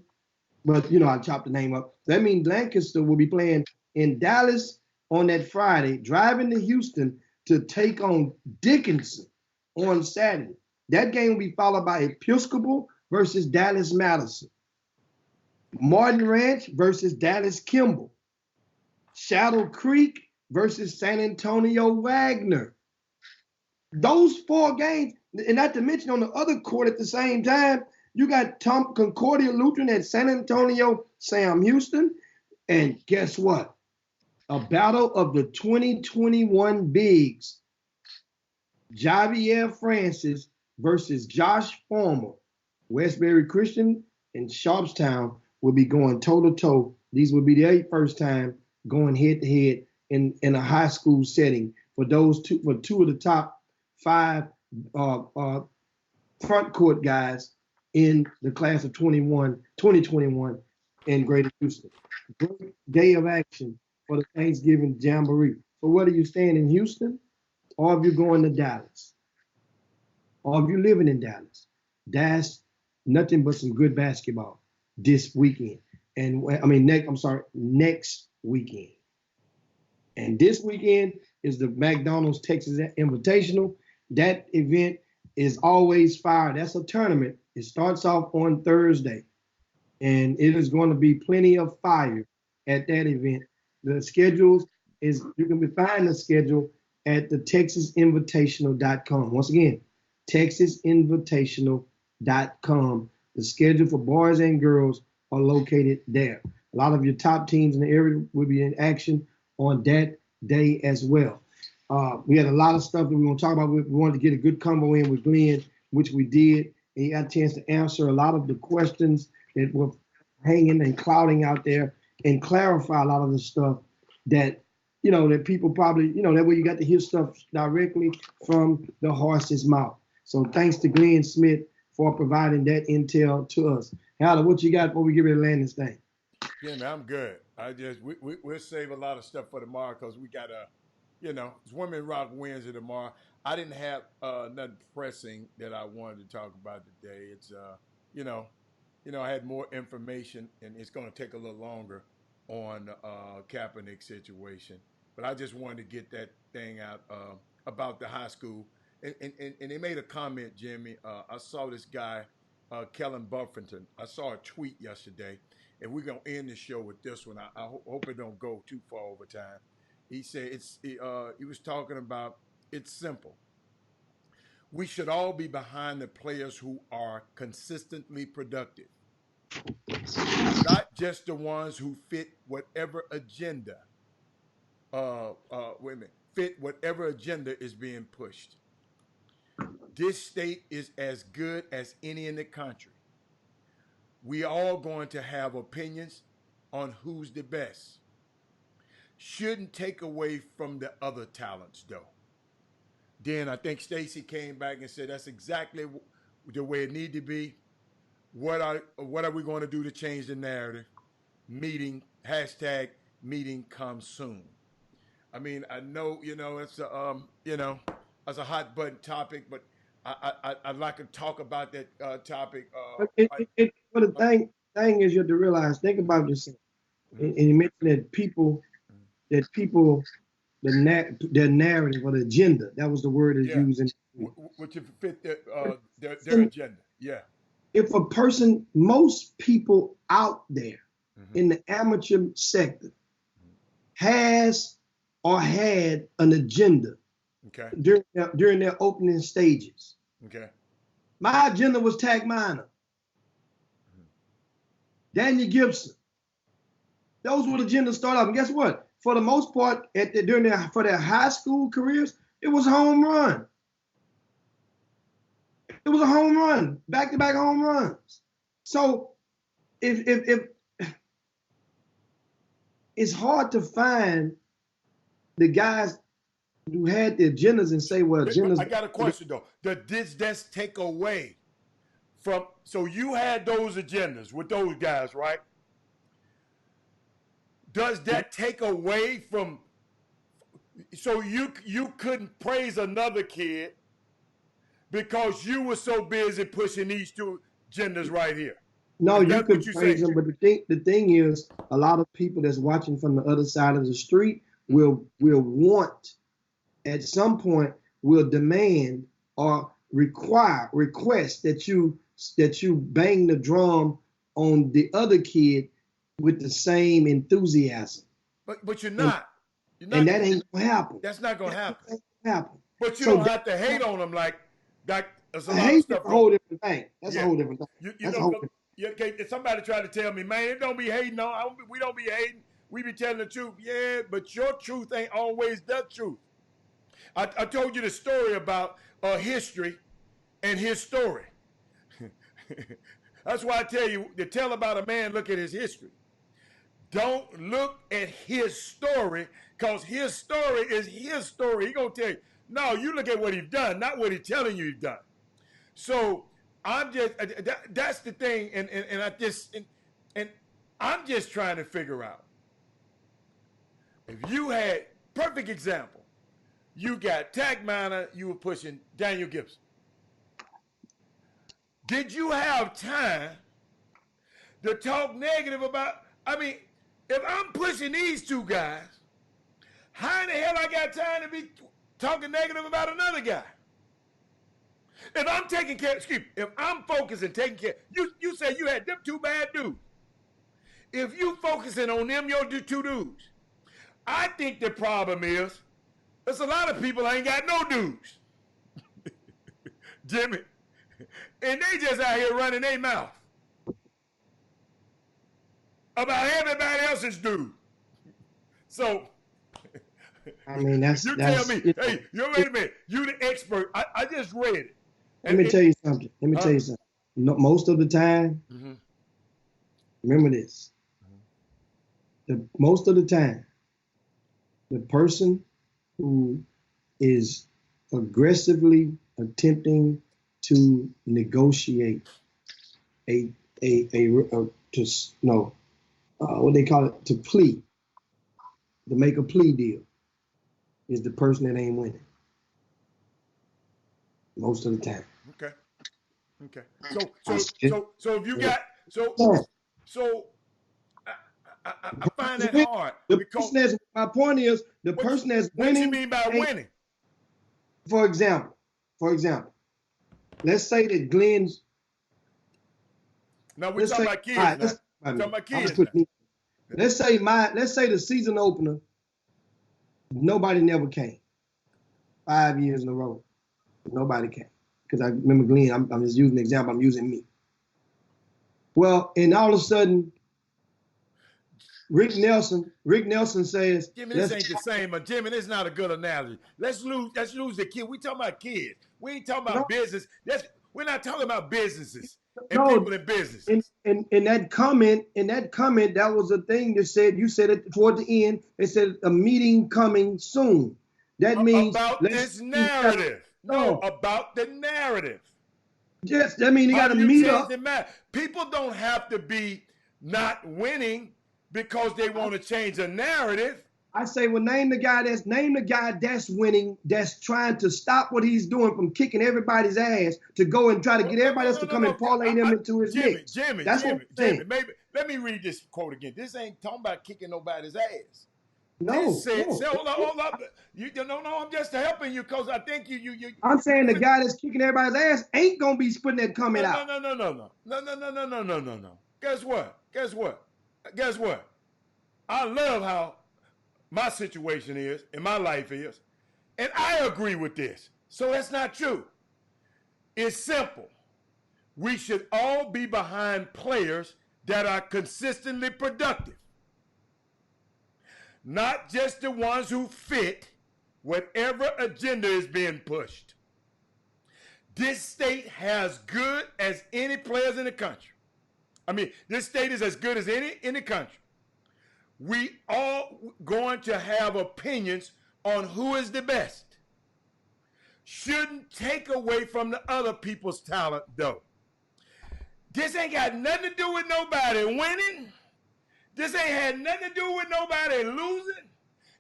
But, I chopped the name up. That means Lancaster will be playing in Dallas on that Friday, driving to Houston to take on Dickinson on Saturday. That game will be followed by Episcopal versus Dallas Madison. Martin Ranch versus Dallas Kimball. Shadow Creek versus San Antonio Wagner. Those 4 games, and not to mention on the other court at the same time, you got Concordia Lutheran at San Antonio Sam Houston. And guess what? A battle of the 2021 bigs. Javier Francis versus Josh Farmer. Westbury Christian and Sharpstown will be going toe-to-toe. These will be their first time going head-to-head in a high school setting for two of the top 5 front court guys in the class of 2021 in Greater Houston. Great day of action for the Thanksgiving Jamboree. So whether you're staying in Houston or if you're going to Dallas, or if you're living in Dallas, that's nothing but some good basketball this weekend. And next weekend. And this weekend is the McDonald's Texas Invitational. That event is always fire. That's a tournament. It starts off on Thursday. And it is going to be plenty of fire at that event. The schedules you can find the schedule at the TexasInvitational.com. Once again, TexasInvitational.com. The schedule for boys and girls are located there. A lot of your top teams in the area will be in action on that day as well. We had a lot of stuff that we want to talk about. We wanted to get a good combo in with Glenn, which we did. And he got a chance to answer a lot of the questions that were hanging and clouding out there and clarify a lot of the stuff that, that people probably, that way you got to hear stuff directly from the horse's mouth. So thanks to Glenn Smith for providing that intel to us. Howard, what you got before we get ready to land this thing? Yeah, man, I'm good. We'll save a lot of stuff for tomorrow because we got it's Women Rock Wednesday tomorrow. I didn't have nothing pressing that I wanted to talk about today. It's I had more information, and it's going to take a little longer on Kaepernick situation. But I just wanted to get that thing out about the high school. And they made a comment, Jimmy. I saw this guy, Kellen Buffington. I saw a tweet yesterday, and we're going to end the show with this one. I hope it don't go too far over time. He said he was talking about it's simple. We should all be behind the players who are consistently productive, not just the ones who fit whatever agenda. Fit whatever agenda is being pushed. This state is as good as any in the country. We all going to have opinions on who's the best. Shouldn't take away from the other talents, though. Then I think Stacey came back and said that's exactly the way it need to be. What are we going to do to change the narrative? Meeting comes soon. I mean, I know it's a it's a hot button topic, but I'd like to talk about that topic. But the thing thing is, you have to realize, think about yourself. And you mentioned that their narrative or the agenda, that was the word that's used. Which fit their agenda. Yeah. If a person, most people out there in the amateur sector has or had an agenda during their opening stages. Okay. My agenda was Tag Minor. Daniel Gibson. Those were the agendas start off. And guess what? For the most part, for their high school careers, it was a home run. It was a home run, back-to-back home runs. So if it's hard to find the guys who had the agendas and say, well, agendas. I got a question though. Does this take away from, so you had those agendas with those guys, right? Does that take away from, so you couldn't praise another kid because you were so busy pushing these two agendas right here? No, you could praise them, but the thing is, a lot of people that's watching from the other side of the street will want, at some point, will demand or request that you bang the drum on the other kid with the same enthusiasm. But you're not. And that ain't gonna happen. That's not gonna happen. But you So don't have to hate on them like there's a lot hate of stuff. is a whole different thing. That's a whole different thing. If somebody tried to tell me, man, it don't be hating on. We don't be hating. We be telling the truth. Yeah, but your truth ain't always the truth. I told you the story about history and his story. That's why I tell you to tell about a man, look at his history. Don't look at his story, because his story is his story. He's going to tell you. No, you look at what he's done, not what he's telling you he's done. So I'm just, that's the thing. And I'm just trying to figure out. If you had, perfect example, you got Tag Minor, you were pushing Daniel Gibson. Did you have time to talk negative about, I mean, if I'm pushing these two guys, how in the hell I got time to be talking negative about another guy? If I'm taking care, if I'm focusing, taking care, you say you had them two bad dudes. If you focusing on them, your two dudes, I think the problem is, there's a lot of people ain't got no dudes. Jimmy. And they just out here running their mouth about everybody else's dude. So, I mean, you tell me, hey, wait a minute, you the expert. I just read it. Let me tell you something. Most of the time, remember this. Most of the time, the person who is aggressively attempting to negotiate to make a plea deal, is the person that ain't winning. Most of the time. Okay. So if you got I find that hard. My point is, the person that's winning. What do you mean by winning? For example, let's say that Glenn's. No, we're talking about kids. Let's say the season opener, nobody never came. 5 years in a row, nobody came. Because I remember Glenn, I'm just using an example, I'm using me. Well, and all of a sudden, Rick Nelson says, Jimmy, this ain't the same, but Jimmy, this is not a good analogy. Let's lose the kid. We talking about kids. We ain't talking about business. We're not talking about businesses and people in business. In that comment, that was a thing that said, you said it toward the end, it said a meeting coming soon. That means about this narrative. No, about the narrative. Yes, that means you got to meet up. People don't have to be not winning because they want to change a narrative. I say, well, name the guy that's winning, that's trying to stop what he's doing from kicking everybody's ass to go and try to get everybody else to come and parlay them into his mix. Jimmy, maybe let me read this quote again. This ain't talking about kicking nobody's ass. No, hold up. I'm just helping you because I think you. I'm saying the guy that's kicking everybody's ass ain't gonna be putting that comment out. No. Guess what? I love how my situation is and my life is, and I agree with this. So that's not true. It's simple. We should all be behind players that are consistently productive. Not just the ones who fit whatever agenda is being pushed. This state has good as any players in the country. I mean, this state is as good as any in the country. We all going to have opinions on who is the best. Shouldn't take away from the other people's talent, though. This ain't got nothing to do with nobody winning. This ain't had nothing to do with nobody losing.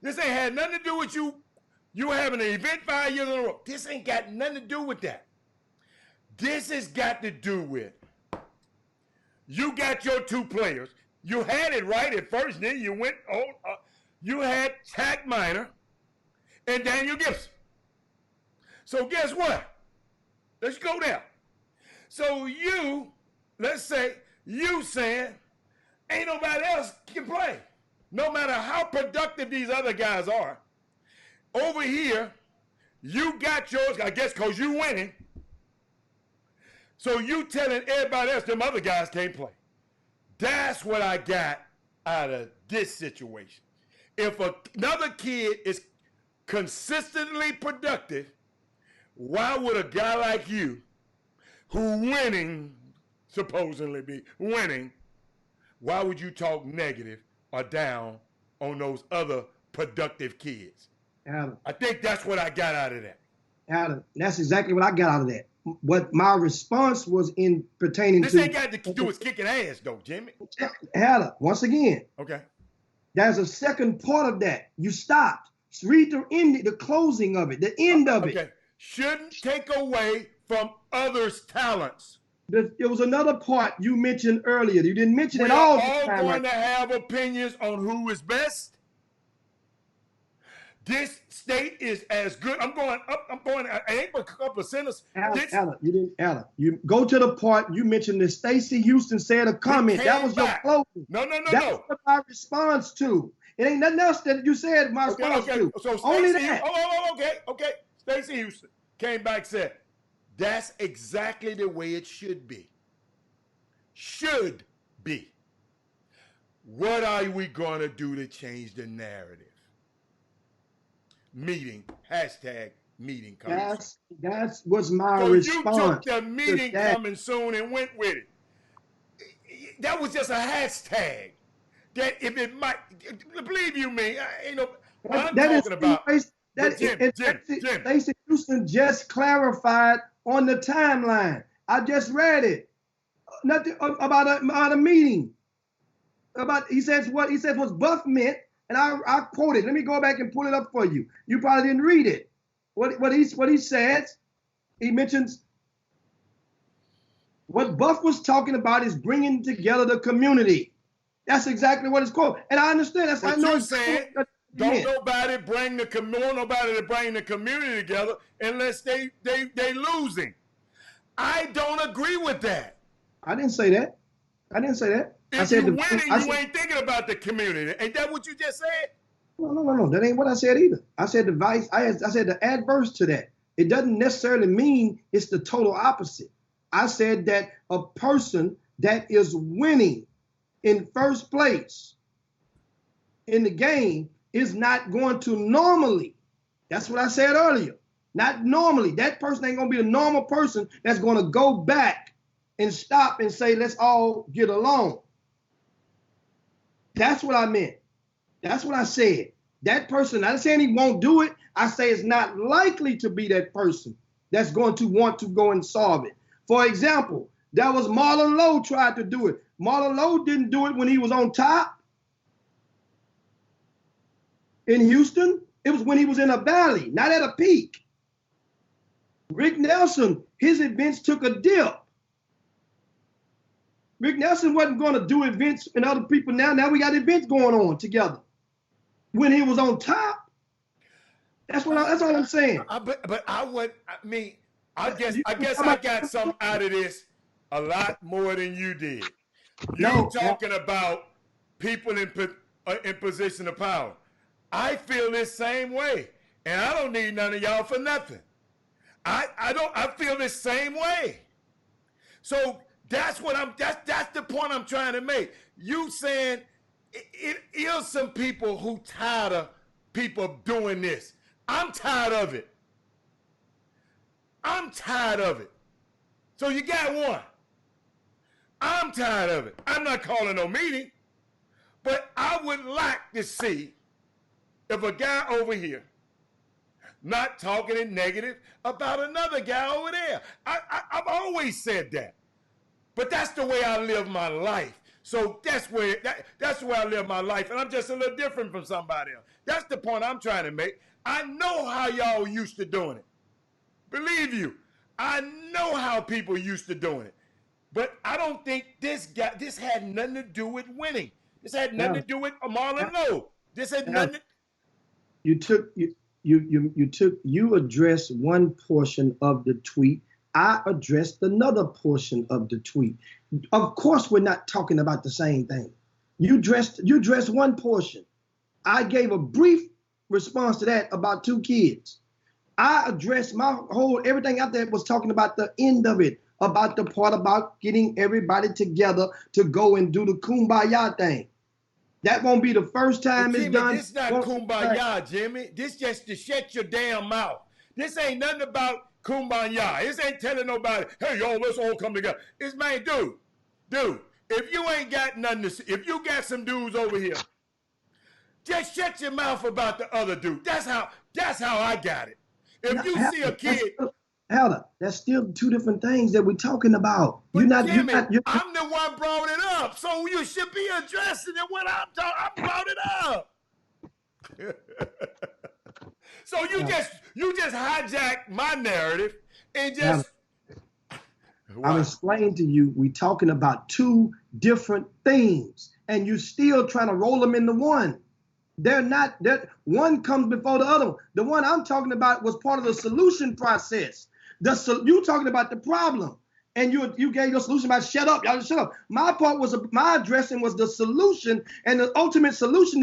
This ain't had nothing to do with you having an event 5 years in a row. This ain't got nothing to do with that. This has got to do with you got your two players. You had it right at first, then you went on. You had Shaq Minor and Daniel Gibson. So guess what? Let's go there. So let's say you saying, ain't nobody else can play. No matter how productive these other guys are. Over here, you got yours, I guess, because you winning. So you telling everybody else them other guys can't play. That's what I got out of this situation. If another kid is consistently productive, why would a guy like you, who winning, supposedly be winning, why would you talk negative or down on those other productive kids? Adam, I think that's what I got out of that. Adam, that's exactly what I got out of that. What my response was in pertaining this to... This ain't got to do with kicking ass, though, Jimmy. Adam, once again. Okay. There's a second part of that. You stopped. Read the closing of it, the end of it. Okay. Shouldn't take away from others' talents. There was another part you mentioned earlier. You didn't mention it all. We're all going to have opinions on who is best. This state is as good. I ain't but a couple of sentences. Alan, you go to the part you mentioned that Stacey Houston said a comment. That was your closing. No. That was what my response to. It ain't nothing else that you said my response to. So only that. Okay. Stacey Houston came back and said, that's exactly the way it should be. Should be. What are we going to do to change the narrative? Meeting, #meeting coming soon. That was my response. You took the meeting coming soon and went with it. That was just a hashtag. That if it might, believe you me, I'm talking about. Jim. Stacey Houston just clarified on the timeline. I just read it. Nothing about a meeting. He says what's Buff meant. And I quoted. Let me go back and pull it up for you. You probably didn't read it. What he says, he mentions what Buff was talking about is bringing together the community. That's exactly what it's called. And I understand. I know you're saying don't nobody bring the community together unless they losing. I don't agree with that. I didn't say that. If you're winning, you ain't thinking about the community. Ain't that what you just said? No. That ain't what I said either. I said I said the adverse to that. It doesn't necessarily mean it's the total opposite. I said that a person that is winning in first place in the game is not going to normally. That's what I said earlier. Not normally. That person ain't going to be a normal person that's going to go back and stop and say, let's all get along. That's what I meant. That's what I said. That person, I'm not saying he won't do it. I say it's not likely to be that person that's going to want to go and solve it. For example, that was Marlon Lowe tried to do it. Marlon Lowe didn't do it when he was on top. in Houston. It was when he was in a valley, not at a peak. Rick Nelson, his events took a dip. Rick Nelson wasn't going to do events and other people now. Now we got events going on together. When he was on top, that's all I'm saying. I guess I got something out of this a lot more than you did. You talking about people in position of power. I feel this same way, and I don't need none of y'all for nothing. I feel this same way. So that's the point I'm trying to make. You saying it is some people who tired of people doing this. I'm tired of it. So you got one. I'm tired of it. I'm not calling no meeting, but I would like to see if a guy over here not talking in negative about another guy over there. I've always said that. But that's the way I live my life. So that's where I live my life. And I'm just a little different from somebody else. That's the point I'm trying to make. I know how y'all used to doing it. Believe you, I know how people used to doing it. But I don't think this had nothing to do with winning. This had nothing to do with Marlon Lowe. This had nothing. You addressed one portion of the tweet. I addressed another portion of the tweet. Of course, we're not talking about the same thing. You addressed one portion. I gave a brief response to that about 2 kids. I addressed everything out there was talking about the end of it, about the part about getting everybody together to go and do the kumbaya thing. That won't be the first time it's done. This not kumbaya, Jimmy. This just to shut your damn mouth. This ain't nothing about kumbaya. This ain't telling nobody, hey, y'all, let's all come together. It's, man, dude, if you ain't got nothing to say, if you got some dudes over here, just shut your mouth about the other dude. That's how I got it. If you see a kid. Heller, that's still 2 different things that we're talking about. But Jimmy, I'm the one brought it up, so you should be addressing it when I brought it up. So you just hijacked my narrative and just. I'm explaining to you, we're talking about 2 different things, and you still trying to roll them into one. They're not. One comes before the other. The one I'm talking about was part of the solution process. You talking about the problem, and you gave your solution by shut up, y'all just shut up. My part was my addressing was the solution, and the ultimate solution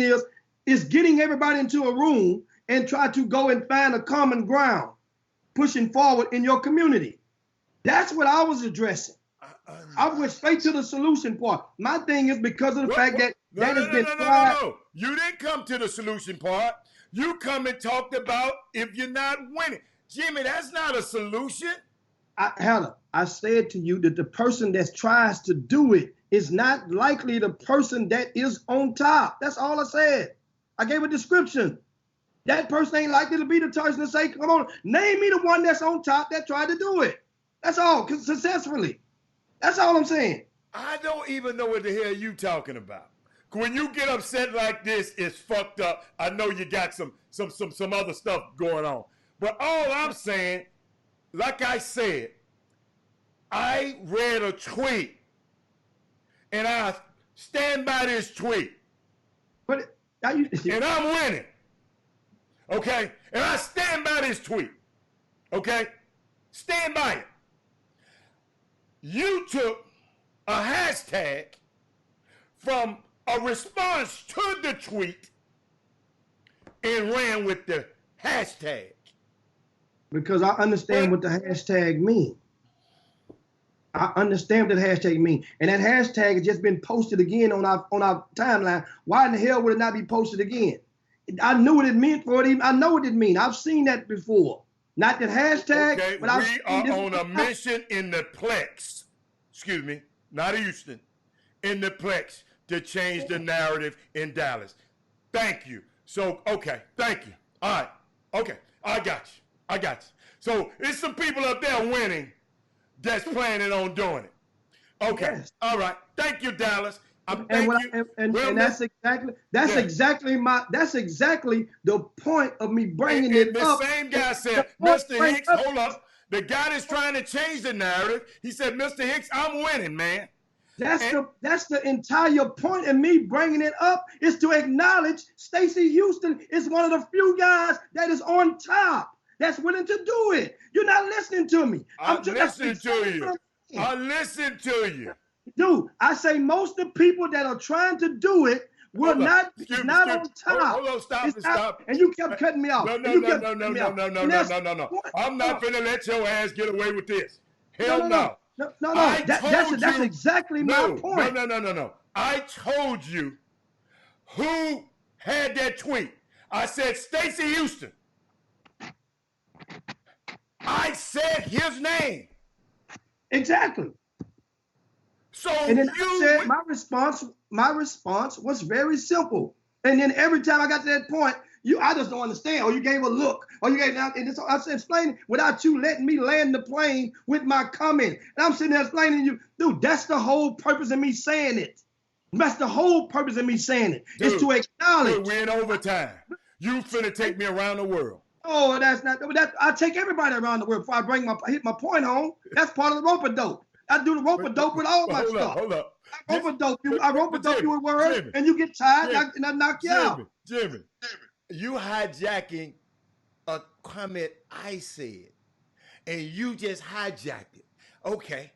is getting everybody into a room and try to go and find a common ground, pushing forward in your community. That's what I was addressing. I went straight to the solution part. My thing is because of the fact that has been tried. No. You didn't come to the solution part. You come and talked about if you're not winning. Jimmy, that's not a solution. Hannah, I said to you that the person that tries to do it is not likely the person that is on top. That's all I said. I gave a description. That person ain't likely to be the person to say, come on, name me the one that's on top that tried to do it. That's all, successfully. That's all I'm saying. I don't even know what the hell you talking about. When you get upset like this, it's fucked up. I know you got some other stuff going on. But all I'm saying, like I said, I read a tweet, and I stand by this tweet. But and I'm winning. Okay? And I stand by this tweet. Okay? Stand by it. You took a hashtag from a response to the tweet and ran with the hashtag. Because I understand what the hashtag means. I understand what the hashtag means. And that hashtag has just been posted again on our timeline. Why in the hell would it not be posted again? I knew what it meant for it. I know what it means. I've seen that before. Not that hashtag, okay, but we are on a mission in the Plex. Excuse me, not Houston. In the Plex to change the narrative in Dallas. Thank you. So, okay, thank you. All right, okay, I got you. So, it's some people up there winning that's planning on doing it. Okay, yes. All right. Thank you, Dallas. And that's exactly the point of me bringing it up. The same guy said, Mr. Hicks, hold up. The guy that's trying to change the narrative, he said, Mr. Hicks, I'm winning, man. That's the entire point of me bringing it up, is to acknowledge Stacey Houston is one of the few guys that is on top, that's willing to do it. You're not listening to me. I'm listening to you. I listen to you. Dude, I say most of the people that are trying to do it will not on top. Hold on, stop. And you kept cutting me off. No. I'm not finna let your ass get away with this. Hell no. No. That's exactly my point. No. I told you who had that tweet. I said Stacey Houston. I said his name. Exactly. So and then I said my response was very simple. And then every time I got to that point, I just don't understand. Or you gave a look. Or you gave I said explaining without you letting me land the plane with my comment. And I'm sitting there explaining to you, dude, that's the whole purpose of me saying it. That's the whole purpose of me saying it. Dude, is to acknowledge. Dude, we're in overtime. You finna take me around the world. Oh, that's not that. I take everybody around the world before I hit my point home. That's part of the rope-a-dope. I do the rope-a-dope with all my stuff. Hold up. I rope-a-dope you with words, and you get tired, and I knock you out. Jimmy, you hijacking a comment I said, and you just hijacked it. Okay,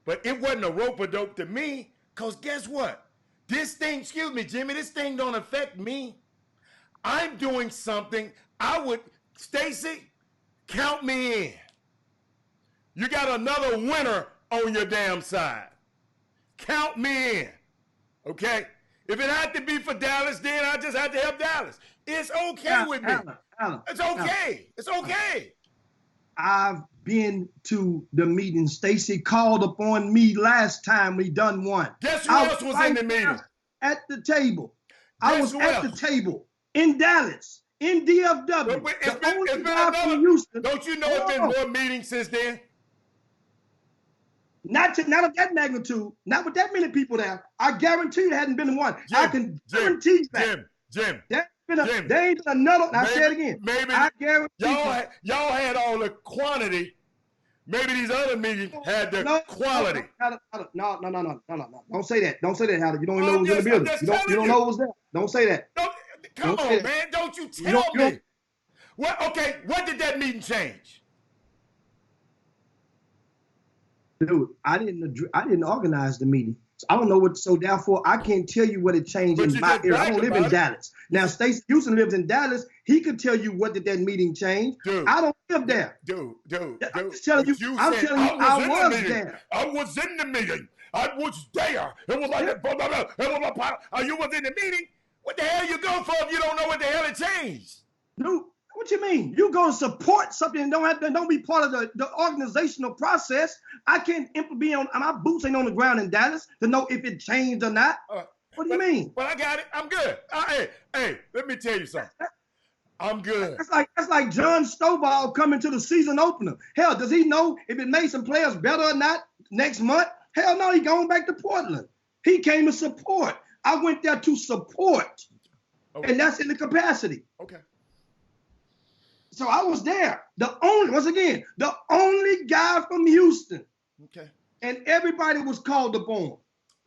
but it wasn't a rope-a-dope to me, because guess what? This thing, excuse me, Jimmy, this thing don't affect me. I'm doing something Stacey, count me in. You got another winner on your damn side. Count me in. Okay? If it had to be for Dallas, then I just had to help Dallas. It's okay with me. It's okay. It's okay. I've been to the meeting. Stacey called upon me last time we done one. Guess who else was in the meeting? At the table. I was at the table in Dallas. In DFW. It's been another, Houston. Don't you know it's been more meetings since then? Not of that magnitude. Not with that many people there. I guarantee you there hadn't been one. I can guarantee that. Jim. There ain't been another. Now say it again. Maybe I guarantee y'all had all the quantity. Maybe these other meetings had the quality. No. Don't say that. Don't say that, Howard. You don't know who's in the building. You don't know who's there. Don't say that. Come on, man. Don't you tell me. Well, okay, what did that meeting change? Dude, I didn't organize the meeting. So I don't know what, so therefore I can't tell you what it changed in my area. I don't live in Dallas. Now, Stacey Houston lives in Dallas. He could tell you what did that meeting change. Dude, I don't live there. Dude. I'm telling you, I was there. I was in the meeting. I was there. It was like blah, blah, blah. You was in the meeting? What the hell you go for if you don't know what the hell it changed? Dude, what you mean? You go support something and don't be part of the organizational process. I can't be on, my boots ain't on the ground in Dallas to know if it changed or not. What do you mean? Well, I got it. I'm good. Hey, let me tell you something. I'm good. That's like John Stovall coming to the season opener. Hell, does he know if it made some players better or not next month? Hell no, he going back to Portland. He came to support. I went there to support, and that's in the capacity. Okay. So I was there. The only guy from Houston. Okay. And everybody was called upon.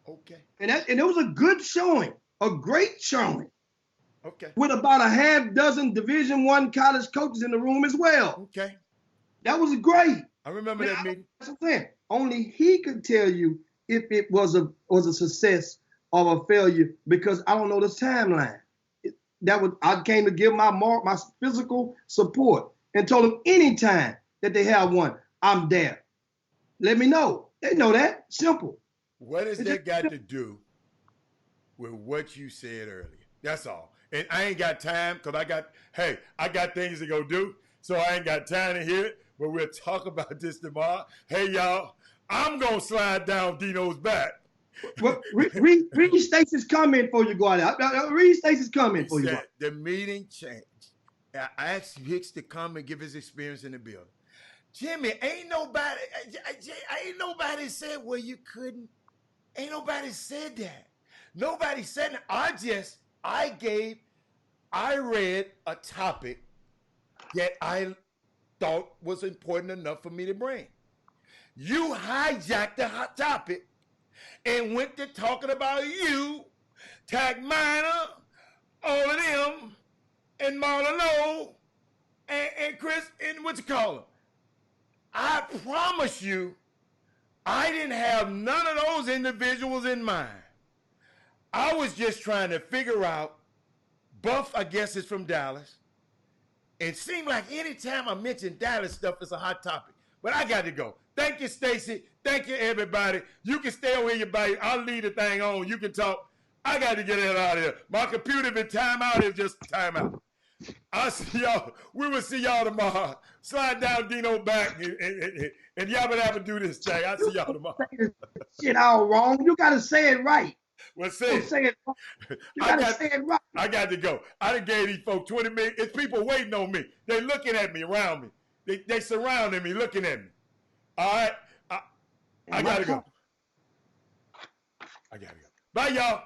Okay. And it was a good showing, a great showing. Okay. With about a half dozen Division I college coaches in the room as well. Okay. That was great. I remember that meeting. That's what I'm saying. Only he could tell you if it was a success or a failure, because I don't know the timeline. I came to give my physical support and told them anytime that they have one, I'm there. Let me know. They know that. Simple. What has that got to do with what you said earlier? That's all. And I ain't got time because I got things to go do. So I ain't got time to hear it. But we'll talk about this tomorrow. Hey, y'all, I'm going to slide down Dino's back. Well, read Stacey's comment before you go out. Read Stacey's comment before you go out. The meeting changed. I asked Hicks to come and give his experience in the building. Jimmy, ain't nobody said, well, you couldn't. Ain't nobody said that. Nobody said it. I read a topic that I thought was important enough for me to bring. You hijacked the hot topic and went to talking about you, Tag Minor, all of them, and Marlon O, and Chris, and what you call them. I promise you, I didn't have none of those individuals in mind. I was just trying to figure out, Buff, I guess, is from Dallas. It seemed like anytime I mention Dallas stuff, it's a hot topic. But I got to go. Thank you, Stacy. Thank you, everybody. You can stay over here, buddy. I'll leave the thing on. You can talk. I got to get it out of here. My computer been timeout. It's just timeout. I'll see y'all. We will see y'all tomorrow. Slide down Dino back and y'all been having to do this thing. I'll see y'all tomorrow. Shit all wrong. You got to say it right. Well, say it. You got to say it right. I got to go. I done gave these folks 20 minutes. It's people waiting on me. They looking at me, around me. They surrounding me, looking at me. All right. I got to go. Bye, y'all.